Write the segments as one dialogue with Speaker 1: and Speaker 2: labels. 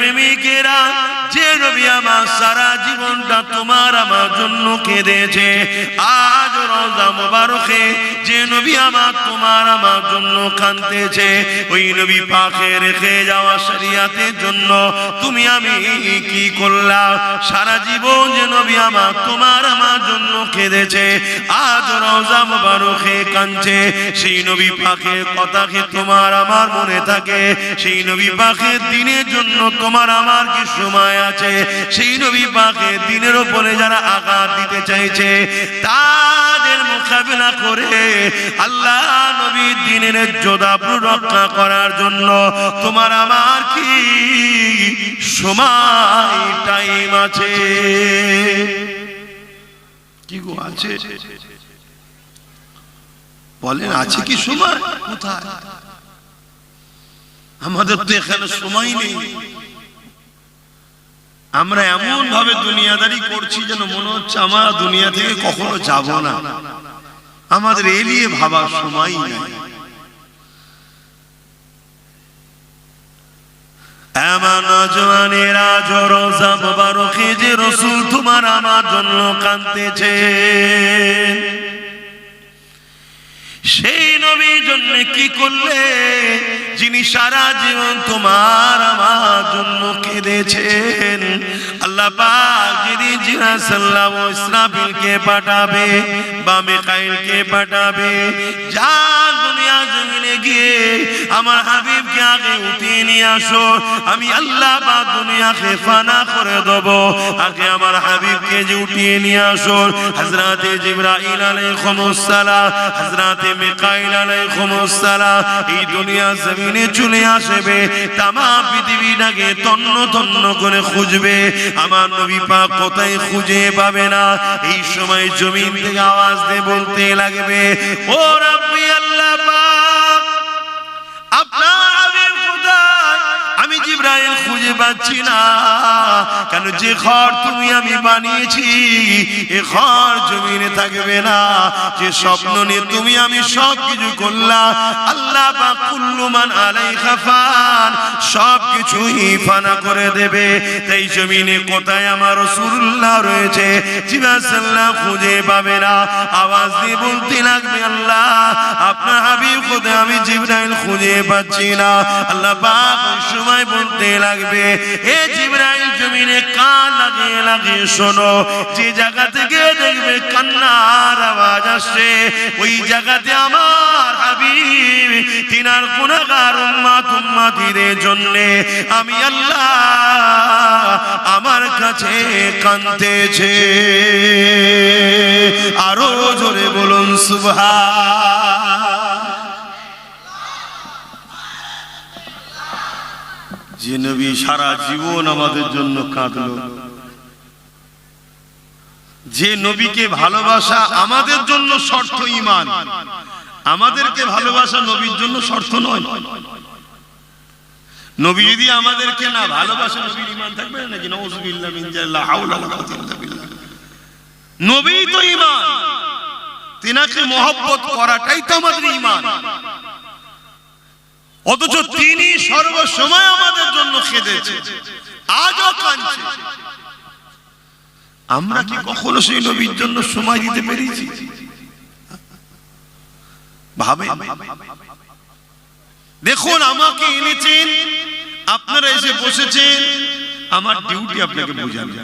Speaker 1: প্রেমিকেরা, যে নবী আমার সারা জীবনটা তোমার আমার জন্য কেঁদেছে, আজ রওজা মুবারকে যে নবী আমার তোমার আমার জন্য কাঁদতেছে, ওই নবী পাকে রেখে যাওয়া শরিয়াতের জন্য তুমি আমি কি করলাম? সারা জীবন যে নবী আমার তোমার আমার জন্য কেঁদেছে, আজ রওজা মুবারকে কাঁদছে, সেই নবী পাকের কথাকে তোমার আমার মনে থাকে, সেই নবী পাকের দিনের জন্য তোমার আমার কি সময় আছে? সেই নবী পাকের দিনের উপরে যারা আঘাত দিতে চাইছে, তাদের মোকাবিলা করে আল্লাহ নবীর দিনের ইজ্জত রক্ষা করার জন্য তোমার আমার কি সময় টাইম আছে? কি গো আছে? বলেন আছে কি সময়? কোথায়? আমাদের তো এখানে সময় নেই। আমরা এমন ভাবে দুনিয়াদারি করছি যেন মনে হচ্ছে আমরা দুনিয়া থেকে কখনো যাব না। আমাদের এ নিয়ে ভাবার সময় নেই। এমন নওজওয়ানেরা রওজা মুবারকে যে রাসূল তোমার আমার জন্য কাঁদতেছে, সেই নবীর জন্য কি করলে? যিনি সারা জীবন তোমার আমার জন্য কেঁদেছেন। আল্লাহ পাক যিনি জিবরাইল সাল্লাল্লাহু আলাইহি ইসরাফিলকে পাঠাবে বা মিকাইলকে পাঠাবে, যা দুনিয়া জমিনে গিয়ে আমার হাবিবকে আগে উঠিয়ে নিয়ে আসো, আমি আল্লাহ বা দুনিয়াকে ফানা করে দেব। আগে আমার হাবিবকে যে উঠিয়ে নিয়ে আসো, হযরতে জিবরাইল আলাইহিস সালাম, হযরতে মিকাইল আলাইহিস সালাম এই দুনিয়া জমিনে চলে আসবে, তামাম পৃথিবীটাকে তন্ন তন্ন করে খুঁজবে, আমার নবী পাক কোথায় খুঁজে পাবে না। এই সময় জমিন থেকে আওয়াজ দিয়ে বলতে লাগবে, ও রাব্বি আল্লাহ পাক, আপনার হাবিব কোথায়? আমি জিবরাইল খুঁজে পাচ্ছি না। কেন? যে ঘর তুমি আমি বানিয়েছি এ ঘর জমিনে থাকবে না। যে স্বপ্ন নিয়ে তুমি আমি সব কিছু করলাম, আল্লাহ পাক কুল্লু মান আলাইহা ফান, সব কিছুই ফানা করে দেবে। তাই জমিনে কোথায় আমার রাসূলুল্লাহ রয়েছে? জিবরাইল সাল্লাল্লাহু খুঁজে পাবে না। আওয়াজ দিয়ে বলতে লাগবে, আল্লাহ আপনার হাবিব কোথায়? আমি জিবরাইল খুঁজে পাচ্ছি না। আল্লাহ পাক ওই সময় বলতে লাগবে, এ জিবরাইল জমিনে কান লাগিয়ে লাগিয়ে শোনো, যে জায়গা থেকে দেখবে কান্নার আওয়াজ আসছে, ওই জায়গাতে আমার হাবিব তিনার গুনাহগার উম্মত উম্মতিদের জন্য আমি আল্লাহ আমার কাছে কাঁদতেছে। আরো জোরে বলুন সুবহান। যে নবী সারা জীবন আমাদের জন্য কাঁদলো, যে নবীকে ভালোবাসা আমাদের জন্য শর্ত ঈমান, আমাদেরকে ভালোবাসা নবীর জন্য শর্ত নয়। নবী যদি আমাদেরকে না ভালোবাসে, নবীর ঈমান থাকবে নাকি? নাউযুবিল্লাহ মিন জাল্লা হাওলা ওয়ালা কুওয়াতা ইল্লা বিল্লাহ। নবী তো ঈমান, তিনাকে মহব্বত করাটাই তো আমাদের ঈমান। অথচ তিনি সর্বসময় আমাদের জন্য কেঁদেছে, আজও কাঁদছে। আমরা কি কখনো সেই নবীর জন্য সময় দিতে পেরেছি? ভাবে দেখুন, আমাকে এনেছেন, আপনারা এসে বসেছেন, আমার ডিউটি আপনাকে বোঝানো।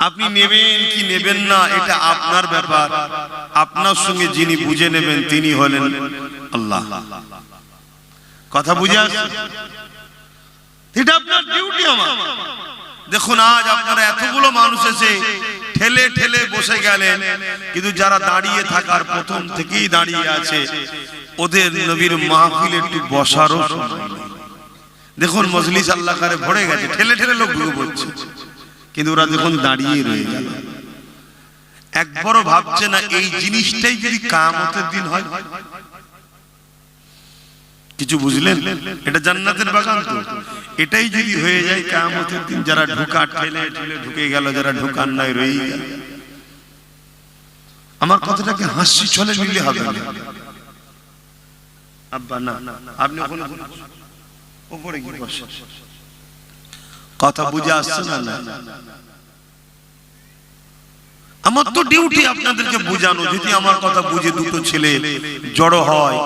Speaker 1: আপনি নেবেন কি নেবেন না এটা আপনার ব্যাপার। আপনার সঙ্গে যিনি বুঝে নেবেন তিনি হলেন আল্লাহ। কথা বুঝে আসছে? এটা আপনার ডিউটি, আমার। দেখুন, আজ আপনারা এতগুলো মানুষ এসে ঠেলে ঠেলে বসে গেলেন, কিন্তু যারা দাঁড়িয়ে থাকার প্রথম থেকেই দাঁড়িয়ে আছে, ওদের নবীর মাহফিলে একটু বসারও সময় নেই। দেখুন, মজলিস আল্লাহ করে ভরে গেছে, ঠেলে ঠেলে লোক ঢুকে পড়ছে, কিন্তু ওরা দেখুন দাঁড়িয়ে রয়ে গেল। একবারও ভাবছে না এই জিনিসটাই যদি কিয়ামতের দিন হয়। কিছু বুঝলেন? এটা জান্নাতের বাগান তো। এটাই যদি হয়ে যায় কিয়ামতের দিন, যারা ঢোকা ঠেলে ঠেলে ঢুকে গেল, যারা ঢোকার নাই রয়ে গেল। আমার কথাটাকে হাসি ছলে নিলে হবে না। আব্বা না, আপনি ওখানে উপরে গিয়ে বসে, কথা বুঝে আসছে না? আমার তো ডিউটি আপনাদেরকে বোঝানো। যদি আমার কথা বুঝে দুটো ছেলে জড়ো হয়,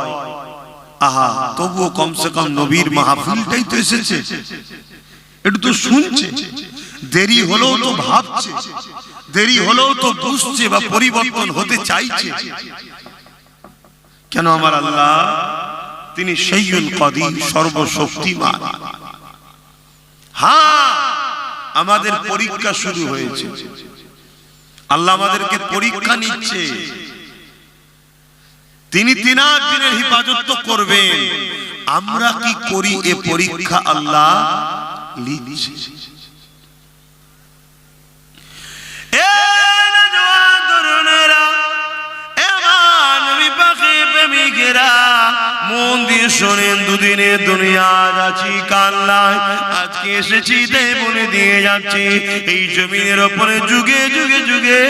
Speaker 1: আহা, তবুও কমসে কম নবীর মাহফিলটাই তো এসেছে, একটু তো শুনছে। দেরি হলেও তো ভাবছে, দেরি হলেও তো বুঝছে বা পরিবর্তন হতে চাইছে। কেন? আমার আল্লাহ তিনি সাইয়্যুল কাদির, সর্বশক্তিমান। হ্যাঁ, আমাদের পরীক্ষা শুরু হয়েছে। আল্লাহ আমাদেরকে পরীক্ষা নিচ্ছে। তিনি 3 দিনের হিফাজত তো করবেন। আমরা কি করি এ পরীক্ষা আল্লাহ নিচ্ছে। মন দিয়ে শোনেন, দুদিনের দুনিয়া আছি কাল্লায়, আজকে এসেছি তাই বলে দিয়ে যাচ্ছি। এই জমিনের ওপরে যুগে যুগে যুগে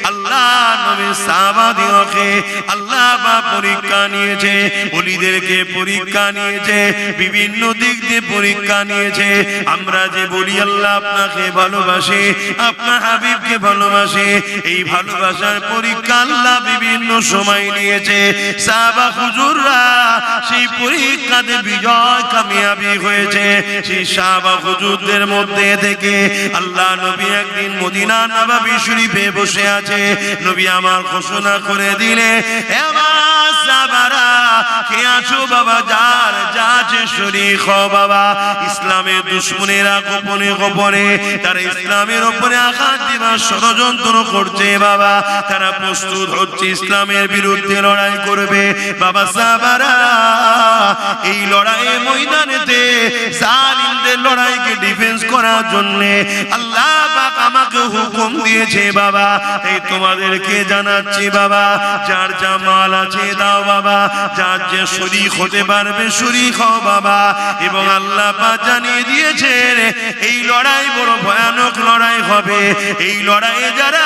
Speaker 1: আল্লাহ নবী সাহাবাদেরকে আল্লাহ বা পরীক্ষা নিয়েছে, ওলিদেরকে পরীক্ষা নিয়েছে, বিভিন্ন দিক দিয়ে পরীক্ষা নিয়েছে। আমরা যে বলি আল্লাহ আপনাকে ভালোবাসে, আপনার হাবিবকে ভালোবাসে, এই ভালোবাসার পরীক্ষা আল্লাহ বিভিন্ন সময় নিয়েছে। সাহাবা হুজুররা সেই পরীক্ষাতে বিজয় কামিয়াবি হয়েছে। সেই সাহাবা হুজুরদের মধ্যে থেকে আল্লাহ নবী একদিন মদিনা নববী শরীফে বসে আছে। নবী আমার ঘোষণা করে দিলে, এবার সাহাবারা কে আছো বাবা, যার যা আছে শরীক হও বাবা। ইসলামের দুশমনেরা গোপনে গোপনে তারা ইসলামের উপরে আঘাত দিবার ষড়যন্ত্র করছে বাবা। তারা প্রস্তুত হচ্ছে ইসলামের বিরুদ্ধে লড়াই করবে বাবা। সাহাবারা এই লড়াইয়ের ময়দানেতে জালিমদের লড়াইকে ডিফেন্স করার জন্য আল্লাহ পাক আমাকে হুকুম দিয়েছে বাবা। এই তোমাদেরকে জানাচ্ছি বাবা, যার যা মাল আছে দাও বাবা, যার যে শরীক হতে পারবে শরীক হও বাবা। এবং আল্লাহ পাক জানিয়ে দিয়েছেন এই লড়াই বড় ভয়ানক লড়াই হবে। এই লড়াইয়ে যারা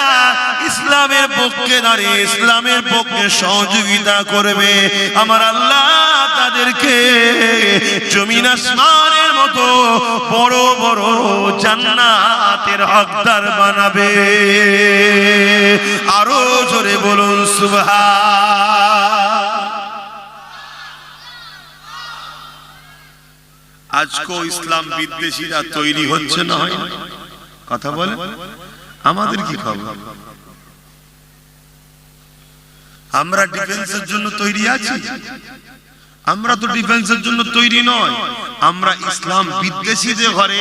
Speaker 1: ইসলামের পক্ষে দাঁড়িয়ে ইসলামের পক্ষে সহযোগিতা করবে, আমার আল্লাহ তাদেরকে জমিন আসমানের মতো বড় বড় জান্নাতের হকদার বানাবে। আরো জোরে বলুন সুবহান। আজকে ইসলাম বিদ্বেষীরা তৈরি হচ্ছে না, হয় কথা বলে? আমাদের কি খবর? আমরা ডিফেন্সের জন্য তৈরি আছি? আমরা তো ডিফেন্সের জন্য তৈরি নয়। আমরা ইসলাম বিদ্বেষীদের ঘরে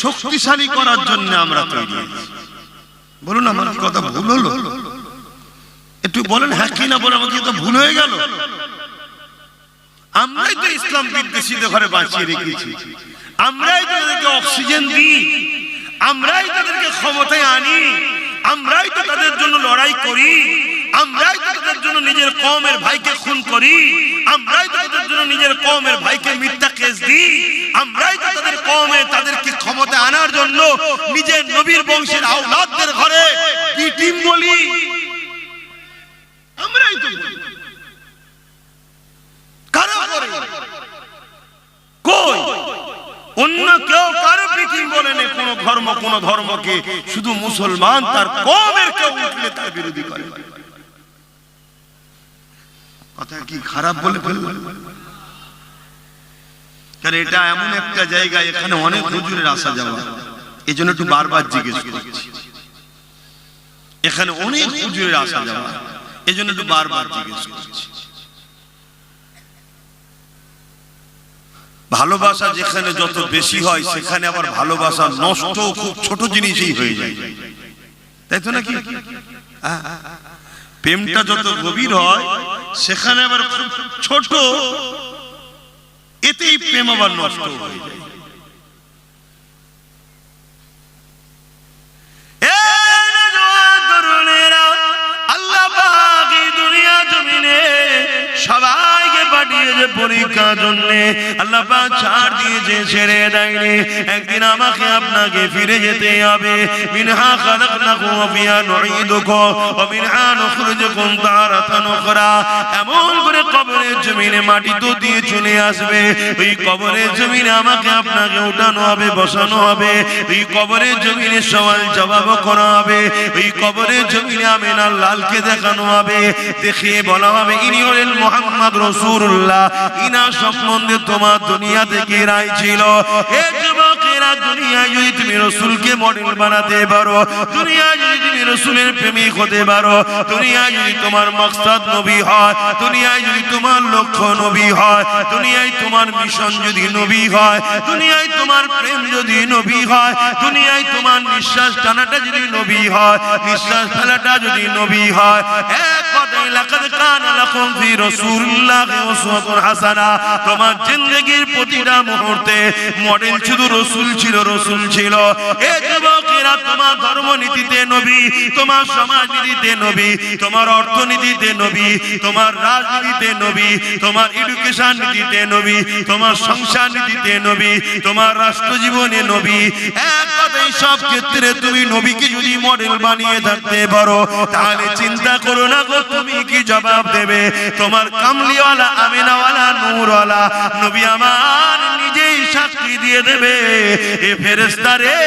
Speaker 1: শক্তিশালী করার জন্য আমরা তৈরি আছি। বলুন আমার কি কথা ভুল হলো? একটু বলেন হ্যাঁ কি না, বলে আমাকে তো ভুল হয়ে গেল। আমরাই তো ইসলাম বিদ্বেষীদের ঘরে বাঁচিয়ে রেখেছি। আমরাই তাদেরকে অক্সিজেন দিই, আমরাই তাদেরকে ক্ষমতায় আনি, আমরাই তো তাদের জন্য লড়াই করি, আমরাই তো তাদের জন্য নিজের কওমের ভাইকে খুন করি, আমরাই তো তাদের জন্য নিজের কওমের ভাইকে মিথ্যা কেস দিই, আমরাই তো তাদের কওমে তাদেরকে ক্ষমতা আনার জন্য নিজের নবীর বংশের আওলাদদের ঘরে বিটিম বলি। আমরাই তো কারো করে কই অন্য কেউ কারো বিটিম বলে না। কোন ধর্মকে শুধু মুসলমান তার কওমের কেউ উঠলে তার বিরোধী করে। কথা কি খারাপ বলে ফেললাম? কারণ এটা এমন একটা জায়গা, এখানে অনেক হুজুরের আসা যাওয়া, এই জন্য একটু বারবার জিজ্ঞেস করছি। এখানে অনেক হুজুরের আসা যাওয়া, এই জন্য একটু বারবার জিজ্ঞেস করছি। ভালোবাসা যেখানে যত বেশি হয়, সেখানে আবার ভালোবাসা নষ্ট খুব ছোট জিনিসই হয়ে যায়, তাই তো নাকি? প্রেমটা যত গভীর হয়, সেখানে আবার খুব ছোট, এতেই প্রেম আবার নষ্ট হয়ে যায়। আল্লাহ পাক এই দুনিয়া জমিনে সবাইকে পাঠিয়েছে পরীক্ষার জন্য। আল্লাহ পাক ছাড় দিয়েছে, ছেড়ে দেয়নি। একদিন আমাকে আপনাকে ফিরে যেতে হবে। মিনহা খালাকনাকুম ওয়া ফিহা নুঈদুকুম ওয়া মিনহা নুখরিজুকুম তারাতান উখরা। এমন করে কবরের জমিনে মাটি তো দিয়ে চলে আসবে। ওই কবরের জমিনে আমাকে আপনাকে উঠানো হবে, বসানো হবে। ওই কবরের জমিনে সওয়াল জবাব করা হবে। ওই কবরের জমিনে আমিনার লালকে দেখানো হবে, দেখিয়ে বলা হবে ইনি হলেন মুহাম্মদ রাসূলুল্লাহ। ইনার সম্বন্ধে তোমার দুনিয়া থেকে রায় ছিল। এ যুবকেরা, দুনিয়ায় যদি তুমি রাসূলকে মডেল বানাতে পারো, দুনিয়ায় যদি তুমি রাসূলের প্রেমিক হতে পারো, দুনিয়ায় যদি তোমার মাকসাদ নবী হয়, দুনিয়ায় যদি তোমার লক্ষ্য নবী হয়, দুনিয়ায় তোমার মিশন যদি নবী হয়, দুনিয়ায় তোমার প্রেম যদি নবী হয়, দুনিয়ায় তোমার নিঃশ্বাস টানাটা যদি নবী হয়, নিঃশ্বাস ফেলাটা যদি নবী হয়, এক কথায় লাকাদ কানা লাকুম ফি রাসূলিল্লাহি উসওয়াতুন হাসানাহ। তোমার জিন্দেগীর প্রতিটা মুহূর্তে মডেল শুধু রাসূল ছিল, রাসূল ছিল। এ যুবকেরা, তোমার ধর্মনীতিতে নবী, তোমার সমাজনীতিতে নবী, তোমার অর্থনীতিতে নবী, তোমার রাজনীতিতে নবী, তোমার এডুকেশন নীতিতে নবী, তোমার সংসার নীতিতে নবী, তোমার রাষ্ট্র জীবনে নবী। এক কথায় সব ক্ষেত্রে তুমি নবীকে যদি মডেল বানিয়ে থাকতে পারো, তাহলে চিন্তা করো না গো তুমি কি জবাব দেবে। তোমার কামলিওয়ালা, আমিনাওয়ালা, নূরওয়ালা নবী আমার নিজেই সাক্ষী দিয়ে দেবে, এ ফেরেশতা রে,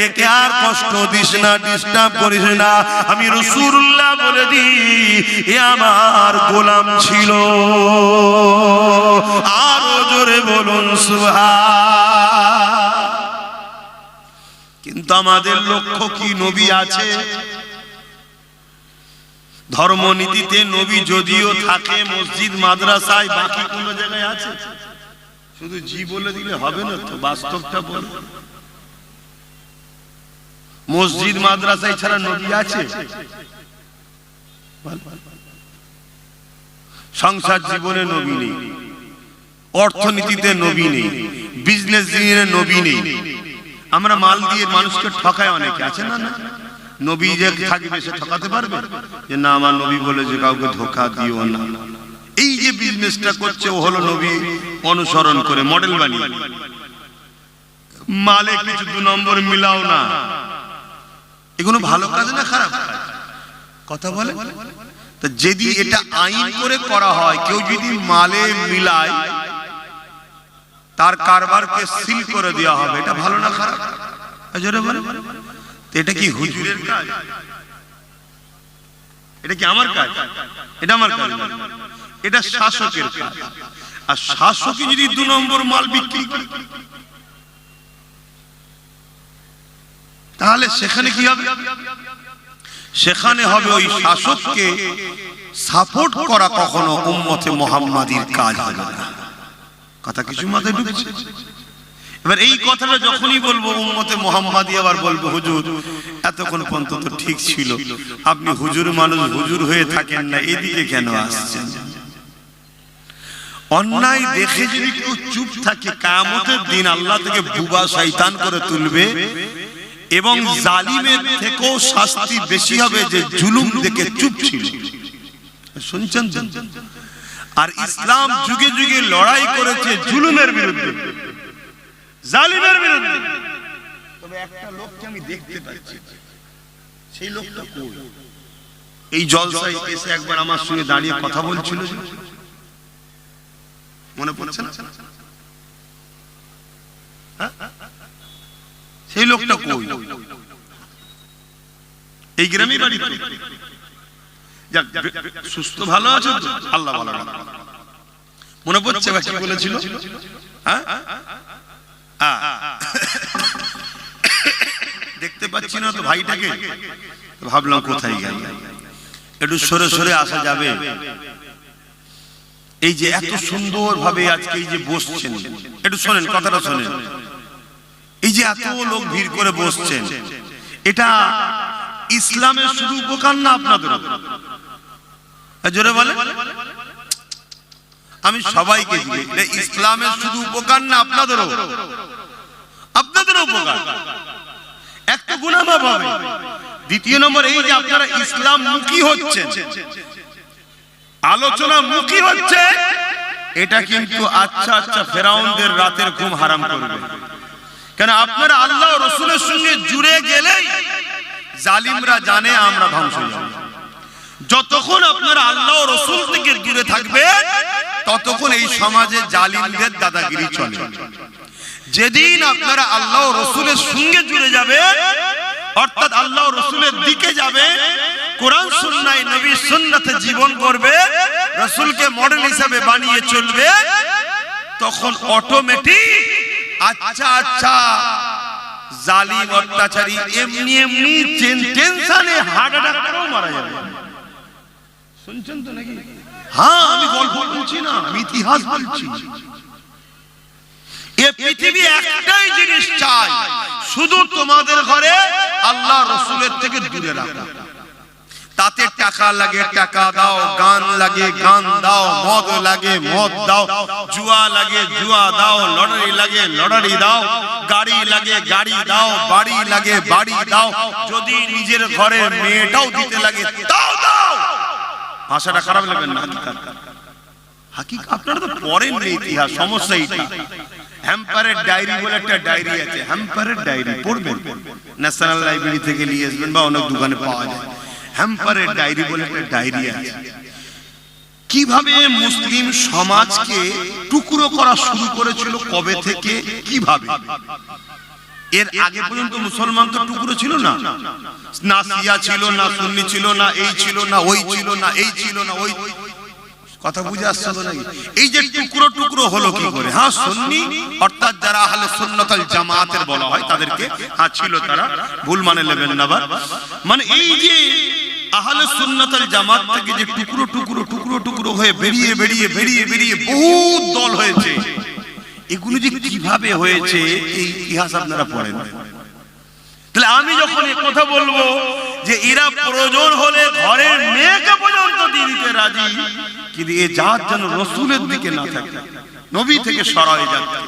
Speaker 1: একে আর কষ্ট দিস না, ডিস্টার্ব করিস না। আমি রাসূলুল্লাহ বলে দিই, এ আমার গোলাম ছিল। আরো জোরে বলুন সুবহান। কিন্তু আমাদের লক্ষ্য কি? নবী আছে, ধর্মনীতিতে নবী যদিও থাকে মসজিদ মাদ্রাসায়, বাকি কোন জায়গায় আছে? শুধু জি বলে দিলে হবে না তো, বাস্তবটা বল। মসজিদ মাদ্রাসায় ছাড়া নবী আছে? সংসার জীবনে নবী নেই, অর্থনীতিতে নবী নেই, বিজনেস জীবনে নবী নেই। আমরা মাল দিয়ে মানুষকে ঠকায় অনেকে, আছে না? না, নবী যে থাকবে সে ঠকাতে পারবে যে না আমার নবী বলে যে কাউকে ধোঁকা দিও না। এই যে বিজনেসটা করছে ও হলো নবী অনুসরণ করে মডেল বানিয়ে। মালে কিছু 2 নম্বর মিলাও না, এগুলো ভালো কাজ না খারাপ কাজ? কথা বলে তো। যদি এটা আইন করে করা হয়, কেউ যদি মালে মিলায় তার কারবারকে সিল করে দেওয়া হবে, এটা ভালো না খারাপ? জোরে বলে। এটা কি হুজুরের কাজ? এটা কি আমার কাজ? এটা আমার কাজ না, এটা শাসকের কাজ। আর শাসকই যদি 2 নম্বর মাল বিক্রি করে, তাহলে সেখানে কি হবে? সেখানে হবে ওই শাসককে সাপোর্ট করা, কখনো উম্মতে মুহাম্মাদির কাজ হবে না। কথা কিছু মাথায় ঢুকছে? এবার এই কথাটা যখনই বলবো উম্মতে মুহাম্মাদি, আবার বলবো হুজুর এতক্ষণ পর্যন্ত তো ঠিক ছিল, আপনি হুজুর মানুষ, হুজুর হয়ে থাকেন না, এইদিকে কেন আসছেন? অন্যায় দেখে যদি কেউ চুপ থাকে, কিয়ামতের দিন আল্লাহ থেকে বুবা শয়তান করে তুলবে, এবং জালিমের থেকেও শাস্তি বেশি হবে যে জুলুম দেখে চুপ ছিল। শুনছেন? আর ইসলাম যুগে যুগে লড়াই করেছে জুলুমের বিরুদ্ধে, জালিমের বিরুদ্ধে। তবে একটা লোককে আমি দেখতে পাচ্ছি, সেই লোকটা কই? এই জলসায় এসে একবার আমার সঙ্গে দাঁড়িয়ে কথা বলছিল, মনে পড়ছে না? সেই লোকটা কই? এই গ্রামে বাড়ি। যাক, সুস্থ ভালো আছো তো? আল্লাহ ভালো রাখে। মনে পড়ছে কি বলেছিল? দেখতে পাচ্ছি না তো ভাইটাকে, ভাবলাম কোথায় গেল, একটু সরে সরে আসা যাবে। এই যে এত সুন্দর ভাবে আজকে এই যে বসছেন, একটু শোনেন, কথাটা শোনেন। এই যে এত লোক ভিড় করে বসছেন, এটা ইসলামের শুধু উপকার না আপনাদের? জোরে বলে। আমি সবাইকে দিই, ইসলামের শুধু উপকার না আপনাদেরও, আপনাদেরও উপকার। এক তো গুনাহ মাফ হবে, দ্বিতীয় নম্বর এই যে আপনারা ইসলাম মুখী হচ্ছেন, আলোচনা মুখী হচ্ছে, এটা কিন্তু আচ্ছা আচ্ছা ফেরাউনদের রাতের ঘুম হারাম করবে। কেন আপনারা আল্লাহ রসুলের সঙ্গে জুড়ে গেলেই জালিমরা জানে আমরা ধ্বংস হয়ে যাব। যতক্ষণ আপনারা আল্লাহ রসুল থেকে দূরে থাকবে ততক্ষণ এই সমাজে জালিমদের দাদাগিরি চলে। যেদিন আপনারা আল্লাহ রসুলের সঙ্গে জুড়ে যাবে, অর্থাৎ আল্লাহ রসুলের দিকে যাবে, কোরআন সুন্নাহ নবী সুন্নাতে জীবন করবে, রসুলকে মডেল হিসাবে বানিয়ে চলবে, তখন অটোমেটিক আচ্ছা আচ্ছা জালিম অত্যাচারী এমনি এমনি টেনশনে হার্ট অ্যাটাক করেও মারা যাবে। শুনছেন তো নাকি? হ্যাঁ, আমি গল্প বলছি না, আমি ইতিহাস বলছি। এই পৃথিবী একটাই জিনিস চাই, শুধু তোমাদের ঘরে আল্লাহ রসুলের থেকে দূরে রাখো। তাতে টাকা লাগে টাকা দাও, গান লাগে গান দাও, মদ লাগে মদ দাও, জুয়া লাগে জুয়া দাও, লটারি লাগে লটারি দাও, গাড়ি লাগে গাড়ি দাও, বাড়ি লাগে বাড়ি দাও, যদি নিজের ঘরে মেয়েটাও দিতে লাগে তাও দাও। ভাষাটা খারাপ লাগবে না, হাকিকত আপনারা তো পড়েন না ইতিহাস, সমস্যা এইটা। হ্যাম্পারের ডায়েরি বলে একটা ডায়েরি আছে, হ্যাম্পারের ডায়েরি পড়বেন, ন্যাশনাল লাইব্রেরি থেকে নিয়ে আসবেন বা অনেক দোকানে পাওয়া যায়। হ্যাম্পারের ডায়েরি বলে একটা ডায়েরি আছে, কিভাবে মুসলিম সমাজকে টুকরো করা শুরু করেছিল, কবে থেকে, কিভাবে। এর আগে পর্যন্ত মুসলমান তো টুকরো ছিল না, না শিয়া ছিল না সুন্নি ছিল না, এই ছিল না ওই ছিল না, এই ছিল না ওই। কথা বুঝে আসছে তো নাকি? এই যে টুকরো টুকরো হলো কি করে? হ্যাঁ, সুন্নি অর্থাৎ যারা আহলে সুন্নাত ওয়াল জামাতের বলা হয় তাদেরকে, হ্যাঁ ছিল তারা, ভুল মানে নেবেন না। মানে এই যে আহলে সুন্নাত ওয়াল জামাত থেকে যে টুকরো টুকরো টুকরো টুকরো হয়ে বেরিয়ে বেরিয়ে বেরিয়ে বেরিয়ে বহুত দল হয়েছে, এগুলো যে কিভাবে হয়েছে এই ইতিহাস আপনারা পড়েন। তাহলে আমি যখন এই কথা বলবো যে এরা প্রয়োজন হলে ঘরের মেয়েকে পর্যন্ত দিয়ে দিতে রাজি, কিন্তু এ জাত যেন রসুলের দিকে না থাকে, নবী থেকে সরা হয়ে যাচ্ছে।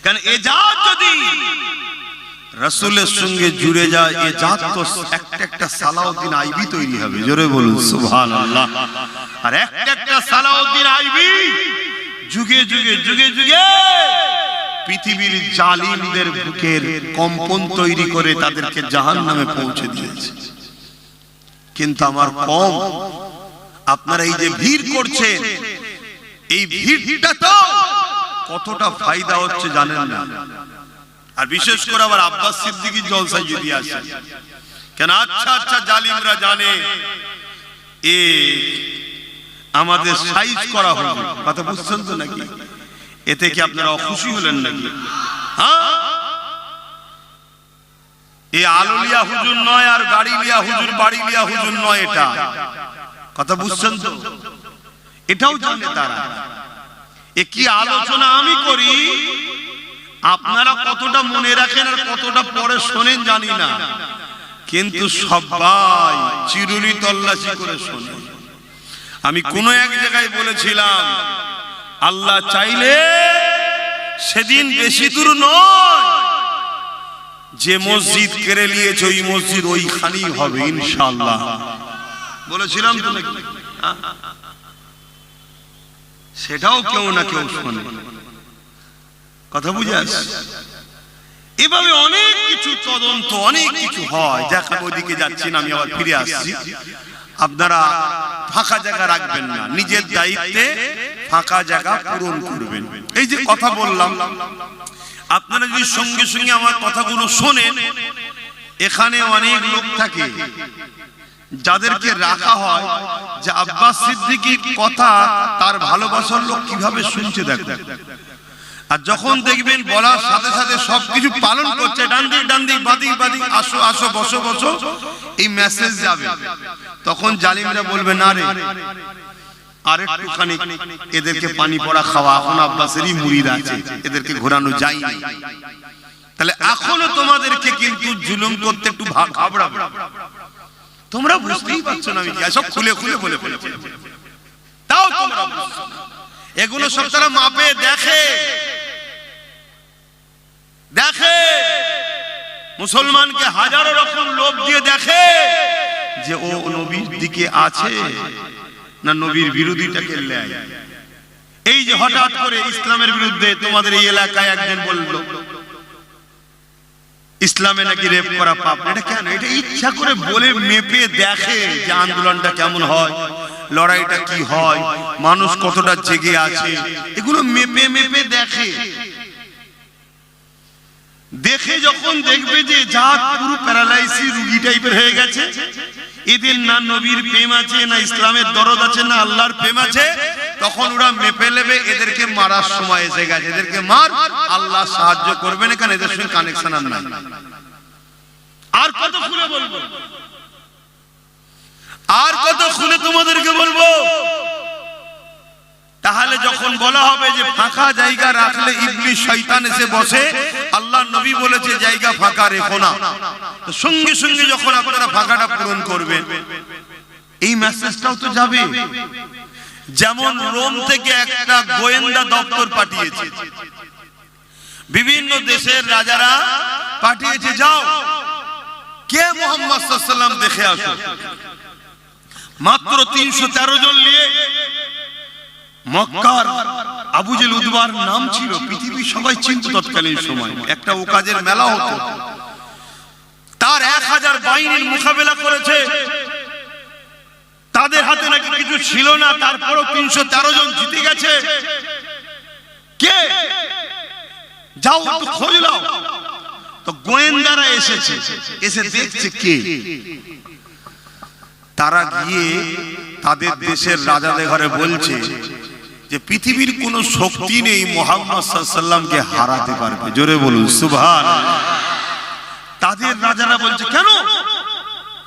Speaker 1: কারণ এ জাত যদি রসুলের সঙ্গে জুড়ে যায়, এ জাত তো একটা একটা সালাউদ্দিন আইবি তৈরি হবে। জোরে বলুন সুবহানাল্লাহ। আর একটা একটা সালাউদ্দিন আইবি যুগে যুগে যুগে যুগে পৃথিবীর জালিমদের বুকের কম্পন তৈরি করে তাদেরকে জাহান্নামে পৌঁছে দিয়েছে। কিন্তু আমার কম, আপনারা এই যে ভিড় করছেন, এই ভিড়টা তো কতটা ফায়দা হচ্ছে জানেন না। আর বিশেষ করে আবার আব্বাস সিদ্দিকীর জলসায় যদি আসে, কেন আচ্ছা আচ্ছা জালিমরা জানে এ আমাদের সাইজ করা হবে। কথা বুঝছেন তো নাকি? এতে কি আপনারা খুশি হলেন নাকি? হ্যাঁ, এই আলুলিয়া হুজুর নয় আর গাড়ি লিয়া হুজুর, বাড়ি লিয়া হুজুর নয়, এটা কথা বুঝছেন তো? এটাও জানে তারা। এ কি আলোচনা আমি করি, আপনারা কতটা মনে রাখেন আর কতটা পরে শোনেন জানি না, কিন্তু সবাই চিরুনি তল্লাশি করে শোনে। আমি কোন এক জায়গায় বলেছিলাম, আল্লাহ চাইলে সেদিন বেশি দূর নয়, যে মসজিদ কেড়ে নিয়েছে ওই মসজিদ ওইখানেই হবে ইনশাআল্লাহ। বলেছিলাম তো নাকি? সেটাও কেউ না কেউ শোনে। কথা বুঝে আসছে? এভাবে অনেক কিছু তদন্ত, অনেক কিছু হয়। দেখা ওইদিকে যাচ্ছি না, আমি আবার ফিরে আসছি। আপনারা ফাঁকা জায়গা রাখবেন না, নিজের দায়িত্বে ফাঁকা জায়গা পূরণ করবেন। এই যে কথা বললাম, আপনারা যদি সঙ্গে সঙ্গে আমার কথাগুলো শোনেন, এখানে অনেক লোক থাকে যাদেরকে রাখা হয় যে আব্বাস সিদ্দিকীর কথা তার ভালোবাসার লোক কিভাবে শুনছে দেখো। আর যখন দেখবেন বলার সাথে সাথে সবকিছু পালন করছে, ডান দিক ডান দিক, বাদিক বাদিক, আসো আসো, বসো বসো, এই মেসেজ যাবে, তখন জালিমরা বলবে না রে আর একটুখানি এদেরকে পানি পড়া খাওয়া, এখন আব্বাসেরই মুরিদ আছে, এদেরকে ঘোরানো যায় না। তাহলে এখনো তোমাদেরকে কিন্তু জুলুম করতে একটু ঘাবড়াবে। তোমরা বুঝতেই পারছো না আমি সব খুলে খুলে বলে ফেলেছি, তাও তোমরা বুঝছো না। এগুলো সব তারা মাপে দেখে দেখে, মুসলমানকে হাজারো রকম লোভ দিয়ে দেখে যে ও নবীর দিকে আছে না নবীর বিরোধিতাকে নেয়। এই যে হঠাৎ করে ইসলামের বিরুদ্ধে তোমাদের এই এলাকায় একজন বলল ইসলামে নাকি রেপ করা পাপ, এটা কেন? এটা ইচ্ছা করে বলে মেপে দেখে যে আন্দোলনটা কেমন হয়, লড়াইটা কি হয়, মানুষ কতটা জেগে আছে, এগুলো মেপে মেপে দেখে। দেখে যখন দেখবে যে যা পুরো প্যারালাইসিস রোগী টাইপের হয়ে গেছে, এদের না নবীর প্রেম আছে, না ইসলামের দরদ আছে, না আল্লাহর প্রেম আছে, তখন ওরা মেপে নেবে এদেরকে মারার সময় এসে গেছে, এদেরকে মার, আল্লাহ সাহায্য করবে না, কারণ এদের সঙ্গে কানেকশন আর নাই। আর কত খুলে বলবো, আর কত খুলে তোমাদেরকে বলবো? তাহলে যখন বলা হবে যে ফাঁকা জায়গা রাখলে ইবলিস শয়তান এসে বসে, আল্লাহর নবী বলেছে জায়গা ফাঁকা রেখো না, তো সঙ্গে সঙ্গে যখন আপনারা ফাঁকাটা পূরণ করবেন, এই মেসেজটাও তো যাবে। যেমন রোম থেকে একটা গোয়েন্দা দপ্তর পাঠিয়েছে, বিভিন্ন দেশের রাজারা পাঠিয়েছে, যাও কে মুহাম্মদ সাল্লাল্লাহু আলাইহি ওয়াসাল্লাম দেখে আসো। মাত্র 313 জন নিয়ে মক্কার আবু জেল উদবার নাম ছিল, পৃথিবীর সবাই চিনত তৎকালীন সময়, একটা ওকাজের মেলা হতো, তার 1000 বাহিনীর মোকাবেলা করেছে, তাদের হাতে নাকি কিছু ছিল না, তারপরও 313 জন জিতে গেছে। কে? যাও তো খোঁজ নাও। তো গোয়েন্দারা এসেছে, এসে দেখছে কে। তারা গিয়ে তাদের দেশের রাজাদের ঘরে বলছে যে পৃথিবীর কোন শক্তি নেই মুহাম্মদ সাল্লাল্লাহু আলাইহি ওয়াসাল্লামকে হারাতে পারবে। জোরে বলুন সুবহানাল্লাহ। তাদের রাজারা বলছে কেন,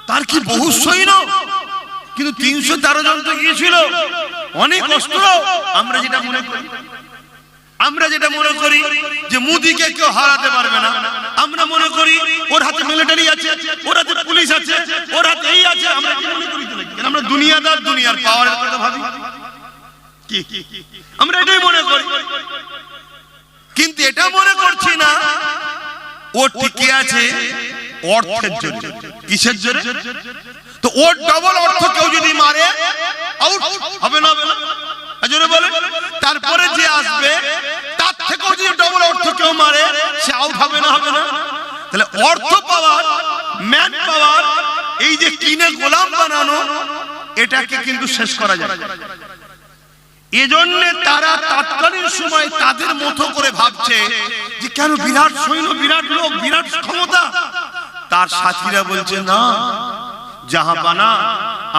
Speaker 1: তার কি বহু সৈন্য, কিন্তু 313 জন তো গিয়েছিল, অনেক অস্ত্র। আমরা যেটা মনে করি যে মুদিকে কেউ হারাতে পারবে না, আমরা মনে করি ওর হাতে মিলিটারি আছে, ওর হাতে পুলিশ আছে, ওর হাতে এই আছে, আমরা কি মনে করি? আমরা দুনিয়াদার, দুনিয়ার পাওয়ারের কথা ভাবি, কি আমরা এটাই মনে করি, কিন্তু এটা মনে করছি না ও টিকে আছে অর্থের জন্য। কিসের জন্য? তো ওর ডবল অর্থ কেউ যদি মারে আউট হবে না, হবে না? তারপরে যে আসবে তার থেকেও যদি ডবল অর্থ কেউ মারে, সে আউট হবে না, হবে না? তাহলে অর্থ পাওয়ার, ম্যান পাওয়ার, এই যে কিনে গোলাম বানানো, এটাকে কিন্তু শেষ করা যায়। এজন্য তারা তৎকালীন সময় তাদের মতো করে ভাবছে যে কেন বিরাট সৈন্য, বিরাট লোক, বিরাট ক্ষমতা। তার সাথীরা বলছে না জাহাপানা,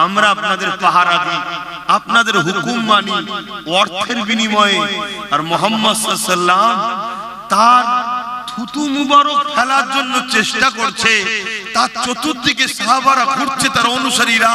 Speaker 1: আমরা আপনাদের পাহারা দিই, আপনাদের হুকুম মানি অর্থের বিনিময়ে। আর মুহাম্মদ সাল্লাল্লাহু আলাইহি ওয়াসাল্লাম তার থুতু মুবারক ফেলার জন্য চেষ্টা করছে, তার চতুর্দিকে সাহাবারা ঘুরছে, তার অনুসারীরা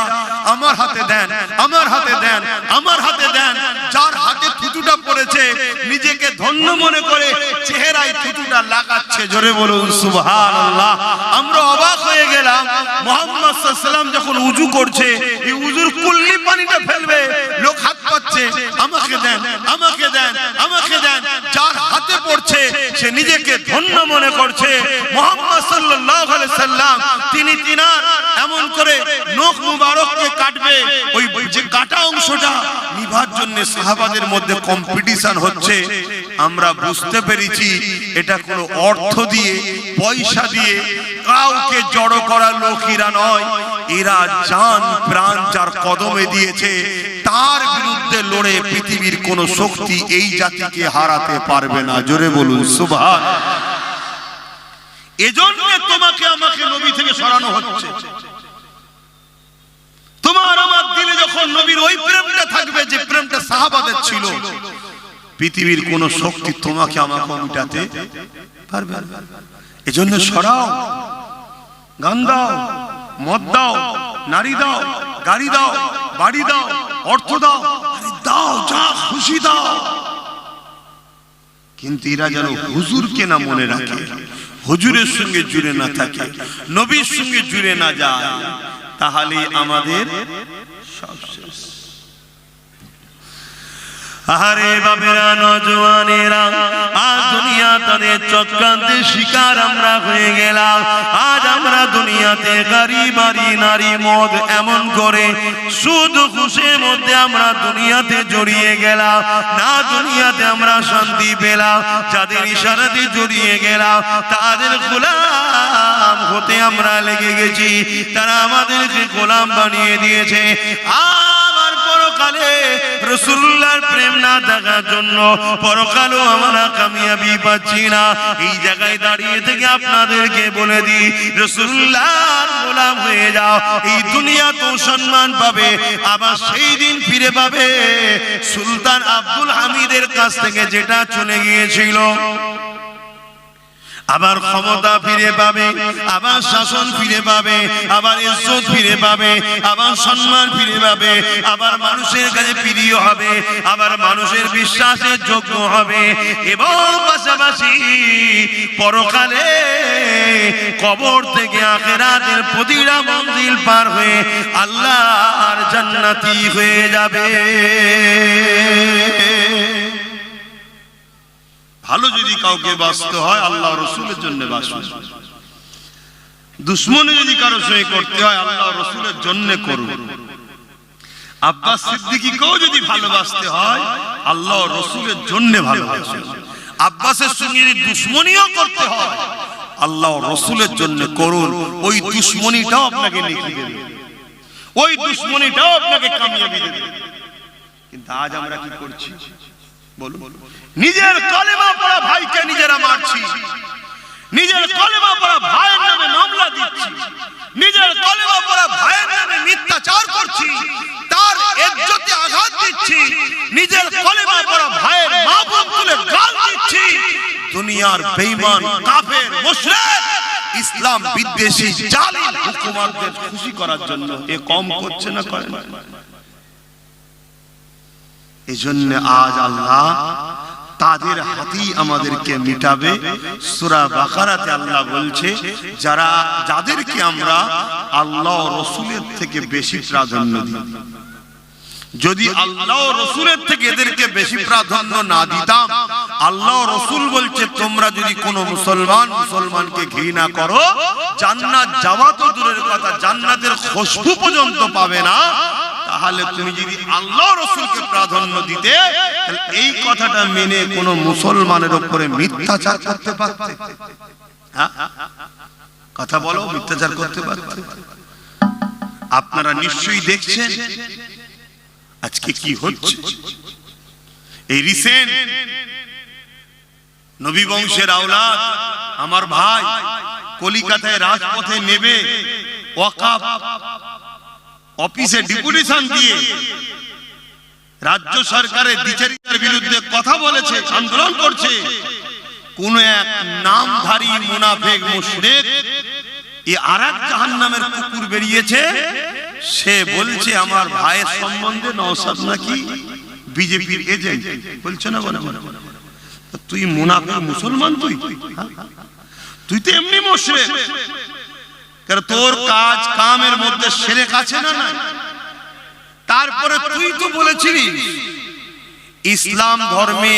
Speaker 1: আমার হাতে দেন, আমার হাতে দেন, আমার হাতে দেন। যার হাতে থুতুটা পড়েছে নিজেকে ধন্য মনে করে চেহারায় থুতুটা লাগাচ্ছে। জোরে বলুন সুবহানাল্লাহ। আমরা অবাক হয়ে গেলাম, মুহাম্মদ সাল্লাল্লাহু আলাইহি ওয়াসাল্লাম যখন উযু করছে, এই উযুর কুল্লি পানিটা ফেলবে, লোক হাত পাচ্ছে, আমাকে দেন, আমাকে দেন, আমাকে দেন। যার হাতে পড়ছে সে নিজেকে ধন্য মনে করছে। মুহাম্মদ সাল্লাল্লাহু আলাইহি ওয়াসাল্লাম তিনি তিনার এমন করে নখ মুবারককে কাটবে, ওই যে কাটা অংশটা নিভার জন্য সাহাবাদের মধ্যে কম্পিটিশন হচ্ছে। আমরা বুঝতে পেরেছি এটা কোনো অর্থ দিয়ে, পয়সা দিয়ে কাউকে জড়ো করা লোকেরা নয়, এরা জান প্রাণ যার কদমে দিয়েছে তার বিরুদ্ধে লড়ে পৃথিবীর কোন শক্তি এই জাতিকে হারাতে পারবে না। জোরে বলুন সুবহানাল্লাহ। এজন্য তোমাকে আমাকে নবী থেকে সরানো হচ্ছে। তোমার আমার দিলে যখন নবীর ওই প্রেমটা থাকবে যে প্রেমটা সাহাবাদের ছিল, পৃথিবীর কোন শক্তি তোমাকে আমাকে মিটাতে পারবে না। এজন্য সরাও, গান দাও, মদ দাও, নারী দাও, গাড়ি দাও, বাড়ি দাও, অর্থ দাও, দাও যা খুশি দাও, কিন্তু এরা যেন হুজুরকে না মনে রাখে, হুজুরের সঙ্গে জুড়ে না থাকে, নবীর সঙ্গে জুড়ে না যায়, তাহলে আমাদের সব শেষ। আরে বাবেরা, নজওয়ানেরা, আজ দুনিয়া তাদের চক্রান্তের শিকার আমরা হয়ে গেলাম। আজ আমরা দুনিয়াতে গাড়ি বাড়ি নারী মদ এমন করে সুদ ঘুষের মধ্যে আমরা দুনিয়াতে জড়িয়ে গেলাম। না দুনিয়াতে আমরা শান্তি পেলাম, যাদের ইশারাতে জড়িয়ে গেলাম তাদের গোলাম হতে আমরা লেগে গেছি। তারা আমাদেরকে গোলাম বানিয়ে দিয়েছে। আবার পরকালে রাসূলুল্লাহর প্রেম না থাকার জন্য পরকালও আমরা কামিয়াবি পাচ্ছি না। এই জায়গায় দাঁড়িয়ে থেকে আপনাদেরকে বলে দিই, রাসূলুল্লাহর গোলাম হয়ে যাও। এই দুনিয়া তো সম্মান পাবে, আবার সেই দিন ফিরে পাবে সুলতান আব্দুল হামিদের কাছ থেকে যেটা চলে গিয়েছিল। আবার ক্ষমতা ফিরে পাবে, আবার শাসন ফিরে পাবে, আবার ইজ্জত ফিরে পাবে, আবার সম্মান ফিরে পাবে, আবার মানুষের কাছে প্রিয় হবে, আবার মানুষের বিশ্বাসের যোগ্য হবে। এবং পাশাপাশি পরকালে কবর থেকে আখিরাতের প্রতিটা মঞ্জিল পার হয়ে আল্লাহর জান্নাতি হয়ে যাবে। ভালো যদি কাউকে বাঁচতে হয় আল্লাহ রসুলের জন্য বাঁচুন। দুশ্মনী যদি কারো সঙ্গে করতে হয় আল্লাহ রসুলের জন্য করুন। আব্বাস সিদ্দিকীকেও যদি ভালোবাসতে হয় আল্লাহ রসুলের জন্য ভালোবাসুন। আব্বাসের সঙ্গে যদি দুশ্মনীও করতে হয় আল্লাহ রসুলের জন্য করুন। ওই দুশ্মনীটাও আপনাকে লিখে দেবে, ওই দুশ্মনীটাও আপনাকে কামিয়াবি দেবে। কিন্তু আজ আমরা কি করছি বলুন? নিজের কলেমা পড়া ভাইকে নিজেরা মারছি, নিজের কলেমা পড়া ভাইয়ের নামে মামলা দিচ্ছি, নিজের কলেমা পড়া ভাইয়ের নামে মিথ্যাচার করছি, তার ইজ্জতে আঘাত দিচ্ছি, নিজের কলেমা পড়া ভাইয়ের মা বোন তুলে গাল দিচ্ছি। দুনিয়ার বেঈমান কাফের মুশরিক ইসলাম বিদ্বেষী জালিম হুকুমতদের খুশি করার জন্য এ কম করছে না করে না? এজন্য আজ আল্লাহ তাদের হাতেই আমাদেরকে মিটাবে। সূরা বাকারাতে আল্লাহ বলছে যারা যাদেরকে আমরা আল্লাহ রাসূলের থেকে বেশি প্রাধান্য দিই, যদি আল্লাহ রাসূলের থেকে এদেরকে বেশি প্রাধান্য না দিতাম, আল্লাহ রাসূল বলছে তোমরা যদি কোনো মুসলমানকে ঘৃণা করো জান্নাত যাওয়া তো দূরের কথা, জান্নাতের খুশবু পর্যন্ত পাবে না। তাহলে তুমি যদি আল্লাহ রাসূলকে প্রাধান্য দিতে তাহলে এই কথাটা মেনে কোন মুসলমানের উপরে মিথ্যাচার করতে পারতে? হ্যাঁ কথা বলো, মিথ্যাচার করতে পারতে? আপনারা নিশ্চয়ই দেখছেন আজকে কি হচ্ছে। এই রিসেন্ট নবী বংশের আওলাদ আমার ভাই কলিকাতায় রাজপথে নেবে ওয়াকফ অফিসে ডেপুটেশন দিয়ে রাজ্য সরকারের দ্বিচারিতার বিরুদ্ধে কথা বলেছে, আন্দোলন করছে। কোন এক নামধারী মুনাফিক মুশরিক এই আরেক জাহান্নামের কুকুর বেরিয়েছে, সে বলছে আমার ভাইয়ের সম্বন্ধে নওশাদ নাকি বিজেপির এজেন্ট। বলছে না বলে তুই মুনাফিক মুসলমান, তুই তো এমনি মুশরিক, কারণ তোর কাজ কামের মধ্যে শিরক আছে না না? তারপরে তুই তো বলেছিলিস ইসলাম ধর্মে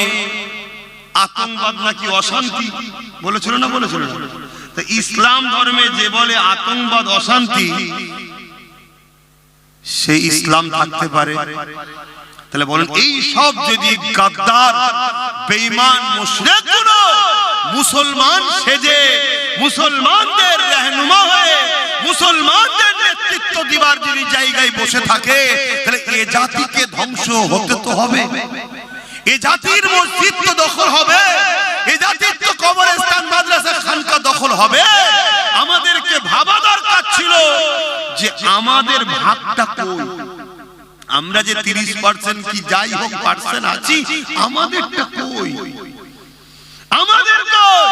Speaker 1: আতঙ্কবাদ নাকি অশান্তি, বলেছিল না? বলেছিল না? তো ইসলাম ধর্মে যে বলে আতঙ্কবাদ অশান্তি, সে ইসলাম থাকতে পারে? তাহলে বলেন এই সব যদি গাদ্দার বেঈমান মুশরিকগুলো মুসলমান সেজে মুসলমানদের রহনুমা হয়ে মুসলমানদের নেতৃত্ব দিবার যদি জায়গায় বসে থাকে তাহলে এ জাতিকে ধ্বংস হতে তো হবে, এ জাতির মসজিদ তো দখল হবে, এ জাতির তো কবরস্থান মাদ্রাসা খানকা দখল হবে। আমাদেরকে ভাবা দরকার ছিল যে আমাদের ভাগটা কই। আমরা যে 30% কি যাই হোক পার্সেন্ট আছি, আমাদেরটা কই? আমাদের কই?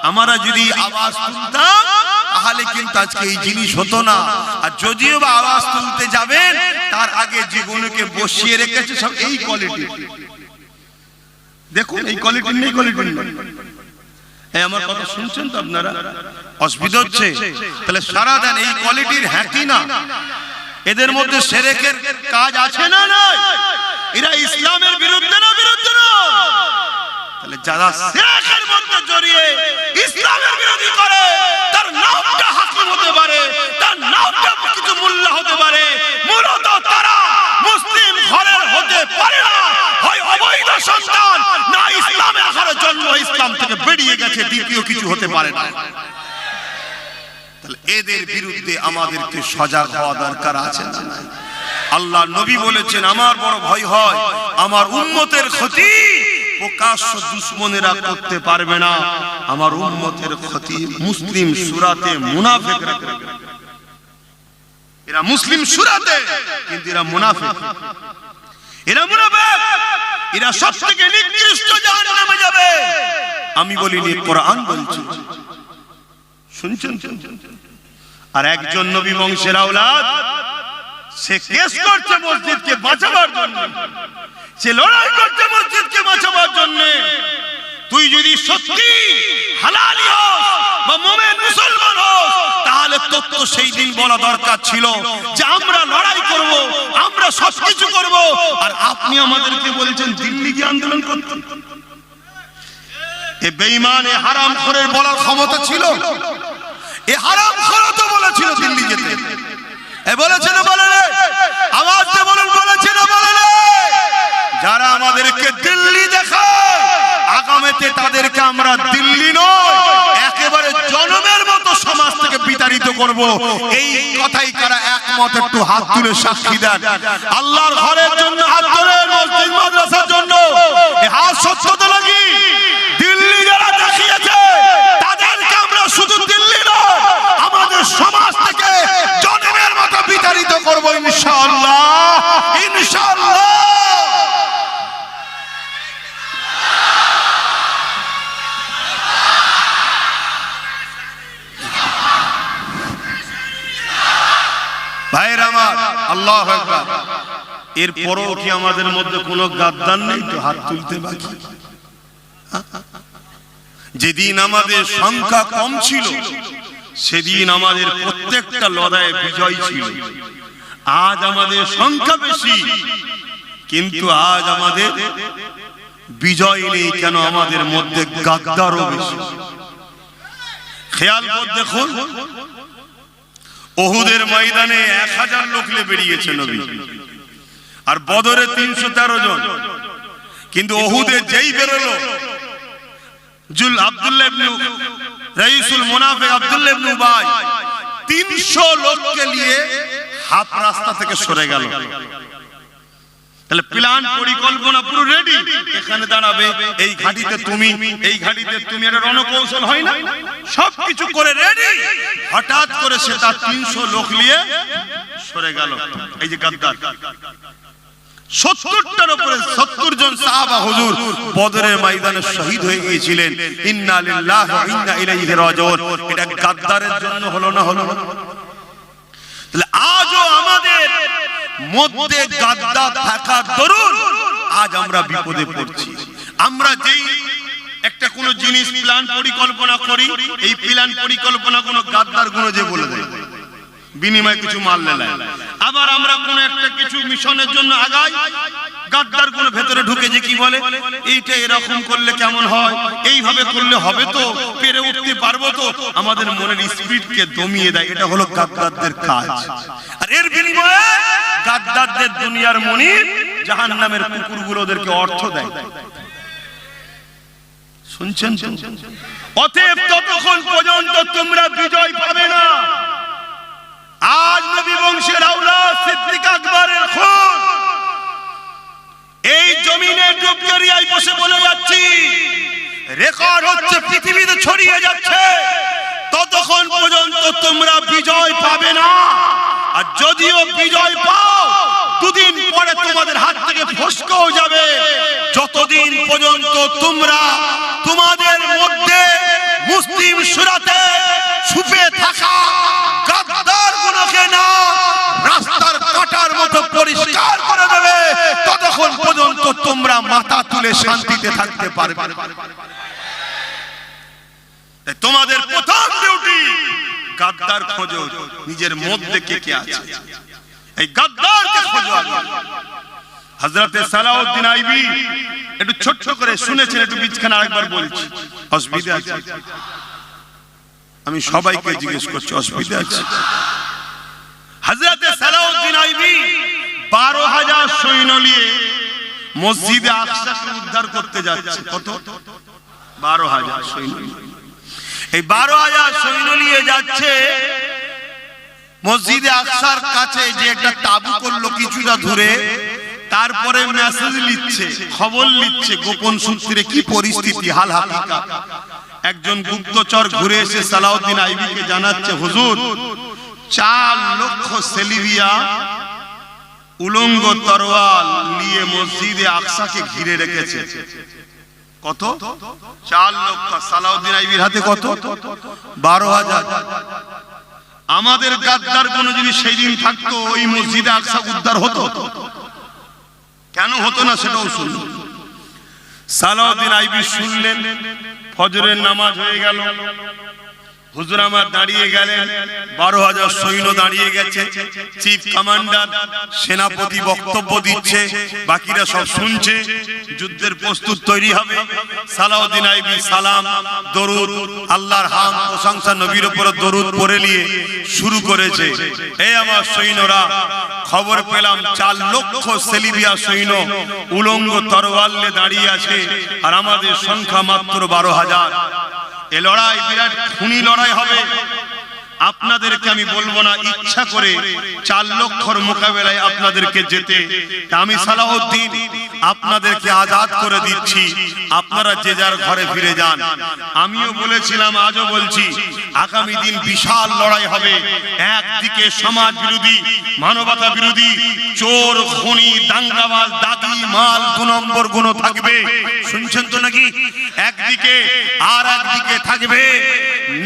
Speaker 1: আমরা যদি আওয়াজ তুলতাম তাহলে কিন্তু আজকে এই জিনিস হতো না। আর যদিও বা আওয়াজ তুলতে যাবেন তার আগে জীবনকে বসিয়ে রেখেছে সব এই কোয়ালিটি। দেখুন এই কোয়ালিটি নেই, কোয়ালিটি নেই। এই আমার কথা শুনছেন তো আপনারা? অসুবিধা হচ্ছে? তাহলে সারা দিন এই কোয়ালিটির হ্যাকি না, এদের মধ্যে শিরকের কাজ আছে না? নাই, এরা ইসলামের বিরুদ্ধে যারা শেখের মধ্যে জড়িয়ে ইসলামের বিরোধী করে, তার নামটা হাকিম হতে পারে, তার নামটা কিছু মোল্লা হতে পারে, মূলত তারা মুসলিম ঘরের হতে পারে না, হয় অবৈধ সন্তান, না ইসলামের ঘরে জন্ম, ইসলাম থেকে বেরিয়ে গেছে, দ্বিতীয় কিছু হতে পারে না। তাহলে এদের বিরুদ্ধে আমাদেরকে সজাগ হওয়া দরকার আছে না? আল্লাহ নবী বলেছেন, আমার বড় ভয় হয় আমার উম্মতের ক্ষতি প্রকাশ্য দুশমনেরা করতে পারবে না, আমার উম্মতের ক্ষতি মুসলিম সূরাতে মুনাফিকরা করবে। এরা মুসলিম সূরাতে, কিন্তু এরা মুনাফিক, এরা মুনাফিক, এরা সবথেকে নিকৃষ্ট জাহান্নামে যাবে। আমি বলিনি, কোরআন বলছে, শুনছেন? আর একজন নবী বংশের আওলাদ, সে কেস করছে মসজিদকে বাঁচাবার জন্য, সে লড়াই করছে মসজিদকে বাঁচাবার জন্য। তুই যদি সত্যি হালালি হোস বা মুমিন মুসলমান হোস, তাহলে তোর তো সেই দিন বলা দরকার ছিল যে আমরা লড়াই করব, আমরা সবকিছু করব, আর আপনি আমাদেরকে বলছেন দিল্লি গিয়ে আন্দোলন করতে। এ বেঈমান, এ হারামখোরের বলার ক্ষমতা ছিল? এ হারামখোর তো বলেছিল দিল্লি যেতে, এ বলেছে না বলে না? আওয়াজ দিয়ে বলুন, বলেছে না বলে না? যারা আমাদেরকে দিল্লি দেখায়, আগামীতে তাদেরকে আমরা দিল্লি নয়, একেবারে জনমের মতো সমাজ থেকে বিতাড়িত করব। এই কথাই কারা একমত? একটু হাত তুলে সাক্ষী দেন। আল্লাহর ঘরের জন্য হাত তুলে, মসজিদ মাদ্রাসার জন্য এই হাত সত্যতা লাগি। দিল্লি যারা দেখিয়েছে, তাদেরকে আমরা শুধু দিল্লি নয়, আমাদের সমাজ থেকে জনমের মতো বিতাড়িত করব ইনশাআল্লাহ, ইনশাআল্লাহ। ভাইরা আমার, আল্লাহু আকবার। এরপরও কি আমাদের মধ্যে কোনো গাদ্দার নেই? তো হাত তুলতে বাকি। যেদিন আমাদের সংখ্যা কম ছিল, সেদিন আমাদের প্রত্যেকটা লড়াইয়ে বিজয় ছিল। আজ আমাদের সংখ্যা বেশি, কিন্তু আজ আমাদের বিজয় নেই। কেন? আমাদের মধ্যে গাদ্দারও বেশি। খেয়াল করে দেখুন, উহুদের ময়দানে 1000 লোক নিয়ে বেরিয়েছে নবী, আর বদরে 313 জন। কিন্তু উহুদে যেই বেরোলো, আব্দুল্লাহ ইবনে রাইসুল মুনাফিক আব্দুল্লাহ ইবনে উবাই 300 লোককে নিয়ে হাফ রাস্তা থেকে সরে গেল। তাহলে প্ল্যান পরিকল্পনা পুরো রেডি, এখানে দাঁড়াবে, এই ঘাটিতে তুমি, এই ঘাটিতে তুমি, এটা রণকৌশল হয় না? সবকিছু করে রেডি। হঠাৎ করে সে তার 300 লোক নিয়ে সরে গেল। এই যে গাদ্দার, 70টার উপরে 70 জন সাহাবা হুজুর বদরের ময়দানে শহীদ হয়ে গিয়েছিলেন। ইন্না লিল্লাহি ওয়া ইন্না ইলাইহি রাজিউন। এটা গাদ্দারের জন্য হলো না? হলো। তাহলে আজও আমাদের মধ্যে গাদ্দার থাকার দরুন আজ আমরা বিপদে পড়ছি। আমরা যেই একটা কোন জিনিস প্ল্যান পরিকল্পনা করি, এই প্ল্যান পরিকল্পনা কোন গাদ্দার গুলো যে বলে দেয়, বিনিময়ে কিছু মাল নেয়। আবার আমরা কোন একটা কিছু মিশনের জন্য আগাই, গাদ্দার গুলো ভেতরে ঢুকে যে কি বলে, এইটা এরকম করলে কেমন হয়, এইভাবে করলে হবে তো, পেরে উঠতে পারবো তো, আমাদের মনের স্পিডকে দমিয়ে দেয়। এটা হলো গাদ্দারদের কাজ। আর এর বিনিময়ে গাদ্দারদের দুনিয়ার মনির জাহান্নামের কুকুরগুলো ওদেরকে অর্থ দেয়। শুনছেন? অতএব ততক্ষণ পর্যন্ত তোমরা বিজয় পাবে না। আজ নবী বংশের আওলাদ সিদ্দিক আকবরের খুন এই জমিনে ডুবজরিয়ায় বসে বলে যাচ্ছি, রেকর্ড হচ্ছে, পৃথিবীতে ছড়িয়ে যাচ্ছে। ততক্ষণ পর্যন্ত তোমরা বিজয় পাবে না। আর যদিও বিজয় পাও, দুদিন পরে তোমাদের হাত থেকে ফসকেও যাবে। যতদিন পর্যন্ত তোমরা তোমাদের মধ্যে মুসলিম সূরাতে ছুপে থাকা গাদ্দার গুলোকে না রাস্তার কাটার মতো পরিষ্কার করে দেবে, ততক্ষণ পর্যন্ত তোমরা মাথা তুলে শান্তিতে থাকতে পারবে। তোমাদের প্রথম ডিউটি গাদ্দার খোঁজো, নিজের মধ্যে কে কে আছে, এই গাদ্দারকে খোঁজো। হযরতে সালাউদ্দিন আইবি একটু ছোট করে শুনেছেন, একটু বিচখানে আরেকবার বলছি, অসুবিধা আছে? আমি সবাইকে জিজ্ঞেস করছি, অসুবিধা আছে? হযরত সালাউদ্দিন আইবি 12,000 সৈন্য নিয়ে মসজিদে আকসাকে উদ্ধার করতে যাচ্ছে। কত? 12,000 সৈন্য। এই 12,000 সৈন্য নিয়ে যাচ্ছে মসজিদে আকসার কাছে, যে একটা তাবু করলো কিছুটা দূরে, তারপরে মেসেজ লিখছে, খবর লিখছে গোপন সূত্রে কি পরিস্থিতি, হাল হাকিকত। একজন গুপ্তচর ঘুরে এসে সালাউদ্দিন আইবিকে জানাচ্ছে, হুজুর 4 লক্ষ সেলিবিয়া উলঙ্গ তরোয়াল নিয়ে মসজিদে আকসাকে ঘিরে রেখেছে। কত? 4 লক্ষ। সালাউদ্দিন আইবির হাতে কত? 12,000। আমাদের গাদ্দার কোন যদি সেই দিন থাকতো, ওই মসজিদে আকসা উদ্ধার হতো? কেন হতো না সেটাও শুনুন। সালাউদ্দিন আইবি শুনলেন, ফজরের নামাজ হয়ে গেল, হুজুর আমার দাঁড়িয়ে গেলেন, 12,000 সৈন্য দাঁড়িয়ে গেছে, চিফ কমান্ডার সেনাপতি বক্তব্য দিচ্ছে, বাকিরা সব শুনছে, যুদ্ধের প্রস্তুত তৈরি হবে। সালাউদ্দিন আইবি সালাম, দরুদ, আল্লাহর হাম, প্রশংসা, নবীর উপর দরুদ পড়ে নিয়ে শুরু করেছে। এই আমার সৈন্যরা, খবর পেলাম 4 লক্ষ সেলিবিয়া সৈন্য উলঙ্গ তরোয়াল নিয়ে দাঁড়িয়ে আছে, আর আমাদের সংখ্যা মাত্র 12,000। এ লড়াই বিরাট খুনি লড়াই হবে। আপনাদেরকে আমি বলবো না ইচ্ছা করে 4 লক্ষর মোকাবেলায় আপনাদেরকে যেতে। আমি সালাউদ্দিন আপনাদেরকে আজাদ করে দিচ্ছি, আপনারা যে যার ঘরে ফিরে যান। আমিও বলেছিলাম, আজও বলছি, আগামী দিন বিশাল লড়াই হবে। একদিকে সমাজ বিরোধী, মানবতা বিরোধী, চোর, খুনি, দাঙ্গাবাজ, দাগি, মাল, 2 নম্বর গুণ থাকবে, শুনছেন তো নাকি? একদিকে, আর একদিকে থাকবে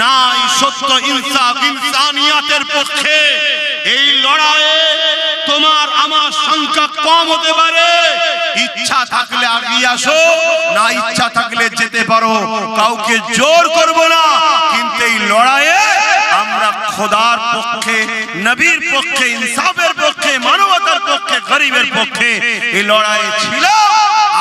Speaker 1: নাই সত্য, ইনসাফ, ইনসানিয়াতের পক্ষে। এই লড়াইয়ে তোমার আমার সংখ্যা কম হতে পারে, ইচ্ছা থাকলে এগিয়ে আসো, না ইচ্ছা থাকলে যেতে পারো, কাউকে জোর করব না। কিন্তু এই লড়াইয়ে আমরা খোদার পক্ষে, নবীর পক্ষে, ইনসাফের পক্ষে, মানবতার পক্ষে, গরিবের পক্ষে এই লড়াইয়ে ছিল,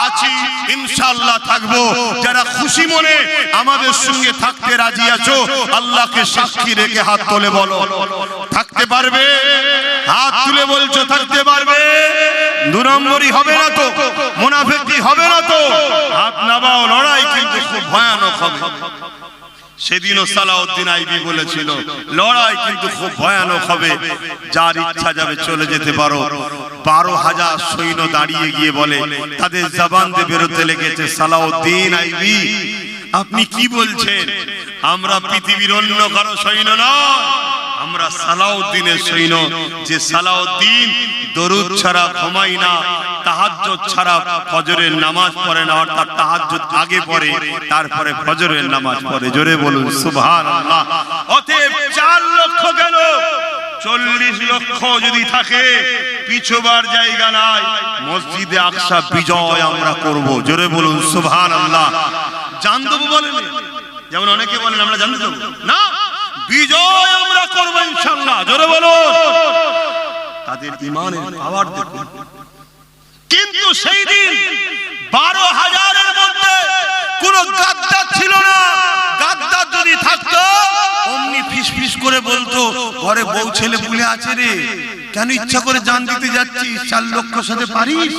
Speaker 1: আছি, ইনশাআল্লাহ থাকবো। যারা খুশি মনে আমাদের সঙ্গে থাকতে রাজি আছো, আল্লাহকে সাক্ষী রেখে হাত তুলে বলো, থাকতে পারবে? হাত তুলে বলছো থাকতে পারবে? 2 নম্বরই হবে না তো, মুনাফিকি হবে না তো? হাত নামাও, লড়াই কিন্তু খুব ভয়ানক হবে। সেদিনও সালাউদ্দিন আইবি বলেছিল, লড়াই কিন্তু খুব ভয়ানক হবে, যার ইচ্ছা যাবে চলে যেতে পারো। 12,000 সৈন্য দাঁড়িয়ে গিয়ে বলে, তাদের জবান দিয়ে বেরোতে লেগেছে, সালাউদ্দিন আইবি আপনি কি বলছেন? আমরা পৃথিবীর অন্য কারো সৈন্য নয়, আমরা সালাউদ্দিনের সৈন্য। যে সালাউদ্দিন দরুদ ছাড়া ঘুমায় না, তাহাজ্জুদ ছাড়া ফজরের নামাজ পড়ে না, অর্থাৎ তাহাজ্জুদ আগে পড়ে, তারপরে ফজরের নামাজ পড়ে। জোরে বলুন সুবহানাল্লাহ। অতএব 4 লক্ষ কেন, 40 লক্ষ যদি থাকে, পিছুবার জায়গা নাই। মসজিদে আকসা বিজয় আমরা করব। জোরে বলুন সুবহানাল্লাহ। জান দেব বলেন, যেমন অনেকে বলেন আমরা জান দেব না, বিজয় আমরা করব ইনশাআল্লাহ। জোরে বলুন। তাদের ঈমানের পাওয়ার দেখুন। কিন্তু সেই দিন 12,000 এর মধ্যে কোন গাদ্দার ছিল না। গাদ্দার যদি থাকতো অমনি ফিসফিস করে বলতো, ঘরে বউ ছেলে পুলে আছে রে, কেন ইচ্ছা করে জান দিতে যাচ্ছিস? 4 লক্ষ সাথে পারিস?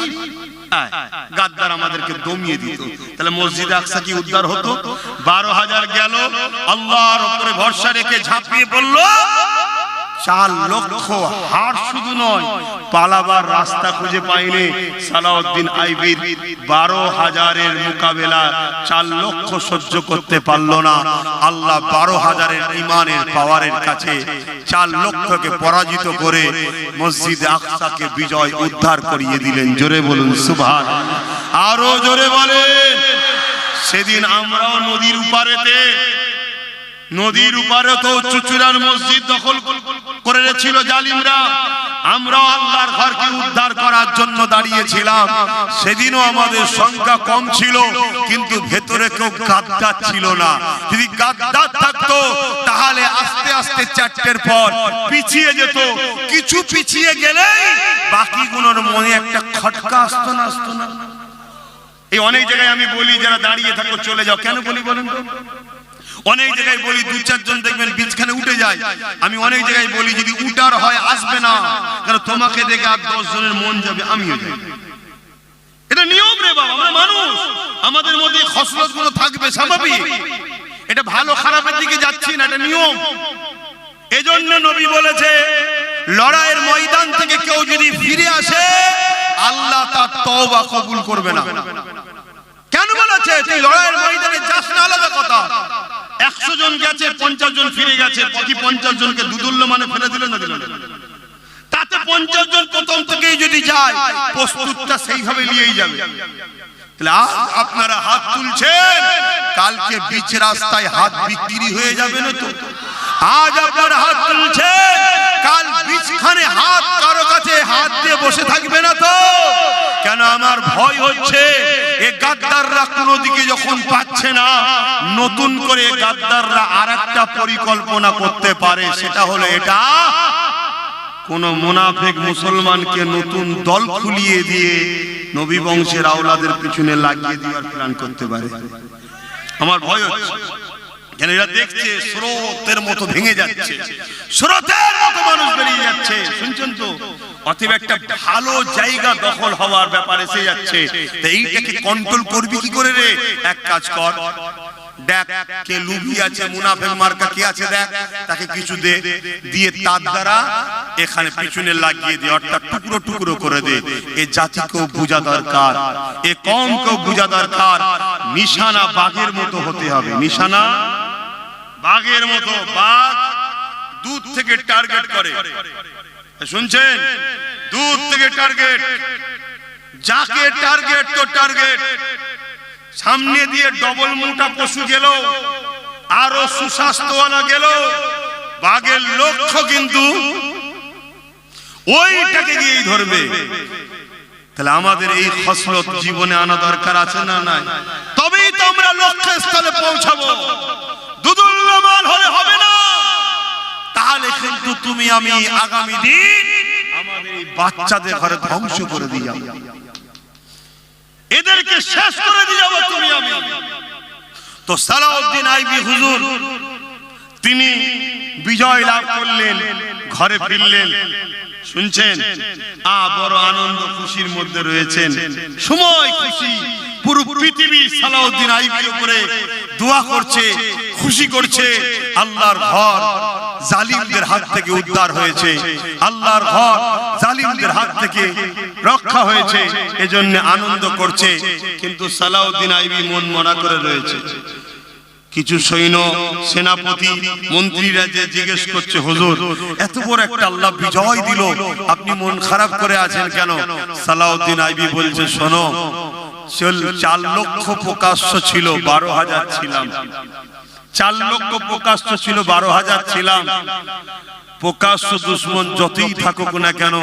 Speaker 1: গাদ্দার আমাদেরকে দমিয়ে দিত। তাহলে মসজিদে আকসা কি উদ্ধার হতো? 12,000 গেল, আল্লাহর উপরে ভরসা রেখে ঝাঁপিয়ে পড়ল। 4 লক্ষ হার শুধু নয়, পালাবার রাস্তা খুঁজে পায়নি। সালাউদ্দিন আইবির 12,000 মোকাবেলা 4 লক্ষ সহ্য করতে পারল না। আল্লাহ 12,000 ঈমানের পাওয়ারের কাছে 4 লক্ষকে পরাজিত করে মসজিদে আকসাকে বিজয় উদ্ধার করিয়ে দিলেন। জোরে বলুন সুবহানাল্লাহ। আরো জোরে বলেন। সেদিন আমরাও নদীর উপারে তো চুচুড়ার মসজিদ দখল করে রেখেছিল জালিমরা। আমরা আল্লাহর ঘরকে উদ্ধার করার জন্য দাঁড়িয়েছিলাম। সেদিনও আমাদের সংখ্যা কম ছিল, কিন্তু ভেতরে কেউ গাদ্দার ছিল না। যদি গাদ্দার থাকতো তাহলে আস্তে আস্তে 4টের পর পিছিয়ে যেত। কিছু পিছিয়ে গেলে বাকিগুলোর মনে একটা খটকা আসতো না?
Speaker 2: এই অনেক জায়গায় আমি বলি যারা দাঁড়িয়ে থাকো চলে যাও, কেন বলি বলেন তো? অনেক জায়গায় বলি 2-4 জন দেখবেন বিছখানে উঠে যায়। আমি অনেক জায়গায় বলি যদি উঠার হয় আসবে না, কারণ তোমাকে দেখে আর 10 জনের মন যাবে, আমিও যাই। এটা নিয়ম রে বাবা, আমরা মানুষ, আমাদের মধ্যে খসলত গুলো থাকবে, স্বাভাবিক। এটা ভালো খারাপের দিকে যাচ্ছি না, এটা নিয়ম। এজন্য নবী বলেছে লড়াইয়ের ময়দান থেকে কেউ যদি ফিরে আসে আল্লাহ তার তওবা কবুল করবে না। কেন বলেছে? তুই লড়াইয়ের ময়দানে যাস না আলাদা কথা, 100 জন গেছে 50 জন ফিরে গেছে, বাকি 50 জনকে দুদুল্য মানে ফেলে দিল না দিল না, তাতে 50 জন প্রথম থেকেই যদি যায় প্রস্তুতটা সেইভাবে নিয়েই যাবে। তাহলে আজ আপনারা হাত তুলছেন, কালকে বিচ রাস্তায় হাত বিক্রি হয়ে যাবে না তো? আজ আপনারা হাত তুলছেন, কাল বিচখানে হাত কারো কাছে হাত দিয়ে বসে থাকবে না তো? কেন আমার ভয় হচ্ছে এ গাদ্দাররা কোনো দিকে যখন পাচ্ছে না, নতুন করে গাদ্দাররা আরেকটা পরিকল্পনা করতে পারে। সেটা হলো এটা, কোন মুনাফিক মুসলমানকে নতুন দল খুলিয়ে দিয়ে নবী বংশের আওলাদের পিছনে লাগিয়ে দেওয়ার প্ল্যান করতে পারে। আমার ভয় হচ্ছে, কেন এরা দেখছে স্রোতের মতো ভেঙে যাচ্ছে, স্রোতের মতো মানুষ বেরিয়ে যাচ্ছে, শুনছেন তো? অতএব একটা ভালো জায়গা দখল হওয়ার ব্যাপার এসে যাচ্ছে। তো এইটাকে কন্ট্রোল করবি কি করে রে? এক কাজ কর, দেখ কে লুবি আছে, মুনাফিক মার্কা কে আছে, দেখ তাকে কিছু দে, দিয়ে তার দ্বারা এখানে পিছনে লাগিয়ে দে, অর্থাৎ টুকরো টুকরো করে দে। এ জাতিকেও বোঝা দরকার, এ কওমকেও বোঝা দরকার, নিশানা বাঘের মতো হতে হবে। নিশানা বাঘের মতো, বাঘ দূর থেকে টার্গেট করে, শুনছেন? দূর থেকে টার্গেট, যাকে টার্গেট তো টার্গেট। সামনে দিয়ে ডবল মোটা পশু গেল, আরো সুস্বাস্থ্যওয়ালা গেল, বাঘের লক্ষ্য কিন্তু ওইটাকে গিয়েই ধরবে। তাহলে আমাদের এই খসলত জীবনে আনা দরকার আছে না নাই? তবেই তো আমরা লক্ষ্য স্থলে পৌঁছাবো। দুদুল্যমান হলে হবে না, তাহলে কিন্তু তুমি আমি আগামী দিন আমাদের এই বাচ্চাদের ঘরে ধ্বংস করে দিয়ে যাবো, এদেরকে শেষ করে দিয়ে যাবো তুমি আমি। তো সালাউদ্দিন আইবি হুজুর তিনি বিজয় লাভ করলেন, ঘরে ফিরলেন, শুনছেন? বড় আনন্দ খুশির মধ্যে রয়েছেন, সময় খুশি, পুরো পৃথিবী সালাউদ্দিন আইবির উপরে দোয়া করছে, খুশি করছে। আল্লাহর ঘর জালিমদের হাত থেকে উদ্ধার হয়েছে, আল্লাহর ঘর জালিমদের হাত থেকে রক্ষা হয়েছে, এজন্য আনন্দ করছে। কিন্তু সালাউদ্দিন আইবি মন মরা করে রয়েছে। কিছু সৈন্য, সেনাপতি, মন্ত্রীরা যে জিজ্ঞেস করছে, হুজুর এত বড় একটা আল্লাহ বিজয় দিল, আপনি মন খারাপ করে আছেন কেন? সালাউদ্দিন আইবি বলছে, শোনো, 4 লক্ষ প্রকাশ্য ছিল, 12,000 ছিলাম। 4 লক্ষ প্রকাশ্য ছিল, 12,000 ছিলাম। প্রকাশ্য দুশমন যতই থাকুক না কেন,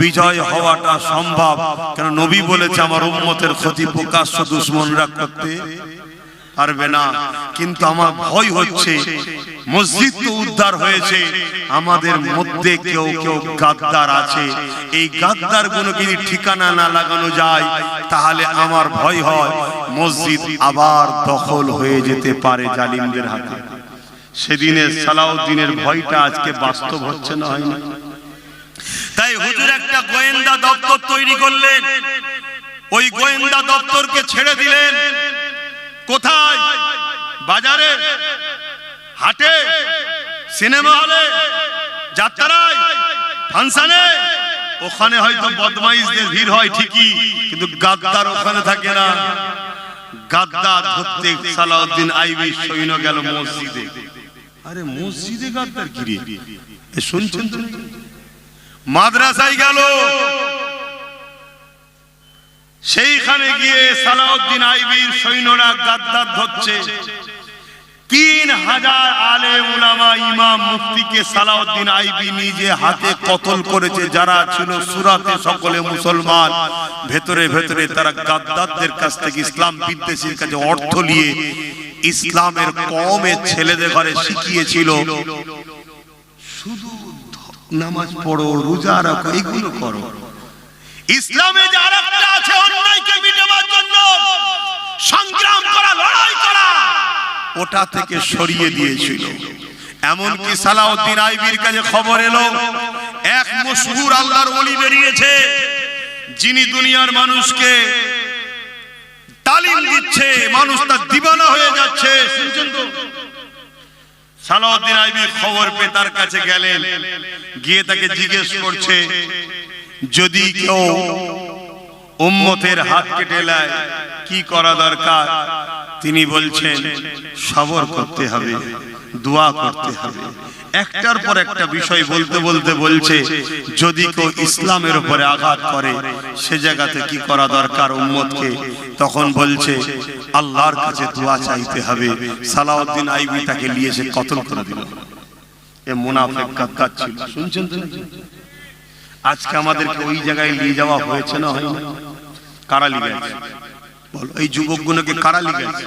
Speaker 2: বিজয় হওয়াটা সম্ভব। কেন নবী বলেছে আমার উম্মতের ক্ষতি প্রকাশ্য দুশমনরা করতে পারবে না। কিন্তু আমার ভয় হচ্ছে, মসজিদ তো উদ্ধার হয়েছে, আমাদের মধ্যে কেউ কেউ গাদ্দার আছে। এই গাদ্দার গুলো যদি ঠিকানা না লাগানো যায়, তাহলে আমার ভয় হয় মসজিদ আবার দখল হয়ে যেতে পারে জালিমদের হাতে। সেদিনের সালাউদ্দিনের ভয়টা আজকে বাস্তব হচ্ছে না, হয় না? তাই হুজুর একটা গোয়েন্দা দপ্তর তৈরি করলেন, ওই গোয়েন্দা দপ্তরকে ছেড়ে দিলেন। কোথায়? বাজারে, হাটে, সিনেমা হলে, যাত্রায়, ফাংশনে। ওখানে হয়তো বদমাইশদের ভিড় হয় ঠিকই, কিন্তু গাদ্দার ওখানে থাকে না। গাদ্দার ধরতে সালাউদ্দিন আইবি সৈন্য গেল মসজিদে। আরে মসজিদে গাদ্দার কি রে? শুনছেন তো? মাদ্রাসায় গেল, সেইখানে গিয়ে সালাউদ্দিন আইবির সৈন্যরা গাদ্দার ধরছে। 3000 আলেম উলামা ইমাম মুফতিকে সালাউদ্দিন আইবি নিজে হাতে কতল করেছে। যারা ছিল সুরাতে সকলে মুসলমান, ভেতরে ভেতরে তারা গাদ্দারদের কাছ থেকে, ইসলাম বিদ্বেষীর কাছে অর্থ নিয়ে ইসলামের কওমের ছেলেদের ঘরে শিখিয়েছিল শুধু নামাজ পড়ো, রোজা রাখো, এগুলো করো। ইসলামে যে আরেকটা আছে অন্যায়কে মিটাবার জন্য, ওটা থেকে সরিয়ে দিয়েছিল। এমনকি সালাউদ্দিন আইবির কাছে খবর এলো এক মশহুর আল্লাহর ওলি বেরিয়েছে, যিনি দুনিয়ার মানুষকে তালিম দিচ্ছে, মানুষ তার দিওয়ানা হয়ে যাচ্ছে। শুনছেন তো? সালাউদ্দিন আইবি খবর পেয়ে তার কাছে গেলেন, গিয়ে তাকে জিজ্ঞেস করছে, যদি কেউ উম্মতের হাত কেটে নেয় কি করা দরকার? তিনি বলছেন সবর করতে হবে, দোয়া করতে হবে। একটার পর একটা বিষয় বলতে বলতে বলছে, যদি কেউ ইসলামের উপরে আঘাত করে সে জায়গাতে কি করা দরকার উম্মতকে? তখন বলছে আল্লাহর কাছে দোয়া চাইতে হবে। সালাউদ্দিন আইবি তাকে নিয়ে এসে কতল করে দিল। এ মুনাফিক গাদ্দার ছিল। শুনছেন তো? আজকে আমাদেরকে ওই জায়গায় নিয়ে যাওয়া হয়েছে না হয়নি? কারা লিখে আছে বলো? এই যুবকগুলোকে কারা লিখে আছে?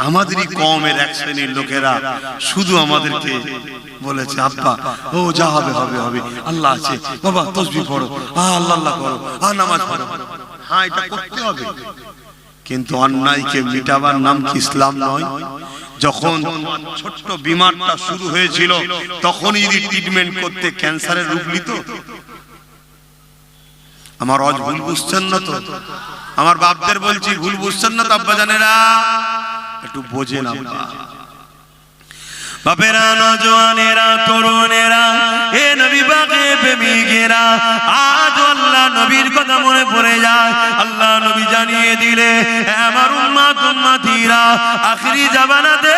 Speaker 2: আমাদেরই কমের এক শ্রেণীর লোকেরা শুধু আমাদেরকে বলেছে, আব্বা ও যা হবে হবে হবে, আল্লাহ আছে, বাবা তাসবিহ পড়ো, আল্লাহ আল্লাহ করো, নামাজ পড়ো। হ্যাঁ, এটা করতে হবে, কিন্তু অন্যায়কে মিটাবার নাম কি ইসলাম নয়? যখন ছোট্ট বিমারটা শুরু হয়েছিল তখনই যদি ট্রিটমেন্ট করতে ক্যান্সারের রূপ নিত। আমার আজ ভুল বুঝছেন না তো? আমার বাপদের বলছি, ভুল বুঝছেন না তো আব্বা জানেরা? একটু বোঝেন আব্বা।
Speaker 1: বাপেরা, নওজওয়ানেরা, তরুণেরা, এ নবী পাকে প্রেমিকেরা, আজ আল্লাহ নবীর কথা মনে পড়ে যায়। আল্লাহ নবী জানিয়ে দিলে আমার উম্মত উম্মতিরা আখিরি জামানাতে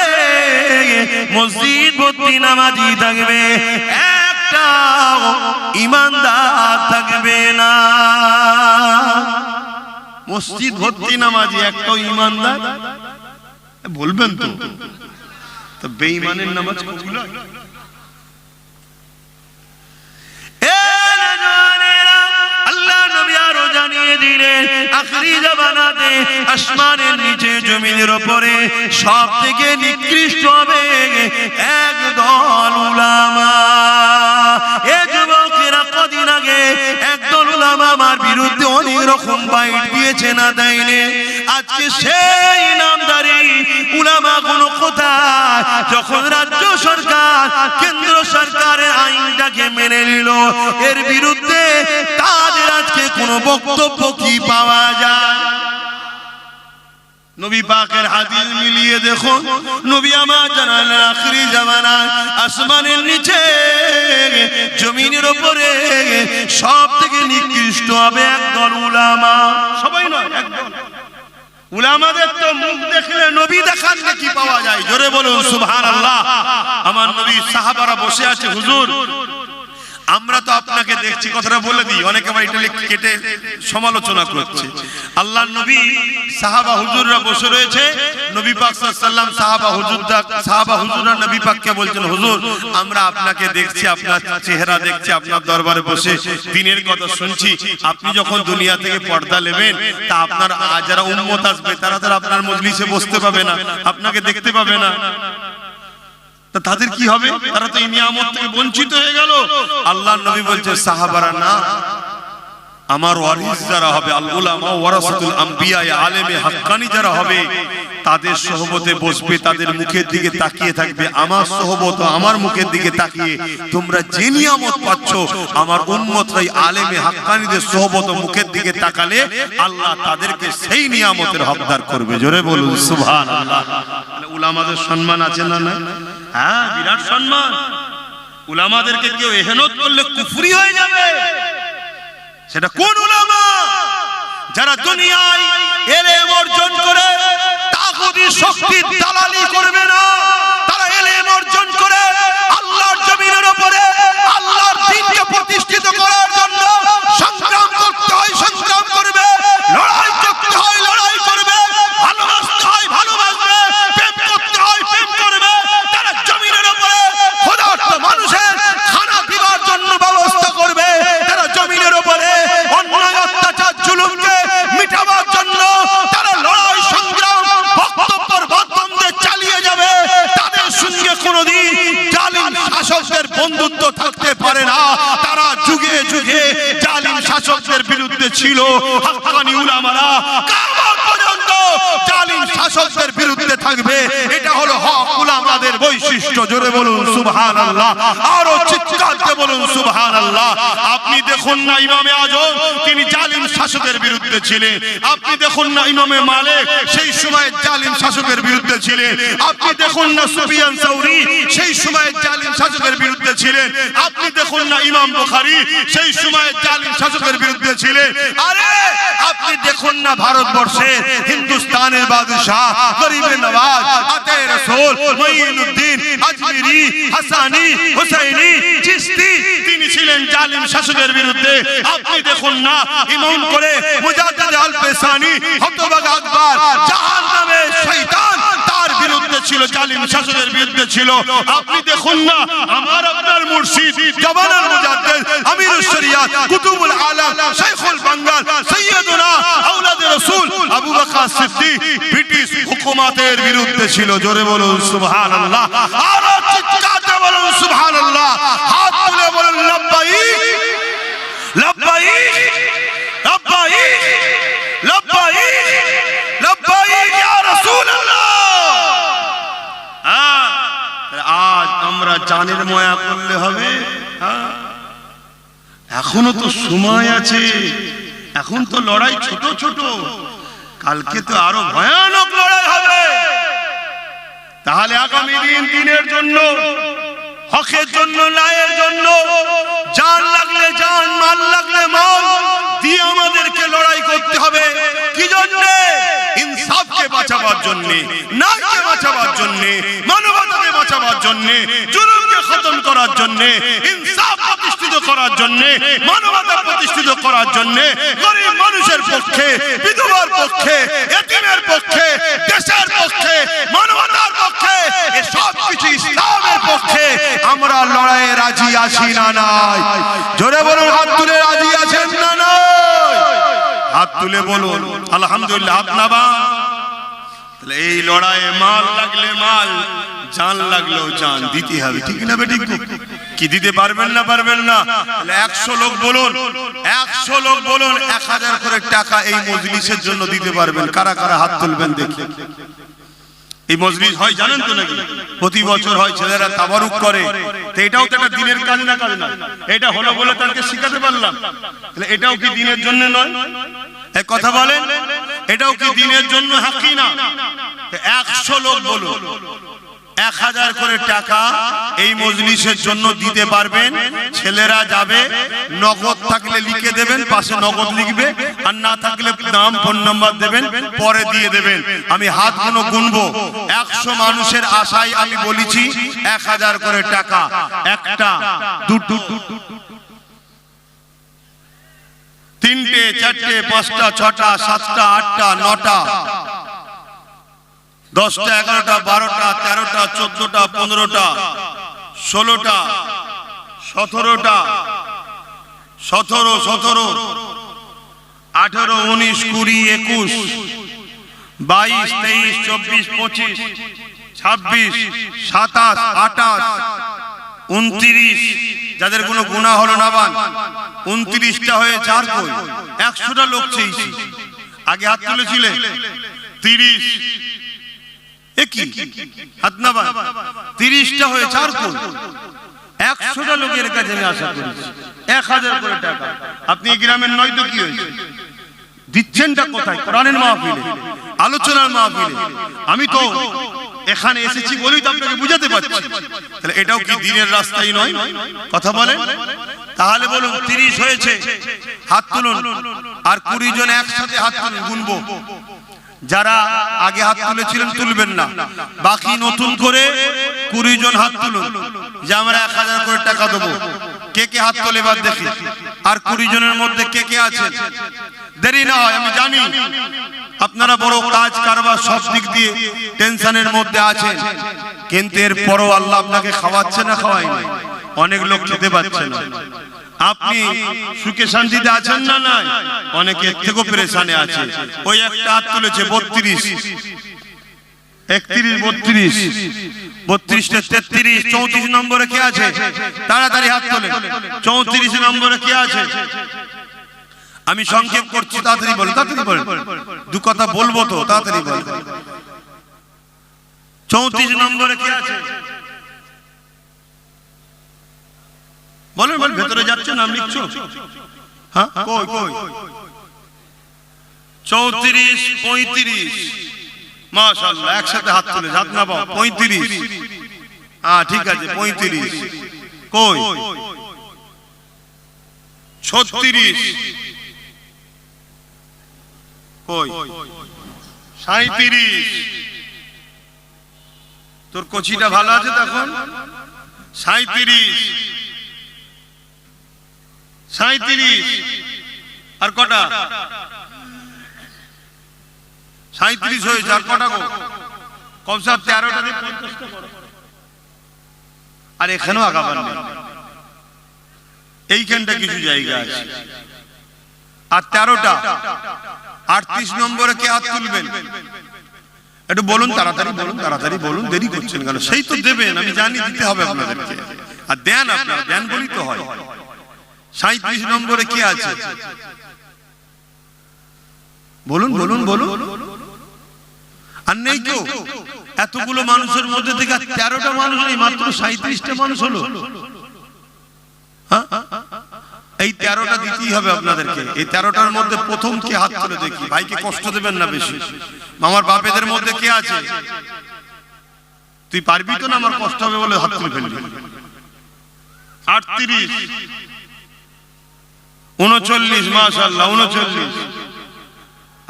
Speaker 1: মসজিদ ভর্তি নামাজি থাকবে, একটা ঈমানদার থাকবে না।
Speaker 2: মসজিদ ভর্তি নামাজি, একটাও ঈমানদার বলবেন তো? বেঈমানের নামাজ কবুল হয়?
Speaker 1: আল্লাহ নবী আরো জানিয়ে দিলেন আখিরি জামানাতে আসমানের নিচে জমিনের উপরে সব থেকে নিকৃষ্ট হবে একদল উলামা। এ যুবকেরা, কদিন আগে একদল উলামা আমার বিরুদ্ধে অনেক রকম বাইট দিয়েছে, না দেয়নি? আজকে সেই নামদারি উলামা গুলো কোথায়? যখন রাজ্য সরকার কেন্দ্র সরকারের আইনটাকে মেনে নিল, এর বিরুদ্ধে তাদের আজকে কোনো বক্তব্য কি পাওয়া যায়?
Speaker 2: নবী পাকের হাদিস মিলিয়ে দেখো, নবী আমার জানালেন আখিরি জামানায় আসমানের নিচে জমিনের উপরে সব থেকে নিকৃষ্ট হবে একদল উলামা। সবাই নয়, একদল। উলামাদের তো মুখ দেখলে নবী দেখার কি পাওয়া যায়? জোরে বলুন সুবহানাল্লাহ। আমার নবী সাহাবারা বসে আছে, হুজুর আমরা তো আপনাকে দেখছি, কথাটা বলে দিই, অনেকে আবার এটা কেটে সমালোচনা করছে। আল্লাহর নবী সাহাবা হুজুররা বসে রয়েছে, নবী পাক সাল্লাল্লাহু আলাইহি ওয়াসাল্লাম সাহাবা হুজুররা নবী পাককে বলছেন, হুজুর আমরা আপনাকে দেখছি, আপনার চেহারা দেখছি, আপনার দরবারে বসে দ্বীনের কথা শুনছি। আপনি যখন দুনিয়া থেকে পর্দা নেবেন, তা আপনার যারা উম্মত আসবে তারা তো আপনার মজলিসে বসতে পাবে না, আপনাকে দেখতে পাবে না। তাদের কি হবে? তারা তো এই নিয়ামত থেকে বঞ্চিত হয়ে গেল। আল্লাহর নবী বলছে, সাহাবারা না, আমার ওয়ারিস যারা হবে, আল উলামা ওয়ারাসাতুল আম্বিয়া, আলেমে হাক্কানি যারা হবে, তাদের সোহবতে বসবে, তাদের মুখের দিকে তাকিয়ে থাকবে। আমার সোহবত, আমার মুখের দিকে তাকিয়ে তোমরা যে নিয়ামত পাচ্ছ, আমার উম্মতরাই আলেমে হাক্কানিদের সোহবত মুখের দিকে তাকালে আল্লাহ তাদেরকে সেই নিয়ামতের হকদার করবে। জোরে বলুন সুবহানাল্লাহ। উলামাদের সম্মান আছে না? না, হ্যাঁ, বিরাট সম্মান। উলামাদেরকে কেউ এহেনত করলে কুফরি হয়ে যাবে। সেটা কোন উলামা? যারা দুনিয়ায় ইলম অর্জন করে তাগুতি শক্তির দালালি করবে না, তারা ইলম অর্জন করে আল্লাহর জমিনের উপরে আল্লাহর দ্বীনকে প্রতিষ্ঠিত করার জন্য সংগ্রাম করতে হয়, সংগ্রাম করবে, লড়াই করতে হয়, লড়াই করবে, ভালোবাসতে হয়, ভালোবাসবে, প্রেম করতে হয়, প্রেম করবে। তারা জমিনের উপরে ক্ষুধার্ত মানুষের খানা পিবার জন্য ব্যবস্থা করবে। তারা জমিনের উপরে অন্যায় অত্যাচার জুলুমকে মিটাবার জন্য তারা লড়াই সংগ্রাম বক্তব্যের মাধ্যমে চালিয়ে যাবে। তাদের সঙ্গে কোনোদিন জালিম শাসকদের বন্ধুত্ব থাকতে পারে না। তারা যুগে যুগে জালিম শাসকদের বিরুদ্ধে ছিল। হাক্কানি উলামারা কিয়ামত পর্যন্ত জালিম শাসকদের বিরুদ্ধে থাকবে, এটা হলো হক উলামাদের বৈশিষ্ট্য। জোরে বলুন সুবহানাল্লাহ, আরো চিৎকার দিয়ে বলুন সুবহানাল্লাহ। আপনি দেখুন না ইমামে আজম তিনি জালিম শাসকের বিরুদ্ধে ছিলেন, আপনি দেখুন না ইমামে মালিক সেই সময় জালিম শাসকের বিরুদ্ধে ছিলেন, আপনি দেখুন না সুফিয়ান সাউরি সেই সময় জালিম শাসকের বিরুদ্ধে ছিলেন, আপনি দেখুন না ইমাম বুখারী সেই সময় জালিম শাসকের বিরুদ্ধে ছিলেন। আরে আপনি দেখুন না ভারতবর্ষে হিন্দুস্তানের বাদশাহ গরিবে নওয়াজ আতে রাসূল মুঈনুদ্দিন আজমিরি হাসানি হুসাইনি চিশতি তিনি ছিলেন জালিম শাসকের বিরুদ্ধে। আপনি দেখুন না ইমাম করে মুজাদ্দিদ আল পেসানি হতভাগা আকবর জাহান্নামে শয়তান তার বিরুদ্ধে ছিল, জালিম শাসকের বিরুদ্ধে ছিল। আপনি দেখুন না আমার আপনার মুর্শিদ জবানার মুজাদ্দিদ আমিরুশ শরিয়াত কুতুবুল আলম শাইখুল বাঙ্গাল সৈয়দুনা আওলাদে রাসূল আবু বকর সিদ্দিক ব্রিটিশ হুকুমতের বিরুদ্ধে ছিল। জোরে বলুন সুবহানাল্লাহ, আর চিৎকার দিয়ে বলুন সুবহানাল্লাহ, হাত তুলে বলুন লব্বাইক লব্বাইক লব্বাইক লব্বাইক লব্বাইক ইয়া রাসূলুল্লাহ। আজ আমরা জানের ময়া করলে হবে? এখনো তো সময় আছে, এখন তো লড়াই ছোট ছোট, কালকে তো আরো ভয়ানক লড়াই হবে। তাহলে আগামী দিন দিনের জন্য, হকের জন্য, ন্যায়ের জন্য জান লাগলে জান, মাল লাগলে মাল দিয়ে আমাদেরকে লড়াই করতে হবে। কি জন্য? ইনসাফকে বাঁচাবার জন্য, ন্যায়কে বাঁচাবার জন্য, মানবতাকে বাঁচাবার জন্য, জুলুমকে খতম করার জন্য, ইনসাফ প্রতিষ্ঠিত করার জন্য, মানবতা প্রতিষ্ঠিত করার জন্য, গরিব মানুষের পক্ষে, বিধবার পক্ষে, এতিমের পক্ষে, দেশের পক্ষে, মানবতার পক্ষে, এই সব কিছু ইসলামের পক্ষে আমরা লড়াইয়ে রাজি আছি না নাই? জোরে বলুন, হাত তুলে রাজি আছেন না নাই? হাত তুলে বলুন আলহামদুলিল্লাহ। আপনারা তাহলে এই লড়াইয়ে মাল লাগলে মাল, জান লাগলেও জান দিতে হবে, ঠিক না বেঠিক? কি দিতে পারবেন না? পারবেন না? তাহলে 100 লোক বলুন, 100 লোক বলুন 1000 করে টাকা এই মজলিসের জন্য দিতে পারবেন। কারা কারা হাত তুলবেন দেখি। এই মজলিস হয় জানেন তো নাকি? প্রতি বছর হয়, ছেলেরা তাবারুক করে। তো এটাও তো একটা দিনের কাজ না? কাজ না? এটা হলো বলে তাকে শিখাতে পারলাম, তাহলে এটাও কি দিনের জন্য নয়? এক কথা বলেন, এটাও কি দিনের জন্য হাকি না? 100 লোক বলুন 1000 করে টাকা এই মজলিসের জন্য দিতে পারবেন। ছেলেরা যাবে, নগদ থাকলে লিখে দেবেন, পাশে নগদ লিখবে, আর না থাকলে নাম ফোন নাম্বার দেবেন, পরে দিয়ে দেবেন। আমি হাতগুলো গুনবো, 100 মানুষের আশায় আমি বলেছি 1000 করে টাকা। একটা, দুটো, তিনটে, চারটে, পাঁচটা, ছটা, সাতটা, আটটা, নটা, 10টা, 11টা, 12টা, 13টা, 14টা, 15টা, 16টা, 17টা, 17, 18, 19, 20, 21, 22, 23, 24, 25, 26, 27, 28, 29, যাদের কোনো গুনাহ হলো না বান, 29টা হয়ে 4 কই 100টা লোক চেয়েছি। আগে হাত তুলেছিলে 30, একই হাত না বান, 30টা হয়ে 4 কই 100টা লোকের কাছে আমি আশা করেছি 1000 করে টাকা। আপনি গ্রামের নয় তো কি হয়েছে? দিচ্ছেনটা কোথায়? কোরআনের মাহফিলে, আলোচনার মাহফিলে। আমি তো এখানে এসেছি বলেই তো আপনাকে বুঝাতে পারছি। তাহলে এটাও কি দিনের রাস্তাই নয়? কথা বলেন। তাহলে বলুন 30 হয়েছে, হাত তুলুন। আর 20 জন একসাথে হাত তুলুন, গুনবো। যারা আগে হাত তুলেছিলেন তুলবেন না, বাকি নতুন করে 20 জন হাত তুলুন যে আমরা 1000 করে টাকা দেবো। কে কে হাত তোলে এবার দেখি। আর 20 জনের মধ্যে কে কে আছেন? দেরি না হয়, আমি জানি আপনারা বড় কাজ কারবার সব দিক দিয়ে টেনশনের মধ্যে আছেন, কিন্তু এরপরও আল্লাহ আপনাকে খাওয়াচ্ছে না খাওয়ায় না? অনেক লোক খেতে পাচ্ছে না। আপনি সুখে শান্তিতে আছেন না? নাই, অনেকে এর থেকেও পেরেশানে আছে। ওই একটা হাত তুলেছে 32, 31, 32, 32, 33, 34 নম্বরে কে আছে? তাড়াতাড়ি হাত তোলে। 34 নম্বরে কে আছে? আমি সংক্ষেপ করছি, তাড়াতাড়ি বলেন, তাড়াতাড়ি বলেন, দু কথা বলবো তো, তাড়াতাড়ি বলেন।
Speaker 1: 34 নম্বরে কি আছে বলেন বলেন, ভেতরে যাচ্ছ নাম লিখছো? হ্যাঁ কই কই 34 35 মাশাআল্লাহ, একসাথে হাত তুলে হাত না পাও 35। হ্যাঁ ঠিক আছে 35। কই 36, কই 37। তোর কচিটা ভালো আছে তখন? 37 37 আর কটা? 37 হয়েছে, আর কটা গো? কম সব 13টা দিয়ে 50টা করো। আর এখানেও আগাবার নেই, এইখানটা কিছু জায়গা আছে। আর 13টা 38 নম্বরে কে হাত তুলবেন? একটু বলুন, তাড়াতাড়ি বলুন, তাড়াতাড়ি বলুন, দেরি করছেন কেন? সেই তো দেবেন, আমি জানি দিতে হবে আপনাদেরকে, আর দেন আপনারা, দেন বলি তো হয়। 37 নম্বরে কে আছে? বলুন বলুন বলুন। আর নেই তো? এতগুলো মানুষের মধ্যে থেকে 13টা মানুষ নেই, মাত্র 37টা মানুষ হলো। হ্যাঁ এই 13টা দিতেই হবে আপনাদেরকে। এই 13টার মধ্যে প্রথম কে হাত তুলে দেখি, ভাইকে কষ্ট দেবেন না বেশি। আমার বাপেদের মধ্যে কে আছে? তুই পারবি তো না? আমার কষ্ট হবে বলে হাত তুলে ফেলবি। 38 39 মাশাআল্লাহ 39।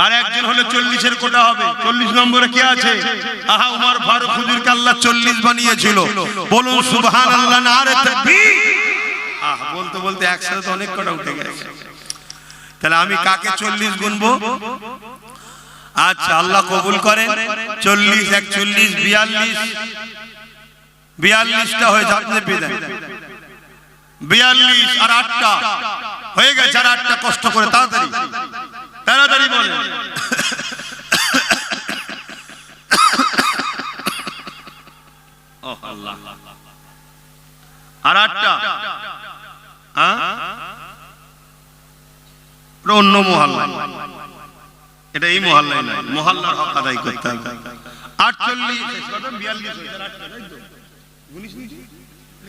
Speaker 1: আর একজন হলে 40-এর কোটা হবে। 40 নম্বরে কে আছে? আহা উমর ফারুক হুজুরকে আল্লাহ 40 বানিয়েছিল। বলুন সুবহানাল্লাহ, নারে তাকবীর। আহ বলতে বলতে একসাথে অনেক কটা উঠে গেছে। তাহলে আমি কাকে 40 গুনবো? আচ্ছা আল্লাহ কবুল করেন। 40 41 42 42টা হয়ে যাবে। আপনি পেয়ে দেন 42 আর 8টা হয়ে গেছে। আর 8টা কষ্ট করে তাড়াতাড়ি তাড়াতাড়ি বলেন। ও আল্লাহ, আর 8টা অন্য মহল্লা, এটা এই মহল্লায় নয়, মহল্লার হক আদায় করতে হবে। 48 42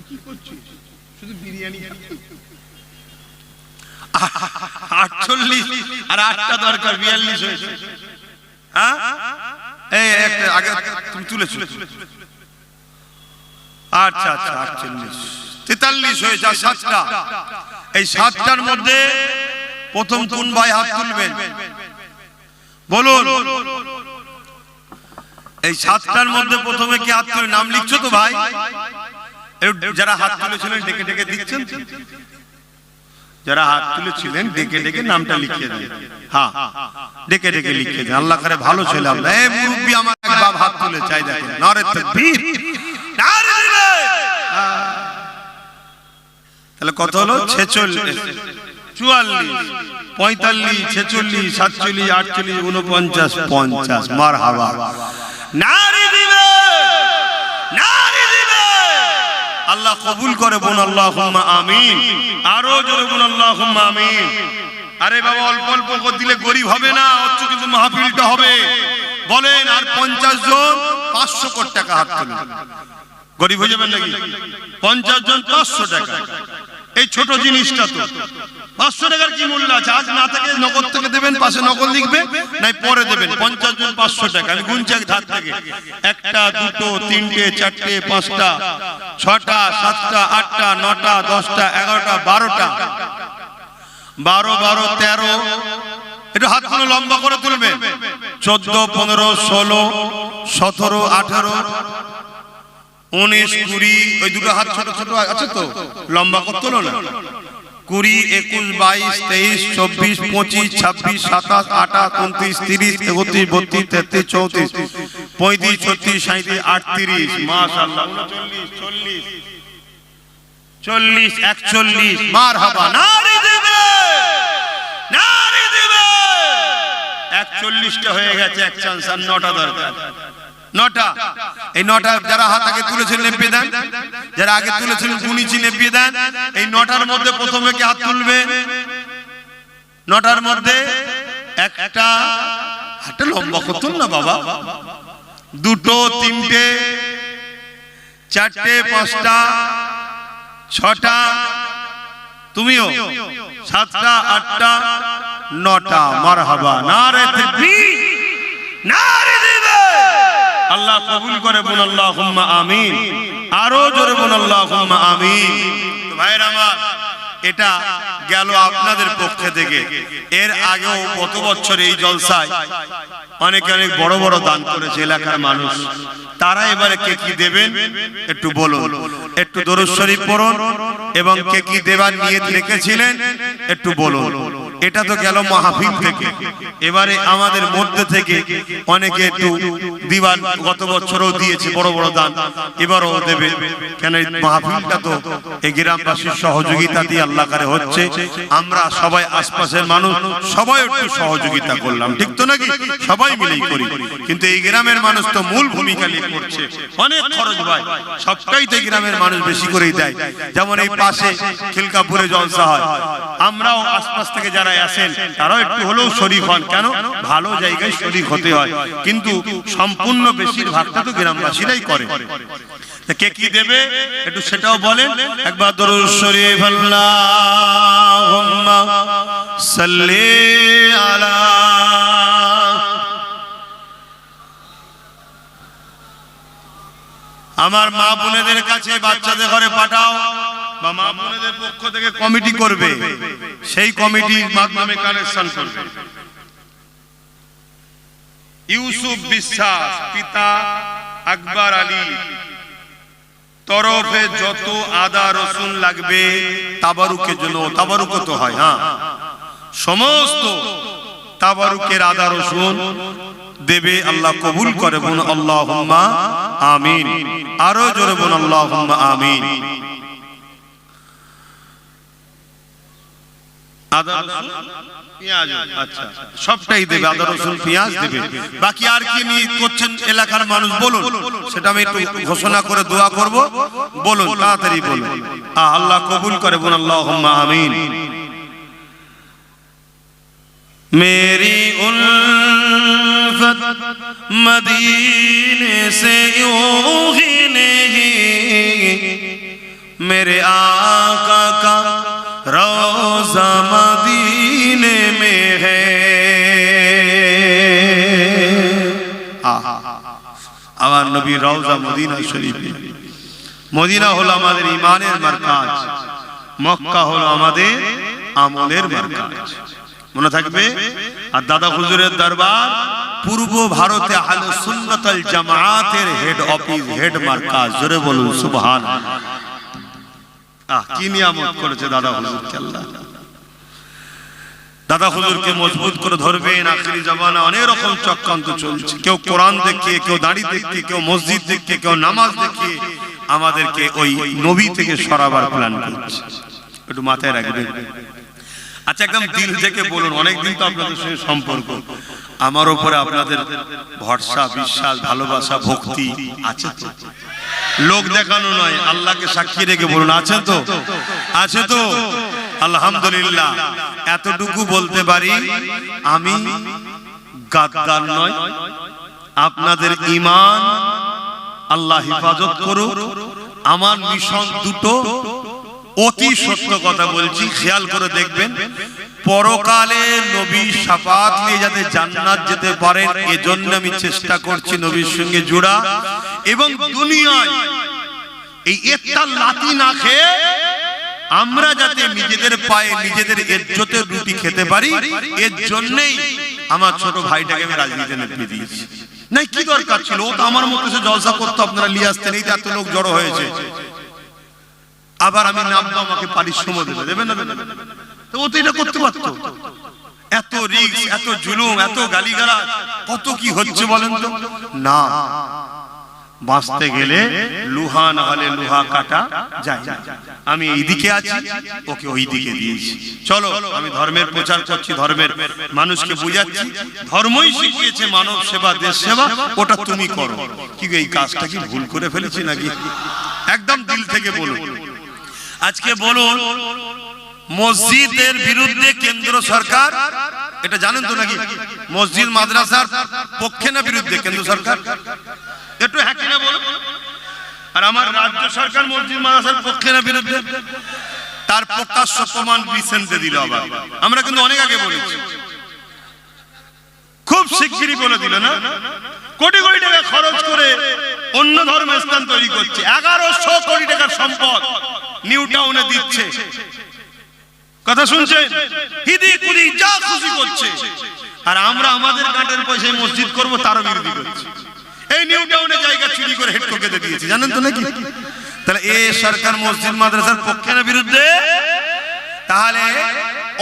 Speaker 1: কি করছিস? শুধু বিরিয়ানি 48 আর 8টা দরকার, 42 হয়েছে। হ্যাঁ এই একটা আগে তুমি তুলেছো। আচ্ছা আচ্ছা 48 43 হয়েছে। আর 7টা, এই 7টার মধ্যে প্রথম কোন ভাই হাত তুলবেন বলুন? এই 7টার মধ্যে প্রথমে কি হাত তুলে? নাম লিখছো তো ভাই? যারা হাত তুলেছিলেন ডেকে ডেকে দিচ্ছেন, যারা হাত তুলেছিলেন ডেকে ডেকে নামটা লিখিয়ে দেন। হ্যাঁ ডেকে ডেকে লিখিয়ে দেন। আল্লাহ করে ভালো ছেলে আমরা। এই মুরব্বি আমার বাপ হাত তুলে চাই, দেখেন নারে তাকবীর, নারে তাকবীর। তাহলে কত হলো? 46 44 45 46 47 48 49 50। মারহাবা, নারে দিবে, নারে দিবে। আল্লাহ কবুল করে বোন, আল্লাহুম্মা আমিন। আরো জোরে বোন আল্লাহুম্মা আমিন। আরে বাবা অল্প অল্প করে দিলে গরিব হবে না, অথচ কিন্তু মাহফিলটা হবে। বলেন আর 50 জন 500 কোটি টাকা হাত তুলুন, গরিব হয়ে যাবেন নাকি? 50 জন 500 টাকা, এই ছোট জিনিসটা তো 500 টাকার কি মূল্য আছে? আজ না থেকে নগদ থেকে দেবেন, পাশে নগদ লিখবে, নাই পরে দেবেন। 50 জন 500 টাকা। আমি গুনছি এক ধার থেকে, 1টা 2টো 3টে 4টে 5টা 6টা 7টা 8টা 9টা 10টা 11টা 12টা 12 12 13। একটু হাতগুলো লম্বা করে তুলবেন। 14 15 16 17 18 19 20। ওই দুটো হাত ছোট ছোট আছে তো, লম্বা করে তোলো না। 20 21 22 23 24 25 26 27 28 29 30 31 32 33 34 35 36 37 38। মাশাআল্লাহ 39 40 41। মারহাবা, নারে দিবে, নারে দিবে। 41টা হয়ে গেছে, এক চান্স। আর 9টা দরকার, 9টা। এই 9টা যারা হাত আগে তুলেছিলেন নেপিয়ে দেন, যারা আগে তুলেছিলেন গুনিছি নেপিয়ে দেন। এই 9টার মধ্যে প্রথমে কি হাত তুলবে? 9টার মধ্যে একটা হাতটা লম্বা করতুন না বাবা,
Speaker 2: দুটো, তিনটে, চারটে, পাঁচটা, ছটা, তুমিও, সাতটা, আটটা, নটা। মারহাবা, নারে তাকবীর, নারে তাকবীর। আল্লাহ কবুল করে, বলুন আল্লাহুম্মা আমিন। আরো জোরে বলুন আল্লাহুম্মা আমিন। ভাইরা আমার, এটা গেল আপনাদের পক্ষ থেকে। এর আগেও কত বছর এই জলসায় অনেক অনেক বড় বড় দান করেছে এলাকার মানুষ। তারা এবারে কে কি দেবেন একটু বলুন, একটু দরুদ শরীফ পড়ুন, এবং কে কি দেবার নিয়ত রেখেছিলেন একটু বলুন। এটা তো গেল মাহফিল থেকে। এবারে আমাদের মধ্যে থেকে অনেকে একটু দিবার, গত বছরও দিয়েছে বড় বড় দান, এবারও দেবে। কেন এই মাহফিলটা তো এই গ্রামবাসীর সহযোগিতা দিয়ে আল্লাহ করে হচ্ছে। আমরা সবাই আশপাশের মানুষ সবাই একটু সহযোগিতা করলাম, ঠিক তো নাকি? সবাই মিলেই করি, কিন্তু এই গ্রামের মানুষ তো মূল ভূমিকা নিয়ে করছে। অনেক খরচ ভাই, সবটাই তো গ্রামের মানুষ বেশি করেই দেয়। যেমন এই পাশে খিলকাপুরে জলসা হয়, আমরাও আশপাশ থেকে যারা আসেন তারাও একটু হলেও শরীক হন। কেন? ভালো জায়গায় শরীক হতে হয়, কিন্তু সম্পূর্ণ বেশিরভাগটা তো গ্রামবাসীরাই করে। কে কি দেবে একটু সেটাও বলেন একবার। দরুদ শরীফ, আল্লাহুম্মা সাল্লি আলা। আমার মা বোনেদের কাছে বাচ্চাদের ঘরে পাঠাও, বা মা বোনেদের পক্ষ থেকে কমিটি করবে, সেই কমিটির মাধ্যমে কালেকশন করবে। ইউসুফ বিশ্বাস পিতা আকবর আলী তরফে যত আদা রসুন লাগবে তাবারুকের জন্য, তাবারুক তো হয়, হ্যাঁ, সমস্ত তাবারুকের আদা রসুন দেবে। আল্লাহ কবুল করে, বলুন আল্লাহুম্মা আমিন। আরো জোরে বলুন আল্লাহুম্মা আমিন। আদা রসুন পেঁয়াজ, আচ্ছা সবটাই দেবে, আদা রসুন পেঁয়াজ দেবে। বাকি আর কি নিয়ে করছেন এলাকার মানুষ বলুন, সেটা আমি একটু ঘোষণা করে দোয়া করব। বলুন, তাড়াতাড়ি বলুন। আল্লাহ কবুল করে, বলুন আল্লাহুম্মা আমিন। मेरी उल्फत मदीने से यूं ही नहीं, मेरे आका का रोज़ा मदीने में है। আমার নবী রওজা মদিনা শরীফে। মদিনা হলো আমাদের ঈমানের মারকাজ, মক্কা হলো আমাদের আমলের মারকাজ, মনে থাকবে। আর দাদা হুজুরের দরবার পূর্ব ভারতে আহলে সুন্নাত ওয়াল জামাতের হেড অফিস, হেড মারকাজ। জোরে বলুন সুবহানাল্লাহ। কি নিয়ামত করেছে দাদা হুজুরকে আল্লাহ। দাদা হুজুরকে মজবুত করে ধরবেন। আখিরি জামানা অনেক রকম চক্রান্ত চলছে, কেউ কোরআন দেখিয়ে, কেউ দাড়ি দেখিয়ে, কেউ মসজিদ দেখিয়ে, কেউ নামাজ দেখিয়ে আমাদেরকে ওই নবী থেকে সরাবার প্ল্যান করছে। একটু মাথায় রাখবেন। আচ্ছা, একদম দিল থেকে বলুন, অনেকদিন তো আপনাদের সঙ্গে সম্পর্ক, আমার উপরে আপনাদের ভরসা, বিশ্বাস, ভালোবাসা, ভক্তি আছে তো? লোক দেখানো নয়, আল্লাহকে সাক্ষী রেখে বলুন, আছে তো? আছে তো? আলহামদুলিল্লাহ। এতটুকু বলতে পারি, আমি গাদ্দার নয়। আপনাদের ঈমান আল্লাহ হেফাজত করুক। আমার মিশন দুটো, অতি সত্য কথা বলছি, খেয়াল করে দেখবেন। পরকালে নবীর শাফাত নিয়ে যাতে জান্নাত যেতে পারেন, এজন্য আমি চেষ্টা করছি নবীর সঙ্গে জোড়া। এবং দুনিয়ায় এই একটা লাথি না খেয়ে আমরা যাতে নিজেদের পায়ে নিজেদের ইজ্জতের রুটি খেতে পারি, এর জন্যই আমার ছোট ভাইটাকে আমি রাজনীতিতে নেমে দিয়েছি। নাই কি দরকার ছিল? ও তো আমার মতো সে জলসা করতো, আপনারা নিয়ে আসতেন, এই এত লোক জড়ো হয়েছে। আবার আমি নামবো, আমাকে পারিশ্রম দেবে না? তো ও তো এটা করতে পারতো। এত রিস্ক, এত জুলুম, এত গালিগালাজ, কত কি হচ্ছে বলেন তো? না, বাঁচতে গেলে লোহা না হলে লোহা কাটা যায় না। আমি এইদিকে আছি, ওকে ওই দিকে দিয়েছি। চলো, আমি ধর্মের প্রচার করছি, ধর্মের মানুষকে বুঝাচ্ছি। ধর্মই শিখিয়েছে মানব সেবা, দেশ সেবা, ওটা তুমি করো। কি এই কাজটা কি ভুল করে ফেলেছি নাকি? একদম দিল থেকে বলুন। আজকে বলুন, মসজিদের বিরুদ্ধে কেন্দ্র সরকার, এটা জানেন তো নাকি? মসজিদ মাদ্রাসার পক্ষে না বিরুদ্ধে কেন্দ্র সরকার? আমার রাজ্য সরকার মসজিদ মাদ্রাসার পক্ষে না বিরুদ্ধে? তার প্রকাশ্য প্রমাণ রিসেন্টলি দিল আবার। আমরা কিন্তু অনেক আগে বলেছি, খুব শিগগিরই বলে দিল না, কোটি কোটি টাকা খরচ করে অন্য ধর্মের স্থান তৈরি করছে, 1100 কোটি টাকার সম্পদ নিউ টাউনে দিচ্ছে। কথা শুনছেন? হিদি কুদি যা খুশি করছে, আর আমরা আমাদের কাটের পয়সায় মসজিদ করব তারও বিরোধী করছি। এই নিউ টাউনে জায়গা চুরি করে হেড ঠকে দিয়েছে, জানেন তো নাকি? তাহলে এ সরকার মসজিদ মাদ্রাসার পক্ষে না বিরুদ্ধে? তাহলে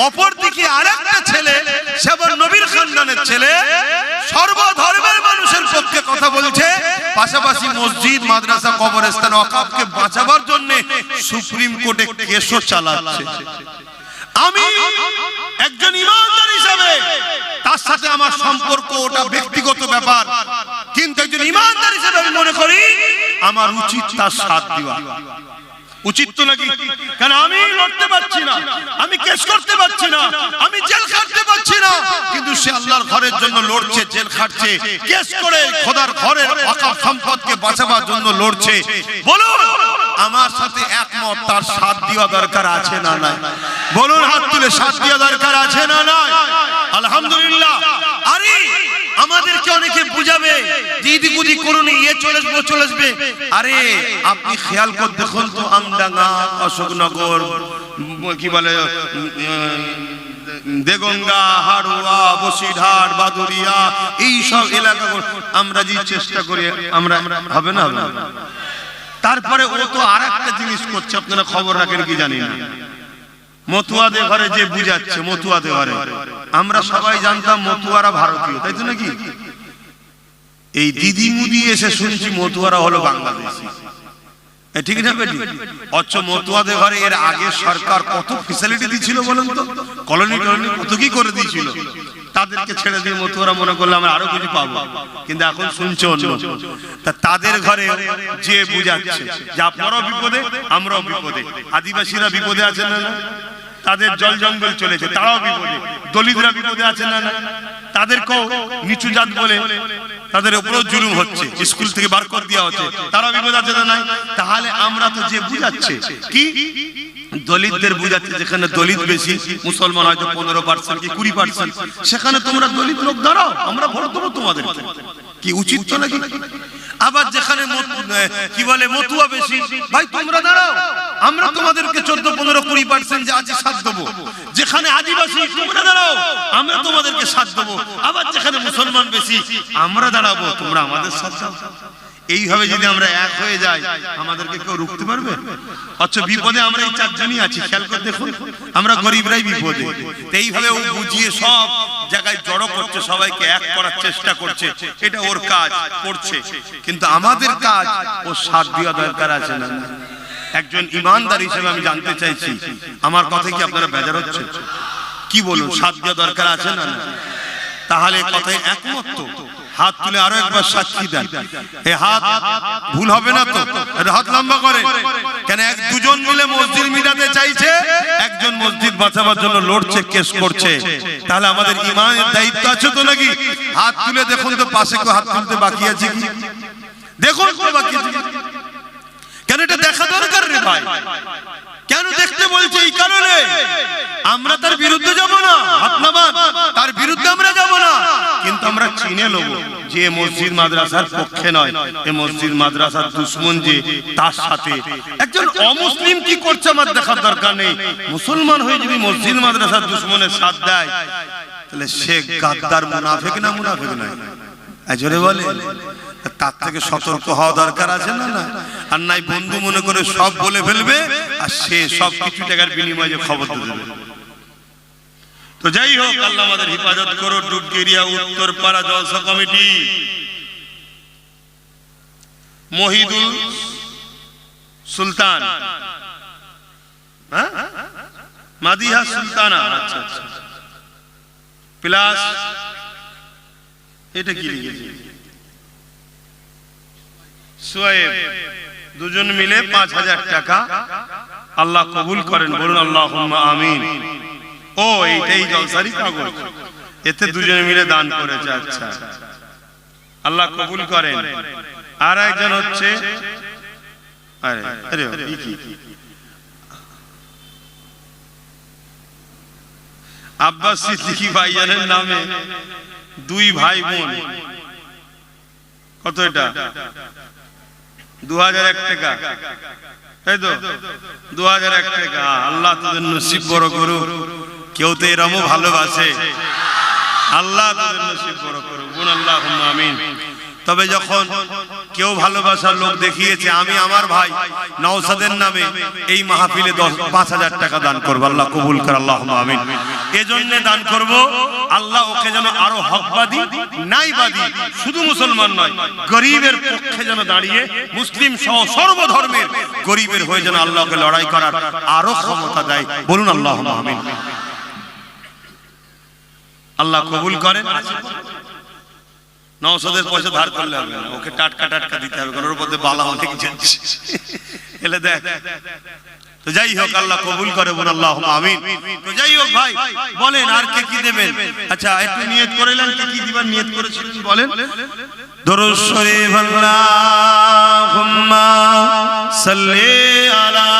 Speaker 2: অপরদিকে আরেকটা ছেলে, সেবার নবীর খানদানের ছেলে, সর্বধর্মের মানুষের পক্ষে কথা বলছে, পাশাপাশি মসজিদ মাদ্রাসা কবরস্থান ওয়াকফকে বাঁচাবার জন্য সুপ্রিম কোর্টে কেসও চালাচ্ছে। আমি একজন ইমানদার হিসেবে তার সাথে আমার সম্পর্ক ওটা ব্যক্তিগত ব্যাপার, কিন্তু একজন ইমানদার হিসেবে আমি মনে করি আমার উচিত তার সাথ দেওয়া। উচিত তো নাকি? কারণ আমি লড়তে পারছি না, আমি কেস করতে পারছি না, আমি জেল খাটতে পারছি না, কিন্তু সে আল্লাহর ঘরের জন্য লড়ছে, জেল খাটছে, কেস করে খোদার ঘরের ওয়াকফ সম্পদকে বাঁচাবার জন্য লড়ছে। বলুন আমার সাথে একমত, তার সাথ দেওয়া দরকার আছে না নাই? বলুন হাত তুলে, সাথ দেওয়া দরকার আছে না নাই? আলহামদুলিল্লাহ। আরে আমাদেরকে অনেকে বুঝাবে যে ইদিকুদি করুন, ইয়ে চলে আসবে। আরে আপনি খেয়াল করে দেখুন তো, আমডাঙ্গা, অশোকনগর, কি বলে দেগঙ্গা, হাড়ুয়া, বসিরহাট, বাদুরিয়া, এই সব এলাকাগুলো আমরা যে চেষ্টা করি, আমরা হবে না? তারপরে ও তো আর একটা জিনিস করছে, আপনারা খবর রাখেন কি জানি না, মতুয়াদে ঘরে যে বুঝাচ্ছে, মতুয়াদে ঘরে আমরা সবাই জানতাম মতুয়ারা ভারতীয়, তাই তো নাকি? এই দিদি মুদি এসে শুনছি মতুয়ারা হলো বাংলাদেশি, ঠিক না বেটি? অথচ মতুয়াদে ঘরে এর আগে সরকার কত ফ্যাসিলিটি দিয়েছিল বলেন তো, কলোনি কত কি করে দিয়েছিল, তাদেরকে ছেড়ে দিয়ে মতুয়ারা মনে করলে আমরা আরো কিছু পাবো, কিন্তু এখন শুনছে অন্য। তা তাদের ঘরে যে বুঝাচ্ছে যে আপনারাও বিপদে, আমরাও বিপদে, আদিবাসীরা বিপদে আছেন না, তাদের জল জঙ্গল চলেছে, তারাও বিপদে, দলিতরা বিপদে আছেন না, তাদেরকেও নিচু জাত বলে তাদের উপরেও জুলুম হচ্ছে, স্কুল থেকে বার করে দেওয়া হচ্ছে, তারাও বিপদ আছে না? তাহলে আমরা তো যে বুঝাচ্ছে কি দলিতদের বুঝাচ্ছে, যেখানে দলিত বেশি, মুসলমান হয়তো 15% কি 20%, সেখানে তোমরা দলিত লোক দাঁড়াও, আমরা ভোট দেবো তোমাদের। কি উচিত তো নাকি? আবার যেখানে কি বলে মতুয়া বেশি, ভাই তোমরা দাঁড়াও, আমরা তোমাদেরকে 14, 15, 20% যে আছে সাথ দেবো। যেখানে আদিবাসী, তোমরা দাঁড়াও, আমরা তোমাদেরকে সাথ দেবো। আবার যেখানে মুসলমান বেশি, আমরা দাঁড়াবো, তোমরা আমাদের সাথ দাও। এইভাবে যদি আমরা এক হয়ে যাই, আমাদেরকে কেউ রুখতে পারবে? অথচ বিপদে আমরা এই চারজনই আছি, খেয়াল করে দেখুন, আমরা গরিবরাই বিপদে। এইভাবে ও বুঝিয়ে সব জায়গায় জড়ো করছে, সবাইকে এক করার চেষ্টা করছে, এটা ওর কাজ করছে, কিন্তু আমাদের কাজ ও সাথ দেওয়া দরকার আছে না? একজন ইমানদার হিসেবে আমি জানতে চাইছি, আমার কথা কি আপনারা বেজার হচ্ছে? কি বলুন, সাথ দেওয়া দরকার আছে না? তাহলে কথায় একমত তো? হাত তুলে আরো একবার সাক্ষী দেন। এই হাত ভুল হবে না তো? হাত লম্বা করে কেন? দুজন মিলে মসজিদ মিটাতে চাইছে, একজন মসজিদ বাঁচাবার জন্য লড়ছে, কেস করছে। তাহলে আমাদের ইমানের দায়িত্ব আছে তো নাকি? হাত তুলে দেখুন তো, পাশে কেউ হাত তুলতে বাকি আছে কি? দেখুন বাকি আছে কেন? এটা দেখা দরকার রে ভাই। কেন দেখতে বলছে? এই কারণে আমরা তার বিরুদ্ধে যাব না, হাত নামান, তার বিরুদ্ধে আমরা যাব না, কিন্তু আমরা চিনে নেব যে মসজিদ মাদ্রাসার পক্ষে নয়, এই মসজিদ মাদ্রাসার দুশমন যে, তার সাথে একজন অমুসলিম কি করছে আমার দেখার দরকার নেই। মুসলমান হয়ে যদি মসজিদ মাদ্রাসার দুশমনের সাথ দেয়, তাহলে সে গাদ্দার, মুনাফিক না মুনাফিক নয়? জোরে বলে। তার থেকে সতর্ক হওয়া দরকার আছে না? আর নাই বন্ধু মনে করে সব বলে ফেলবে, আর সে সব কিছু টাকার বিনিময়ে খবর দেবে। তো যাই হোক, আল্লাহ আমাদের হেফাজত করো। ডুবগেরিয়া উত্তরপাড়া জলসা কমিটি, মহিদুল সুলতান, মাদিহা সুলতানা, আচ্ছা আচ্ছা, প্লাস এটা কি লিখেছে, সোয়েব, দুজন মিলে 5000 টাকা আল্লাহ কবুল করেন, বলুন আল্লাহুম্মা আমিন। ও এইটাই জলসারি কাগজ, এতে দুজনে মিলে দান করেছে, আচ্ছা, আল্লাহ কবুল করেন। আর একজন হচ্ছে আরে আরে কি আব্বাস সিদ্দিকী ভাইজানের নামে দুই ভাই বোন, কত এটা 2001 টাকা, তাই তো 2001 টাকা। আল্লাহ তোদের নসিব বড় করুক, কেউ তো এরমও ভালোবাসে, আল্লাহ তোদের নসিব বড় করুক, বোন আল্লাহুম্মা আমিন। তবে যখন কেউ ভালোবাসার লোক দেখিয়েছে, আমি আমার ভাই নওশাদের নামে এই মাহফিলে 5,000 টাকা দান করব, আল্লাহ কবুল করে, আল্লাহুম্মা আমিন। এজন্য দান করব, আল্লাহ ওকে যেন আরো হকবাদী নাইবাদী, শুধু মুসলমান নয়, গরিবের পক্ষে যেন দাঁড়িয়ে, মুসলিম সহ সর্বধর্মের গরিবের হয়ে যেন আল্লাহকে লড়াই করার আরো ক্ষমতা দেয়, বলুন আল্লাহুম্মা আমিন। আল্লাহ কবুল করেন। নওশাদের পয়সা ধার করলে হবে না, ওকে টাটকা টাটকা দিতে হবে, কারণ ওর মধ্যে বালা অনেক যাচ্ছে, এলে দেখ। তো যাই হোক, আল্লাহ কবুল করে, বলুন আল্লাহুম্মা আমিন। তো যাই হোক ভাই, বলেন আর কে কি দেবেন? আচ্ছা একটু নিয়ত করেলেন, কে কি দিবার নিয়ত করেছিলেন বলেন? দরুদ শরীফ, আল্লাহুম্মা সাল্লি আলা,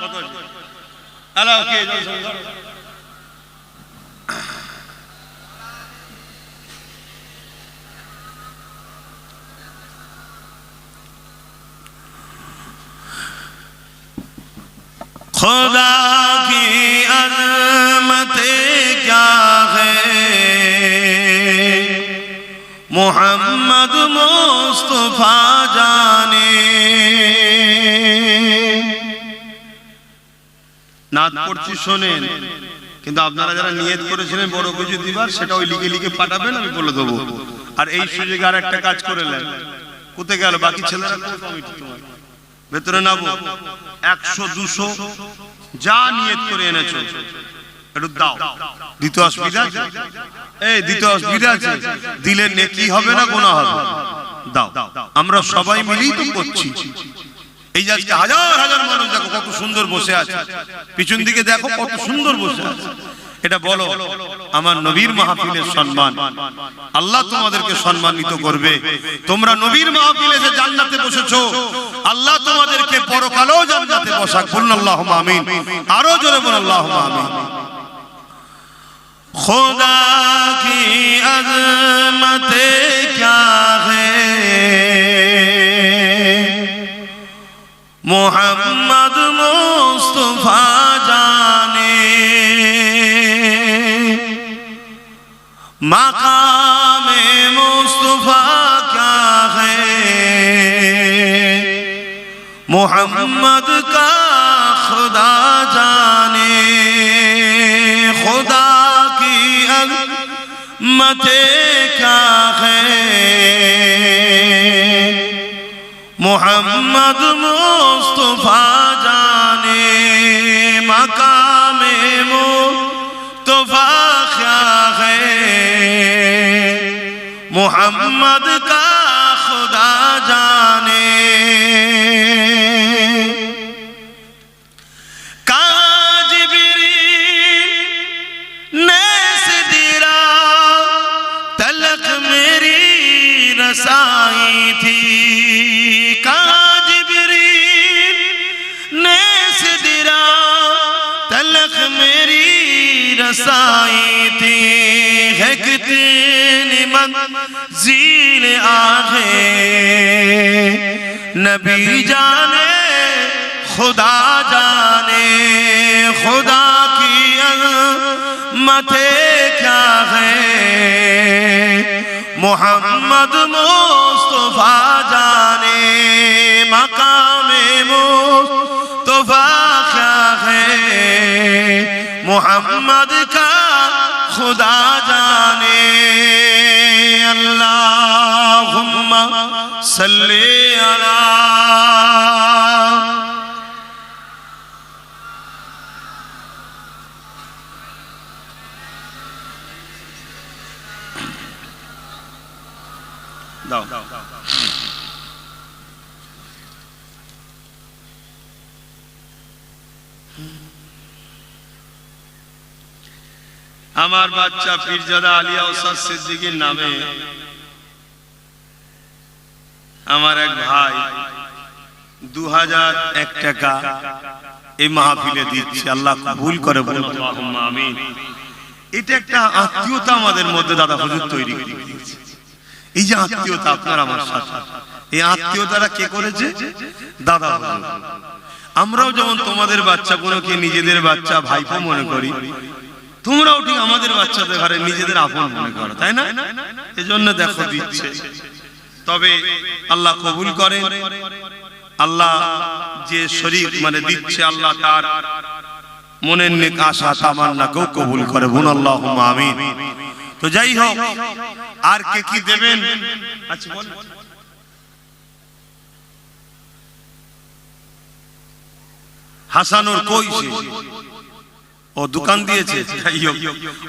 Speaker 2: কত আলা কে खुदा की अज़मत क्या है, मोहम्मद मुस्तफा जाने। নাত পড়ছি শোনেন, কিন্তু আপনারা যারা নিয়ত করেছিলেন বড় কিছু দিবার, সেটা ওই লিখে লিখে পাঠাবেন, আমি বলে দেবো। আর এই সুযোগে আর একটা কাজ করে নেন, কোথায় গেল বাকি ছেলেরা? ভেতরে নাবো, 100-200 যা নিয়ত করে এনেছো একটু দাও। দিতে অসুবিধা আছে? এই দিতে অসুবিধা আছে? দিলে নেকি হবে না গুনাহ হবে? দাও। আমরা সবাই মিলেই তো করছি। এই যে আজকে হাজার হাজার মানুষ দেখো কত সুন্দর বসে আছে, পিছন দিকে দেখো কত সুন্দর বসে আছে। এটা বলো আমার নবীর মাহফিলের সম্মান, আল্লাহ তোমাদেরকে সম্মানিত করবে। তোমরা নবীর মাহফিলে যে জান্নাতে বসেছো, আল্লাহ তোমাদেরকে পরকালেও জান্নাতে বসাক, বলুন আল্লাহুম্মা আমিন। আরো জোরে বলুন আল্লাহুম্মা আমিন। खुदा की अज़मत क्या है, मोहम्मद मुस्तफा जाने। मकामे मुस्तफा क्या है, मोहम्मद का खुदा जाने। खुदा की अज़मत क्या है, मोहम्मद मुस्तफा जाने। मकामे मुस्तफा क्या है, मोहम्मद का खुदा जाने। रसाई थी जिब्रील ने सिदरा तलख मेरी रसाई थी। है कितनी मंज़िल आगे नबी जाने खुदा जाने। खुदा की अज़मत क्या है, मोहम्मद मुस्तफा जाने। मकामे मुस्तफा क्या है, मोहम्मद का खुदा जाने। अल्लाहुम्मा सल्ली अला। দাও আমার বাচ্চা পীরজাদা আলিয়া ওস্তাদ সিদ্দিকীর নামে আমার এক ভাই 2001 টাকা এই মাহফিলে দিচ্ছি, আল্লাহ কবুল করে বলুন আল্লাহুম্মা আমিন। এটা একটা আত্মীয়তা আমাদের মধ্যে দাদা হুজুর তৈরি করে দিয়েছে। এই যে আত্মীয়তা আপনার আমার সাথে, এই আত্মীয়তাটা কে করেছে? দাদা হুজুর। আমরাও যেমন তোমাদের বাচ্চাগুলোকে নিজেদের বাচ্চা ভাইপো মনে করি, তোমরাও ঠিক আমাদের বাচ্চাদের ঘরে নিজেদের আপন মনে করো, তাই না? এজন্য দেখো দিচ্ছে। তবে আল্লাহ কবুল করে, আল্লাহ যে শরীক মানে দিচ্ছে, আল্লাহ তার মনের নেক আশা তামান্নাকেও কবুল করে, বলুন আল্লাহুম্মা আমিন। তো যাই হোক, আর কে কি দেবেন? আচ্ছা বলেন। হাসানুর কইছে ও দোকান দিয়েছে, যাই হোক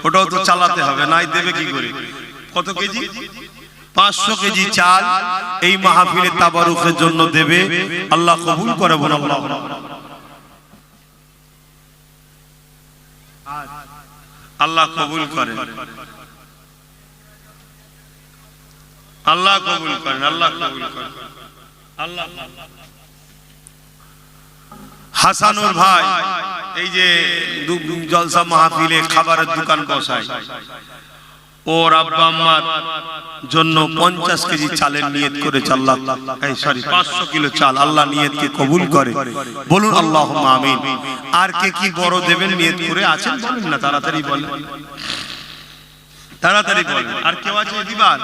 Speaker 2: ওটাও তো চালাতে হবে, নাই দেবে কি করে? কত কেজি? 500 কেজি চাল এই মাহফিলে তাবারুকের জন্য দেবে, আল্লাহ কবুল করে, বলুন আল্লাহ। আল্লাহ কবুল করেন, আল্লাহ কবুল করেন, আল্লাহ কবুল করেন, আল্লাহ। হাসানুর ভাই এই যে জলসা মাহফিলে খাবারের দোকান বসায়, ওর আব্বা আম্মার জন্য 50 কেজি চালের নিয়ত করেছে, আল্লাহ 500 কিলো চাল, আল্লাহ নিয়তকে কবুল করে, বলুন আল্লাহুম্মা আমিন। আর কে কি বড় দেবেন নিয়ত করে আছেন? বলেন না, তাড়াতাড়ি বলেন, তাড়াতাড়ি বলেন। আর কেউ আছে দিবার?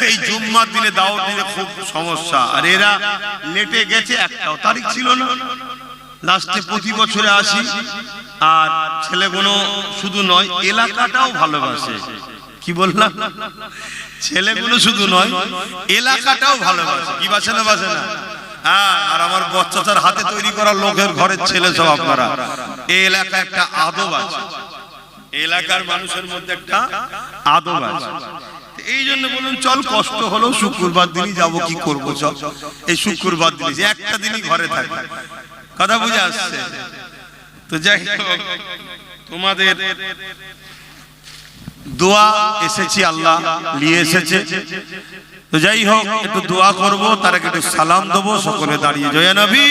Speaker 2: এই জুম্মার দিনে দাওয়াত দিলে খুব সমস্যা, আর এরা লেটে গেছে, একটাও তারিখ ছিল না। লাস্টে প্রতি বছরে আসি, আর ছেলেগুলো শুধু নয় এলাকাটাও ভালোবাসে। কি বললাম? ছেলেগুলো শুধু নয় এলাকাটাও ভালোবাসে। কি বাসে না? বাসে না? হ্যাঁ। আর আমার বচ্চাটার হাতে তৈরি করা লোকের ঘরের ছেলে সব আপনারা। এই এলাকা একটা আদব আছে, এলাকার মানুষের মধ্যে একটা আদব আছে। এই জন্য বলুন চল, কষ্ট হলেও শুক্রবার দিনই যাবো, কি করবো, চল এই শুক্রবার দিন একটা দিনই ঘরে থাকবে। কথা বুঝে আসছে? তো যাই হোক, তোমাদের দোয়া এসেছি, আল্লাহ নিয়ে এসেছে। তো যাই হোক, একটু দোয়া করব, তার আগে একটু সালাম দেবো। সকলে দাঁড়িয়ে জয় নবী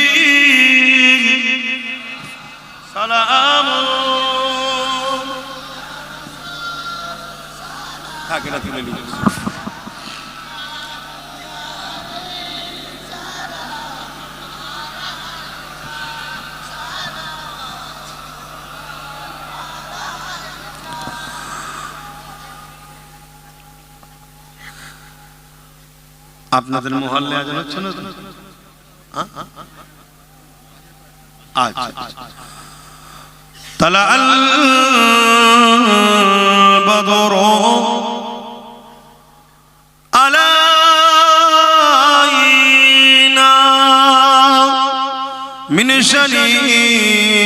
Speaker 2: সালাম। থাকেটা তুলে নিয়ে আপনাদের মহল্লে আজান হচ্ছে না? আচ্ছা, তালা আল বদরু আলাইনা মিন শানিয়াতিল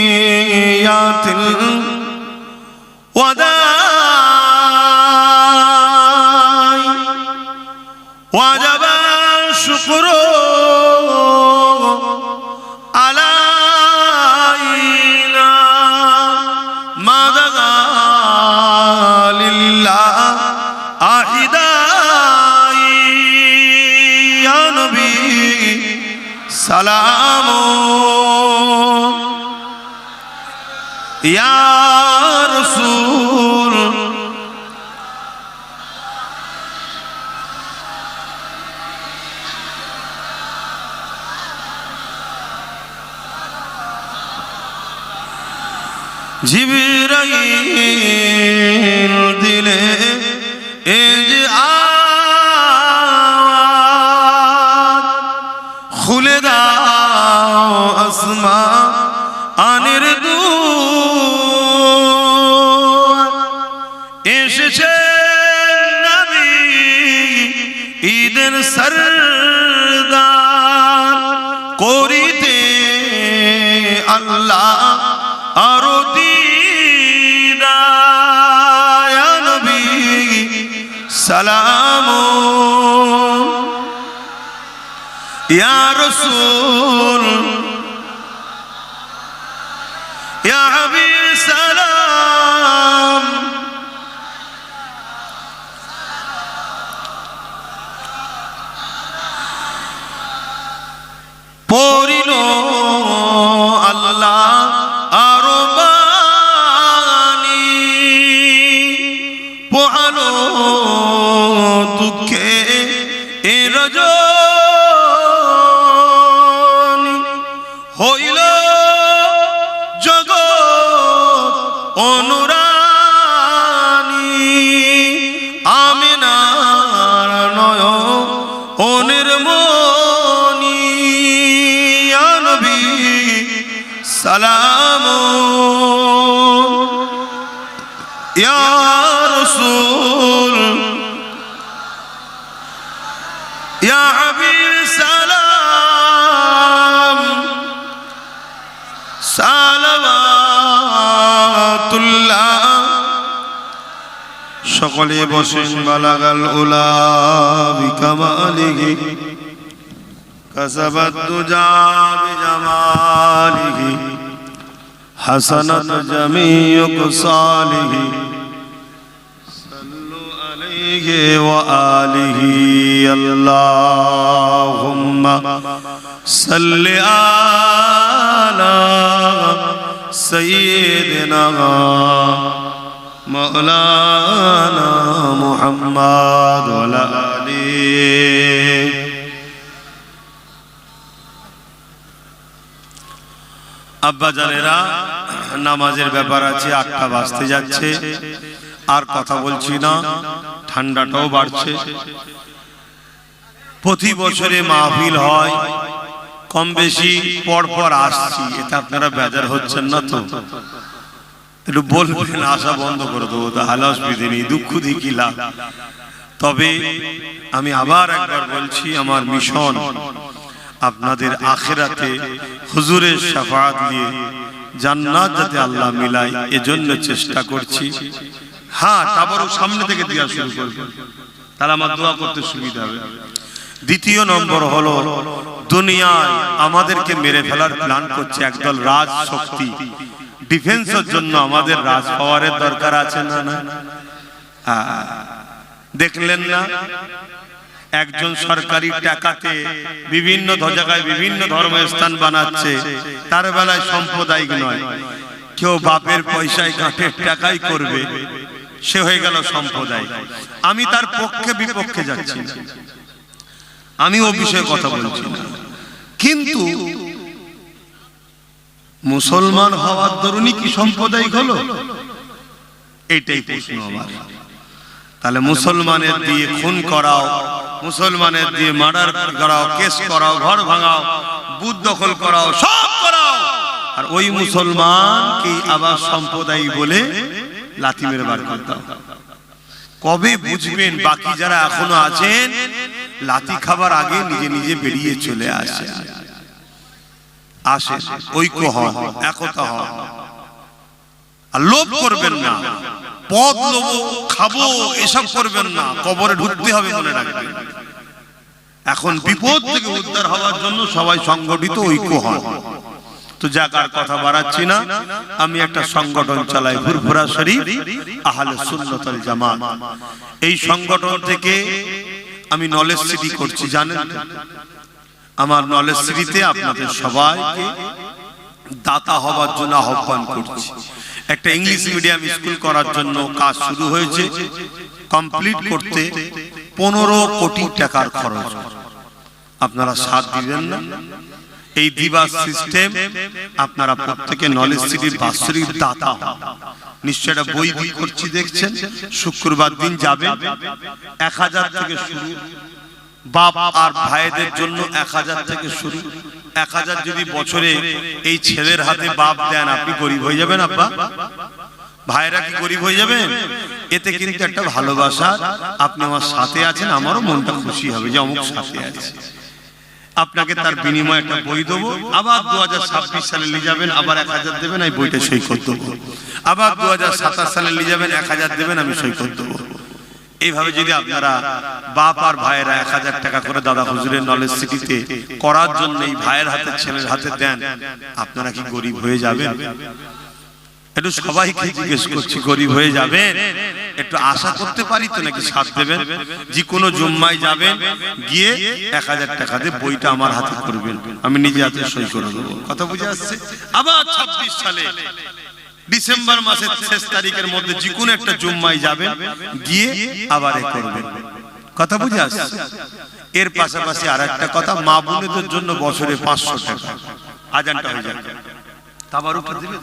Speaker 2: ওয়াদা ওয়াজাব শুকর আলাইনা মাদাগা লিল্লাহ আহিদাই ইয়া নবী সালাম ইয়া রাসূল জিবরাইল দিলে এজ আওয়াজ খুলে দাও আসমানের দুয়ার, এসেছে নবী ঈদের সরদার, করিতে আল্লাহ আরো দিদার, ইয়া নবী সালাম ইয়া রাসূল ইয়া হাবিব সালাম।
Speaker 1: দুঃখে এ রজনী হইল জগৎ অনুরানী আমিনার নয়নের মনি ইয়া নবী সালাম ইয়া রাসূল ইয়া হাবিব সালাম সালাওয়াতুল্লাহ। সকলে বসেন। বালাগাল উলা বিকামালিহি কাসাবাত দুজা বিজামালিহি হাসানাত জামিউ কুসালিহি সাল্লু আলাইহি ওয়া আলিহি আল্লাহুম্মা সাল্লি আলা সাইয়্যিদিনা মাওলানা মুহাম্মদ ওয়া আলা আলিহি। আব্বা জানেরা, নামাজের ব্যাপার আছে, 8টা বাজতে যাচ্ছে, আর কথা বলছি না, ঠান্ডাটাও বাড়ছে। প্রতি বছরে মাহফিল হয়, কম বেশি পরপর আসছি, এটা আপনারা বেজার হচ্ছেন না তো? একটু বলবেন, আসা বন্ধ করে দেবো, তাহলে অসুবিধে নেই, দুঃখ দেখিলাম। তবে আমি আবার একবার বলছি, আমার মিশন আপনাদের আখিরাতে হুজুরের শাফাআত দিয়ে জান্নাত যাতে আল্লাহ মিলায়, এজন্য চেষ্টা করছি। হ্যাঁ, তারপরও সামনে থেকে দেওয়া শুরু করবেন, তাহলে আমার দোয়া করতে সুবিধা হবে। দ্বিতীয় নম্বর হলো, দুনিয়ায় আমাদেরকে মেরে ফেলার প্ল্যান করছে একদল রাজ শক্তি। ডিফেন্সের জন্য আমাদের রাজ পাওয়ারের দরকার আছে না? না, দেখলেন না একজন সরকারি টাকাতে বিভিন্ন জায়গায় বিভিন্ন ধর্মস্থান বানাচ্ছে, তার বেলায় সাম্প্রদায়িক নয়, কেউ বাপের পয়সায় গাঁটের টাকাই করবে, সে হয়ে গেল সম্প্রদায়। আমি তার পক্ষে বিপক্ষে যাচ্ছি না, আমি ও বিষয়ে কথা বলছি না, কিন্তু মুসলমান হওয়ার দরুনই কি সাম্প্রদায়িক হলো? এইটাই প্রশ্ন আমার। তাহলে মুসলমানের দিয়ে খুন করাও, মুসলমানের দিয়ে মার্ডার করাও, কেস করাও, ঘর ভাঙাও, বুথ দখল করাও, সব করাও, আর ওই মুসলমান কি আবার সম্প্রদায়ী বলে লাথি মেরে বার করে দাও। কবে বুঝবেন? বাকি যারা এখনো আছেন লাথি খাবার আগে নিজে নিজে বেরিয়ে চলে আসে। ঐক্য হন, একতা হন, আর লোভ করবেন না, পদ লোভ, খাবো, এসব করবেন না, কবরে ঢুকতে হবে মনে রাখবেন। এখন বিপদ থেকে উদ্ধার হওয়ার জন্য সবাই সংগঠিত ঐক্য হন। তো যাক, আর কথা বাড়াচ্ছি না, আমি একটা সংগঠন চালাই, ফুরফুরা শরীফ আহলে সুন্নাত ওয়াল জামাত। এই সংগঠন থেকে আমি নলেজ সিটি করছি, জানেন? আমার নলেজ সিটিতে আপনাদের সবাইকে দাতা হবার জন্য আহ্বান করছি। একটা ইংলিশ মিডিয়াম স্কুল করার জন্য কাজ শুরু হয়েছে, কমপ্লিট করতে 15 কোটি টাকার খরচ। আপনারা সাথ দিবেন না? এই দিবা সিস্টেম আপনারা প্রত্যেকে নলেজ সিটির বাৎসরিক দাতা হন। নিশ্চয় একটা বই করছি, দেখছেন, শুক্রবার দিন যাবেন, 1000 থেকে শুরু, বাপ আর ভাইদের জন্য 1000 থেকে শুরু। 1000 যদি বছরে এই ছেলের হাতে বাপ দেন, আপনি গরিব হয়ে যাবেন। আব্বা ভাইরা কি গরিব হয়ে যাবেন? এতে কিন্তু একটা ভালোবাসা, আপনি আমার সাথে আছেন, আমারও মনটা খুশি হবে যে অমুক সাথে আছে। আপনাকে তার বিনিময়ে একটা বই দেবো, আবার 2026 সালে নিয়ে যাবেন, আবার 1000 দেবেন, আমি বইটা সই করে দেবো। আবার 2027 সালে নিয়ে যাবেন, 1000 দেবেন, আমি সই করে দেবো। এইভাবে যদি আপনারা বাপ আর ভাইয়েরা 1000 টাকা করে দাদা হুজুরের নলেজ সিটিতে করার জন্য এই ভাইয়ের হাতে, ছেলের হাতে দেন, আপনারা কি গরিব হয়ে যাবেন? একটু সবাইকে জিজ্ঞেস করছি, গরিব হয়ে যাবেন? একটু আশা করতে পারি তো নাকি সাথ দেবেন? যে কোনো জুম্মায় যাবেন, গিয়ে 1000 টাকা দিয়ে বইটা আমার হাতে করবেন, আমি নিজে হাতে সই করে দেবো। কথা বুঝে আসছে? আবার 26 সালে
Speaker 2: ডিসেম্বর মাসের শেষ তারিখের মধ্যে যে কোনো একটা জুম্মায় যাবেন, গিয়ে আবার করবেন। কথা বুঝে আসছে? এর পাশাপাশি আর একটা কথা, মা বোনদের জন্য বছরে 500 টাকা আজানটা হয়ে যাবে, তাবারুক দিবে।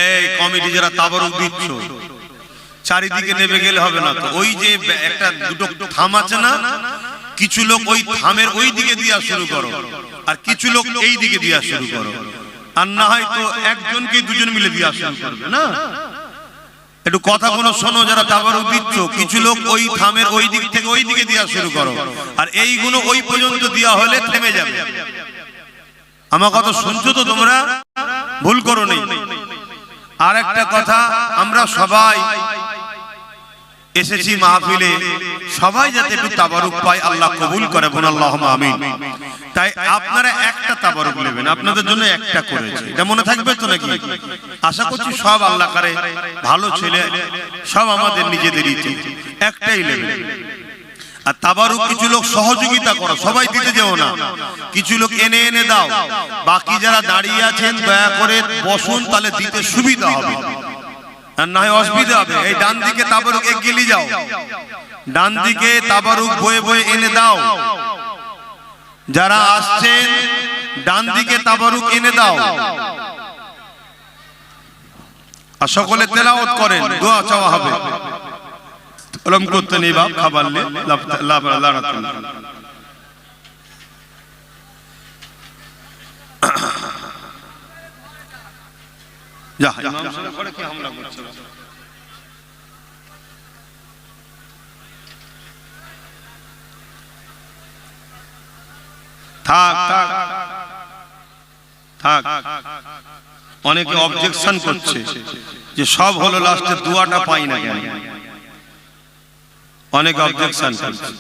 Speaker 2: এই কমিটি যারা তাবারুক দিচ্ছ, চারিদিকে নেমে গেলে হবে না তো। ওই যে একটা দুটো থাম আছে না, কিছু লোক ওই থামের ওই দিকে দিয়া শুরু করো, আর কিছু লোক এই দিকে দিয়া শুরু করো, আর না হয় তো একজনকে দুজন মিলে দিয়া শুরু করবে না। একটু কথা কোনো শোনো, যারা তাবারুক দিচ্ছ, কিছু লোক ওই থামের ওই দিক থেকে ওই দিকে দিয়া শুরু করো, আর এইগুলো ওই পর্যন্ত দিয়া হলে থেমে যাবে। আমার কথা শুনছো তো তোমরা? ভুল করো নি। আর একটা কথা, আমরা সবাই এসেছি মাহফিলে, সবাই যাতে একটু তাবারুক পায়, আল্লাহ কবুল করে, বলুন আল্লাহুম্মা আমিন। তাই আপনারা একটা তাবারুক নেবেন, আপনাদের জন্য একটা করেছে, এটা মনে থাকবে তো নাকি? আশা করছি সব আল্লাহ করে ভালো ছেলে, সব আমাদের নিজেদেরই, একটাই নেবেন। আর তাবারুক কিছু লোক সহযোগিতা করো, সবাই দিতে যেও না, কিছু লোক এনে এনে দাও। বাকি যারা দাঁড়িয়ে আছেন দয়া করে বসুন, তাহলে দিতে সুবিধা হবে, আর না হয় অসুবিধা হবে। এই ডান দিকে তাবারুক এগিয়ে যাও, ডান দিকে তাবারুক বয়ে বয়ে এনে দাও। যারা আসছেন ডান দিকে তাবারুক এনে দাও, আর সকলে তেলাওয়াত করেন, দোয়া চাওয়া হবে। ওলম করতে নেই বাপ, খাবার লে লাভ লানাতুল্লাহ। যা ইমাম সাহেব করে কি হামলা করছে? থাক থাক থাক। অনেকে অবজেকশন করছে যে সব হলো, লাস্টে দোয়াটা পাই না কেন? অনেক অবজেকশন করছে।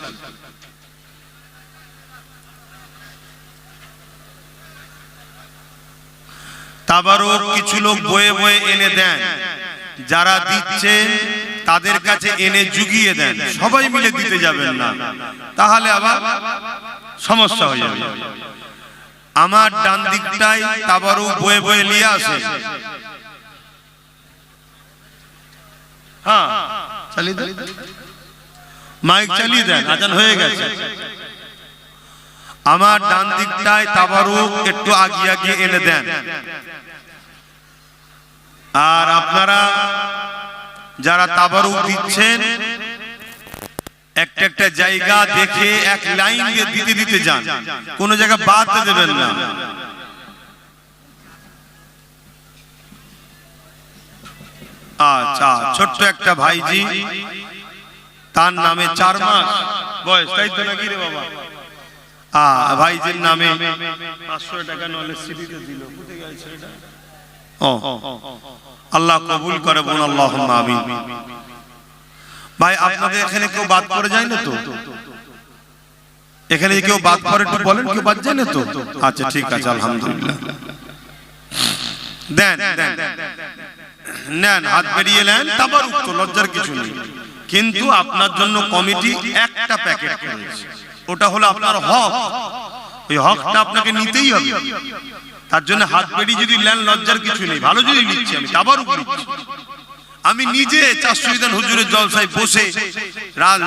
Speaker 2: তাবারুক কিছু লোক বয়ে বয়ে এনে দেন, যারা দিচ্ছেন তাদের কাছে এনে জুগিয়ে দেন, সবাই মিলে দিতে যাবেন না, তাহলে আবার সমস্যা হয়ে যাবে। আমার ডান দিকটাই তাবারুক বয়ে বয়ে নিয়ে আসে। হ্যাঁ, চালিয়ে দেন, মাইক চালিয়ে দেন, আজান হয়ে গেছে। আমার ডান দিকটায় তাবারুক একটু আগিয়ে আগিয়ে এনে দেন। আর আপনারা যারা তাবারুক দিচ্ছেন, একটা একটা জায়গা দেখে এক লাইন দিয়ে দিতে দিতে যান, কোন জায়গা বাদ দেবেন না। আচ্ছা, ছোট্ট একটা ভাইজি, তার নামে 4 মাস বয়স, তাই তো নাকি রে বাবা? ভাইজির নামে 500 টাকা নলেজ সিটিতে দিল, কোথায় গেছে এটা? আল্লাহ কবুল করে, বলুন আল্লাহুম্মা আমিন। ভাই আপনাদের এখানে কেউ বাদ করে যায় না তো? এখানে কেউ বাদ করে একটু বলেন, কেউ বাদ যায় না তো? আচ্ছা ঠিক আছে, আলহামদুলিল্লাহ। দেন দেন নেন, হাত বেরিয়ে নেন, তাবারুক তো লজ্জার কিছু নেই। কিন্তু আপনার জন্য কমিটি একটা প্যাকেট করেছে, ওটা হলো আপনার হক। ওই হকটা আপনাকে নিতেই হবে। তার জন্য হাত বেরিয়ে যদি নেন, লজ্জার কিছু নেই। ভালো যদি নিচ্ছি, আমি তাবারুক নিচ্ছি। আমি নিজে 400 হুজুরের জলসায় বসে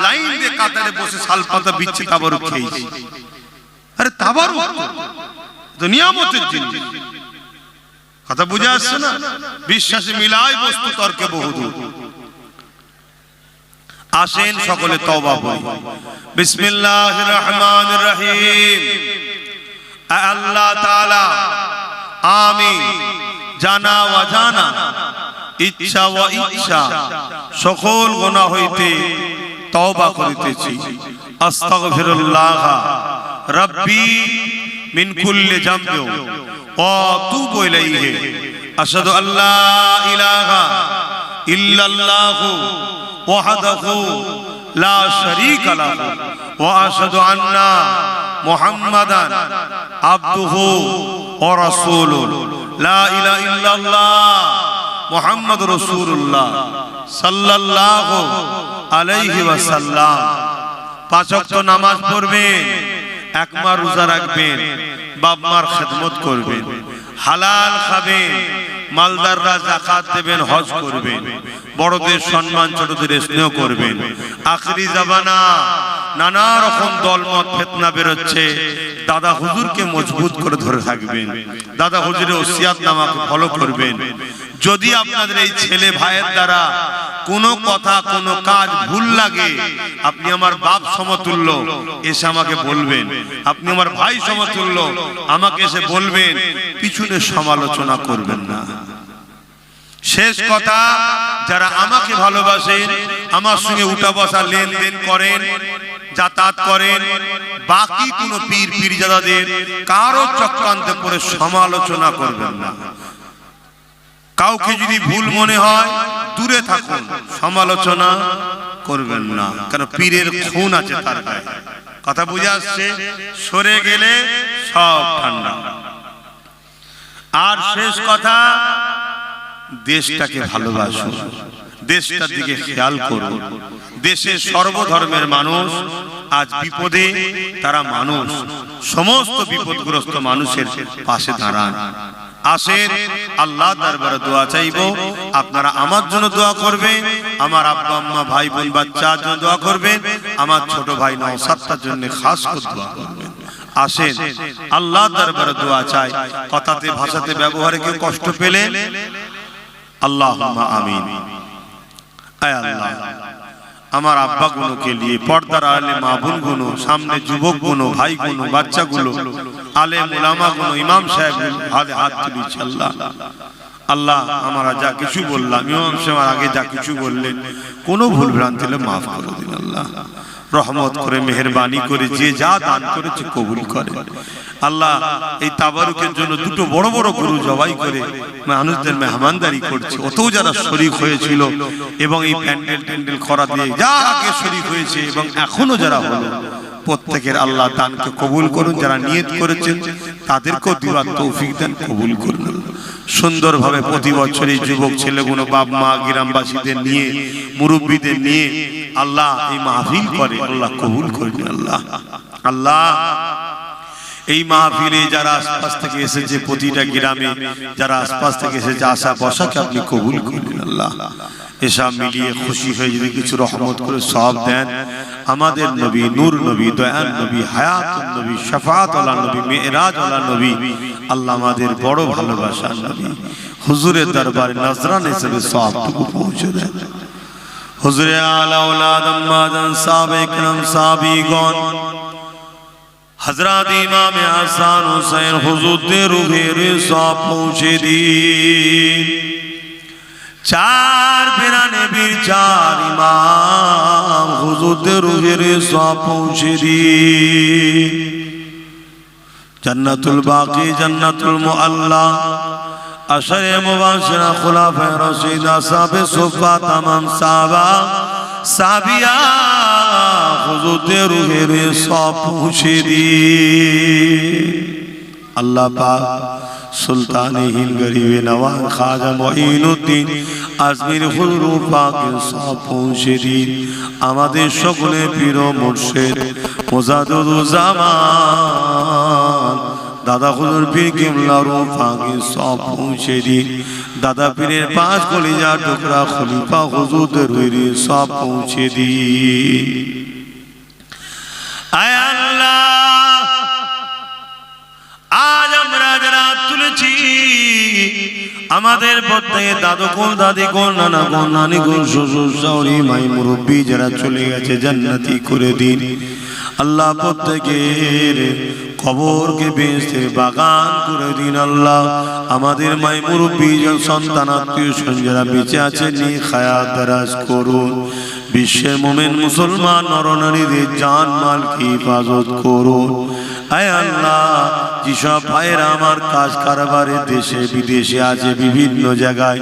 Speaker 2: লাইন দিয়ে কাতারে বসে শালপাতা বিচ্ছে তাবারুক খেয়েছি। আরে তাবারুক তো নিয়ামতের জিনিস, কথা বুঝে আসছে না? বিশ্বাসে মিলায় বস্তু তর্কে বহুদূর। আসেন সকলে তওবা করি। বিসমিল্লাহির রহমানির রহিম। আল্লাহ তাআলা আমি জানা অজানা, ইচ্ছা ও ইচ্ছা সকল গুনাহ হইতে তওবা করিতেছি। আস্তাগফিরুল্লাহ রাব্বি মিন কুল্লি যামবি ওয়া আতুবু ইলাইহি। আশহাদু আল্লা ইলাহা ইল্লাল্লাহু ওয়াহদাহু লা শারীকা লাহু ওয়া আশহাদু আন্না মুহাম্মাদান আবদুহু ওয়া রাসূলুহু। লা ইলাহা ইল্লাল্লাহ মুহাম্মাদুর রাসূলুল্লাহ সাল্লাল্লাহু আলাইহি ওয়াসাল্লাম। 5 ওয়াক্ত নামাজ পড়বেন,
Speaker 1: এক মাস রোজা রাখবেন, বাপ মার খেদমত করবেন, হালাল খাবেন, মালদাররা যাকাত দেবেন, হজ করবেন, বড়দের সম্মান ছোটদের স্নেহ করবেন। আখরি জামানা নানা রকম দলমত ফিতনা বেরোচ্ছে, দাদা হুজুরকে মজবুত করে ধরে থাকবেন, দাদা হুজুরের ওসিয়াতনামাকে ফলো করবেন। যদি আপনাদের এই ছেলে ভাইয়ের দ্বারা কোনো কথা কোনো কাজ ভুল লাগে, আপনি আমার বাপ সমতুল্য, এসে আমাকে বলবেন। আপনি আমার ভাই সমতুল্য, আমাকে এসে বলবেন, পিছনে সমালোচনা করবেন না। শেষ কথা, যারা আমাকে ভালোবাসেন, আমার সঙ্গে উঠা বসা লেনদেন করেন, যাতায়াত করেন, বাকি কোনো পীর পীরজাদাদের কারো চক্রান্তে পড়ে সমালোচনা করবেন না। কাউকে যদি ভুল মনে হয় দূরে থাকুন, সমালোচনা করবেন না, কারণ পীরের খুন আছে তার গায়ে। কথা বুঝে আসছে? সরে গেলে সব ঠান্ডা। আর শেষ কথা, দেশটাকে ভালোবাসুন, দেশটার দিকে খেয়াল করুন। দেশের সর্বধর্মের মানুষ আজ বিপদে, তারা মানুষ, সমস্ত বিপদগ্রস্ত মানুষের পাশে দাঁড়ান। আসেন আল্লাহ দরবারে দোয়া চাইবো। আপনারা আমার জন্য দোয়া করবেন, আমার আব্বা আম্মা ভাই বোন বাচ্চার জন্য দোয়া করবেন, আমার ছোট ভাই নওশাদটার জন্য খাস করে দোয়া করবেন। আসেন আল্লাহ দরবারে দোয়া চাই। কথাতে ভাষাতে ব্যবহারে কেউ কষ্ট পেলে আল্লাহুম্মা আমিন। আয় আল্লাহ, আমার আব্বা গুলোকে নিয়ে, পর্দার আলে মা বোন গুলো, সামনে যুবক গুলো, ভাই গুলো, বাচ্চা গুলো, আলেম উলামা গুলো, ইমাম সাহেব হাতে হাত তুলেছি। আল্লাহ আল্লাহ, আমরা যা কিছু বললাম, ইমাম সাহেব আগে যা কিছু বললেন, কোনো ভুল ভ্রান্তি হলে মাফ করে দিন। আল্লাহ রহমত করে মেহেরবানি করে যে যা দান করেছে কবুল করে। আল্লাহ এই তাবারুকের জন্য দুটো বড় বড় গরু জবাই করে মানুষদের মেহমানদারি করছে, অত যারা শরীক হয়েছিল এবং এই প্যান্ডেল ট্যান্ডেল করা দিয়ে যা আগে শরীক হয়েছে এবং এখনো যারা হলো, প্রত্যেকের আল্লাহ দানকে কবুল করুন। যারা নিয়ত করেছেন তাদেরকেও দিবার তৌফিক দেন, কবুল করুন। সুন্দরভাবে প্রতি বছর এই যুবক ছেলেগুলো বাপ মা গ্রামবাসীদের নিয়ে, মুরব্বীদের নিয়ে আল্লাহ এই মাহফিল করে, আল্লাহ কবুল করুন। আল্লাহ আল্লাহ এই মাহফিলে যারা আশপাশ থেকে এসেছে, প্রতিটা গ্রামে যারা আশপাশ থেকে এসেছে, আশা বসাকে আপনি কবুল করুন। আল্লাহ এসব মিলিয়ে খুশি হয়ে যদি কিছু রহমত করে সব দেন, আমাদের নবী, নূর নবী, দয়াল নবী, হায়াতুন নবী, শাফাআতুল্লাহ নবী, মেরাজওয়ালা নবী, আল্লাহ আমাদের বড় ভালোবাসার নবী, হুজুরের দরবারে নজরান হিসেবে সবটুকু পৌঁছে দেন। হুজুরে আলা ওলাদ আম্মাজান সাহাবায়ে کرام সাহাবীগণ, হযরত ইমাম হাসান হুসাইন হুজুরদের রূহের সব পৌঁছে দিন। চার পেরানে বীর চার ইমাম হুজুরদের রূহের সব পৌঁছে দিন। জান্নাতুল বাকি, জান্নাতুল মুআল্লা, আশরে মুবাশশিরা, খুলাফায়ে রাশিদ, আসহাবে সুফা, তামাম সাহাবা সাহাবিয়া হুজুরদের রূহের সব পৌঁছে দিন। আল্লাহ পাক সুলতানে হিন্দ গরিবে নওয়াজ খাজা মঈনুদ্দিন আজমির হুজুর পাকের সব পৌঁছে দিন। আমাদের সকলে পীর মুর্শিদ মুজাদ্দিদুজ্জামান দাদা হুজুর পীর কিবলা রূপাকে সব পৌঁছে দিন। দাদা পীরের পাঁচ কলিজা টুকরা খলিফা হুজুরদের রূহে সব পৌঁছে দিন। আয় আল্লাহ, আজ আমরা যারা তুলেছি, আমাদের প্রত্যেকে দাদু কোন, দাদি কোন, নানা কোন, নানি কোন, শ্বশুর শাশুড়ি, মাই মুরব্বী যারা চলে গেছে জান্নাতি করে দিন। আল্লাহ প্রত্যেকের কবরকে বেহেশতের বাগান করে দিন। আল্লাহ আমাদের মাই মুরব্বী সন্তান আত্মীয় স্বজন যারা বেঁচে আছে নিয়ে হায়াত দারাজ করুন। বিশ্বের মুমিন মুসলমান নরনারীদের জান মালকে হিফাজত করুন। আয় আল্লাহ, যেসব ভাইয়েরা আমার কাজ কারবারে দেশে বিদেশে আছে, বিভিন্ন জায়গায়,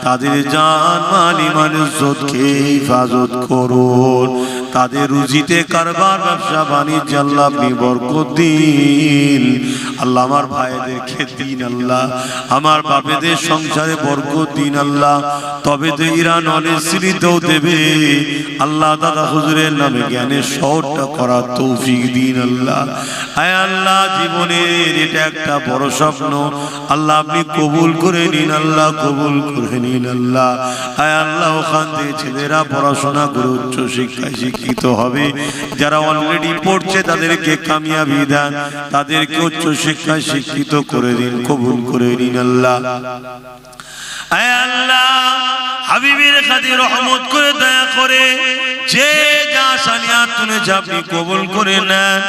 Speaker 1: তাদের জান মাল ইমান ইজ্জতকে হিফাজত করুন। তাদের রুজিতে কারবার ব্যবসা বাণিজ্য আল্লাহ আপনি বরকত দিন। দিন। আল্লাহ আমার ভাইদেরকে দিন আল্লাহ, আমার বাপেদের সংসারে বরকত দিন আল্লাহ, তবে তো এরা নলেজও দেবে আল্লাহ। দাদা হুজুরের নামে জ্ঞানের শহরটা করার তৌফিক দিন আল্লাহ। আয় আল্লাহ, জীবনের এটা একটা বড় স্বপ্ন আল্লাহ, আপনি কবুল করে নিন আল্লাহ, কবুল করে নিন আল্লাহ। আয় আল্লাহ, ওখান থেকে ছেলেরা পড়াশোনা করে উচ্চ শিক্ষায় শিক্ষিত হবে, যারা অলরেডি পড়ছে তাদেরকে কামিয়াবি দেন, তাদেরকে উচ্চ শিক্ষায় শিক্ষিত করে দিন, কবুল করে নিন আল্লাহ। আয় আল্লাহ, হাবিবের খাতির রহমত করে দয়া করে যে যা সানিয়াত তুলেছে আপনি কবুল করে নেন।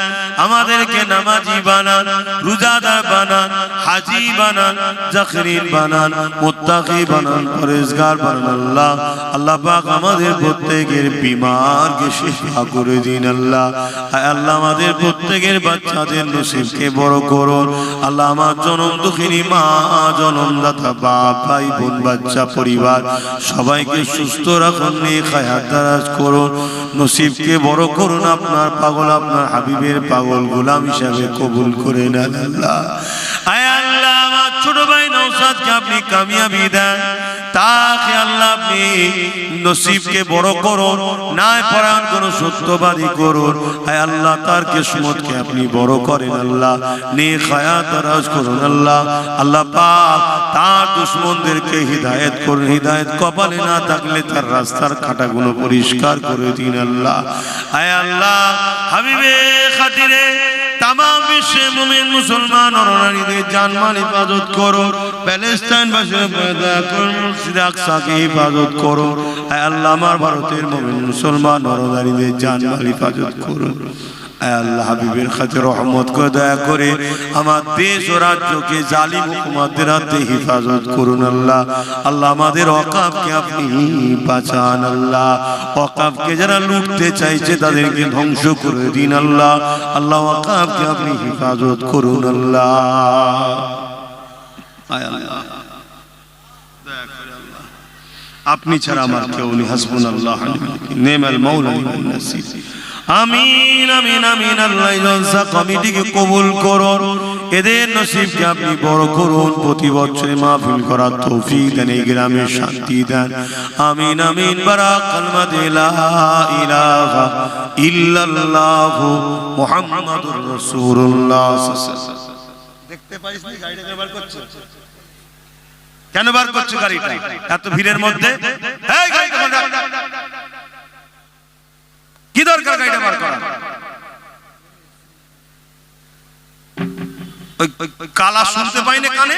Speaker 1: আমাদেরকে নামাজি বানান, রোজাদার বানান, হাজি বানান, জাকির বানান, মুত্তাকি বানান, পরেজগার বানান আল্লাহ। আল্লাহ পাক আমাদের প্রত্যেকের বিমারকে শিফা করে দিন আল্লাহ। আয় আল্লাহ, আমাদের প্রত্যেকের বাচ্চাদের নসিবকে বড় করুন আল্লাহ। আমার জনম দুঃখিনী মা, জনমদাতা বাপ, ভাই বোন, বাচ্চা, পরিবার সবাইকে সুস্থ রাখুন, নেক হায়াত দারাজ করুন, নসিবকে বড় করুন। আপনার পাগল, আপনার হাবিবের পাগল গোলাম হিসাবে কবুল করে নেন আল্লাহ। আয় আল্লাহ, আমার ছোট ভাই নওশাদকে আপনি কামিয়াবি দেন, তাকে আল্লাহ আপনি নসিবকে বড় করুন, নাই পরায়ণ কোন সত্যবাদী করুন। আয় আল্লাহ, তার কিসমতকে আপনি বড় করেন আল্লাহ, নেক হায়াত দারাজ করুন আল্লাহ। আল্লাহ পাক তার দুশমনদেরকে হিদায়াত করুন, হিদায়াত কপালে না থাকলে তার রাস্তার কাঁটাগুলো পরিষ্কার করে দিন আল্লাহ। আয় আল্লাহ, হাবিবের খাতিরে তামাম বিশ্বে মুমিন মুসলমান নরনারীদের জানমাল হিফাজত করো, প্যালেস্টাইন বাসীর পয়দা করুন, মসজিদ আকসাকে হিফাজত করো। আয় আল্লাহ, আমার ভারতের মুমিন মুসলমান নরনারীদের জানমাল হিফাজত করুন। আয় আল্লাহ, হাবিবের খাতিরে রহমত করে দয়া করে আমার দেশ ও রাজ্যকে জালিম হুকুমতের হাতে হিফাজত করুন আল্লাহ। আল্লাহ, আমাদের ওয়াকাফকে আপনি বাঁচান আল্লাহ। ওয়াকাফকে যারা লুটতে চাইছে তাদেরকে ধ্বংস করে দিন আল্লাহ। আল্লাহ, ওয়াকাফকে আপনি হিফাজত করুন আল্লাহ। আয় আল্লাহ, দয়া করে আল্লাহ, আপনি ছাড়া আমার কেউ নেই। হাসবুনাল্লাহু নি'মাল মাওলা ওয়া নি'মান নাসির। আমিন আমিন আমিন। আল্লাহ জলসা কমিটিকে কবুল করুন, এদের নসিবকে আপনি বড় করুন, প্রতি বছরে মাহফিল করার তৌফিক দেন, এই গ্রামে শান্তি দেন। আমিন আমিন। বারাক কালমাতে লা ইলাহা ইল্লাল্লাহু মুহাম্মাদুর রাসূলুল্লাহ। দেখতে পাইছ নি গাড়িটা বার করছে? কেন বার করছে গাড়িটা এত ভিড়ের মধ্যে? এই গাড়িটা কি দরকার গাড়িটা বার করা? কালা শুনতে পাই না কানে?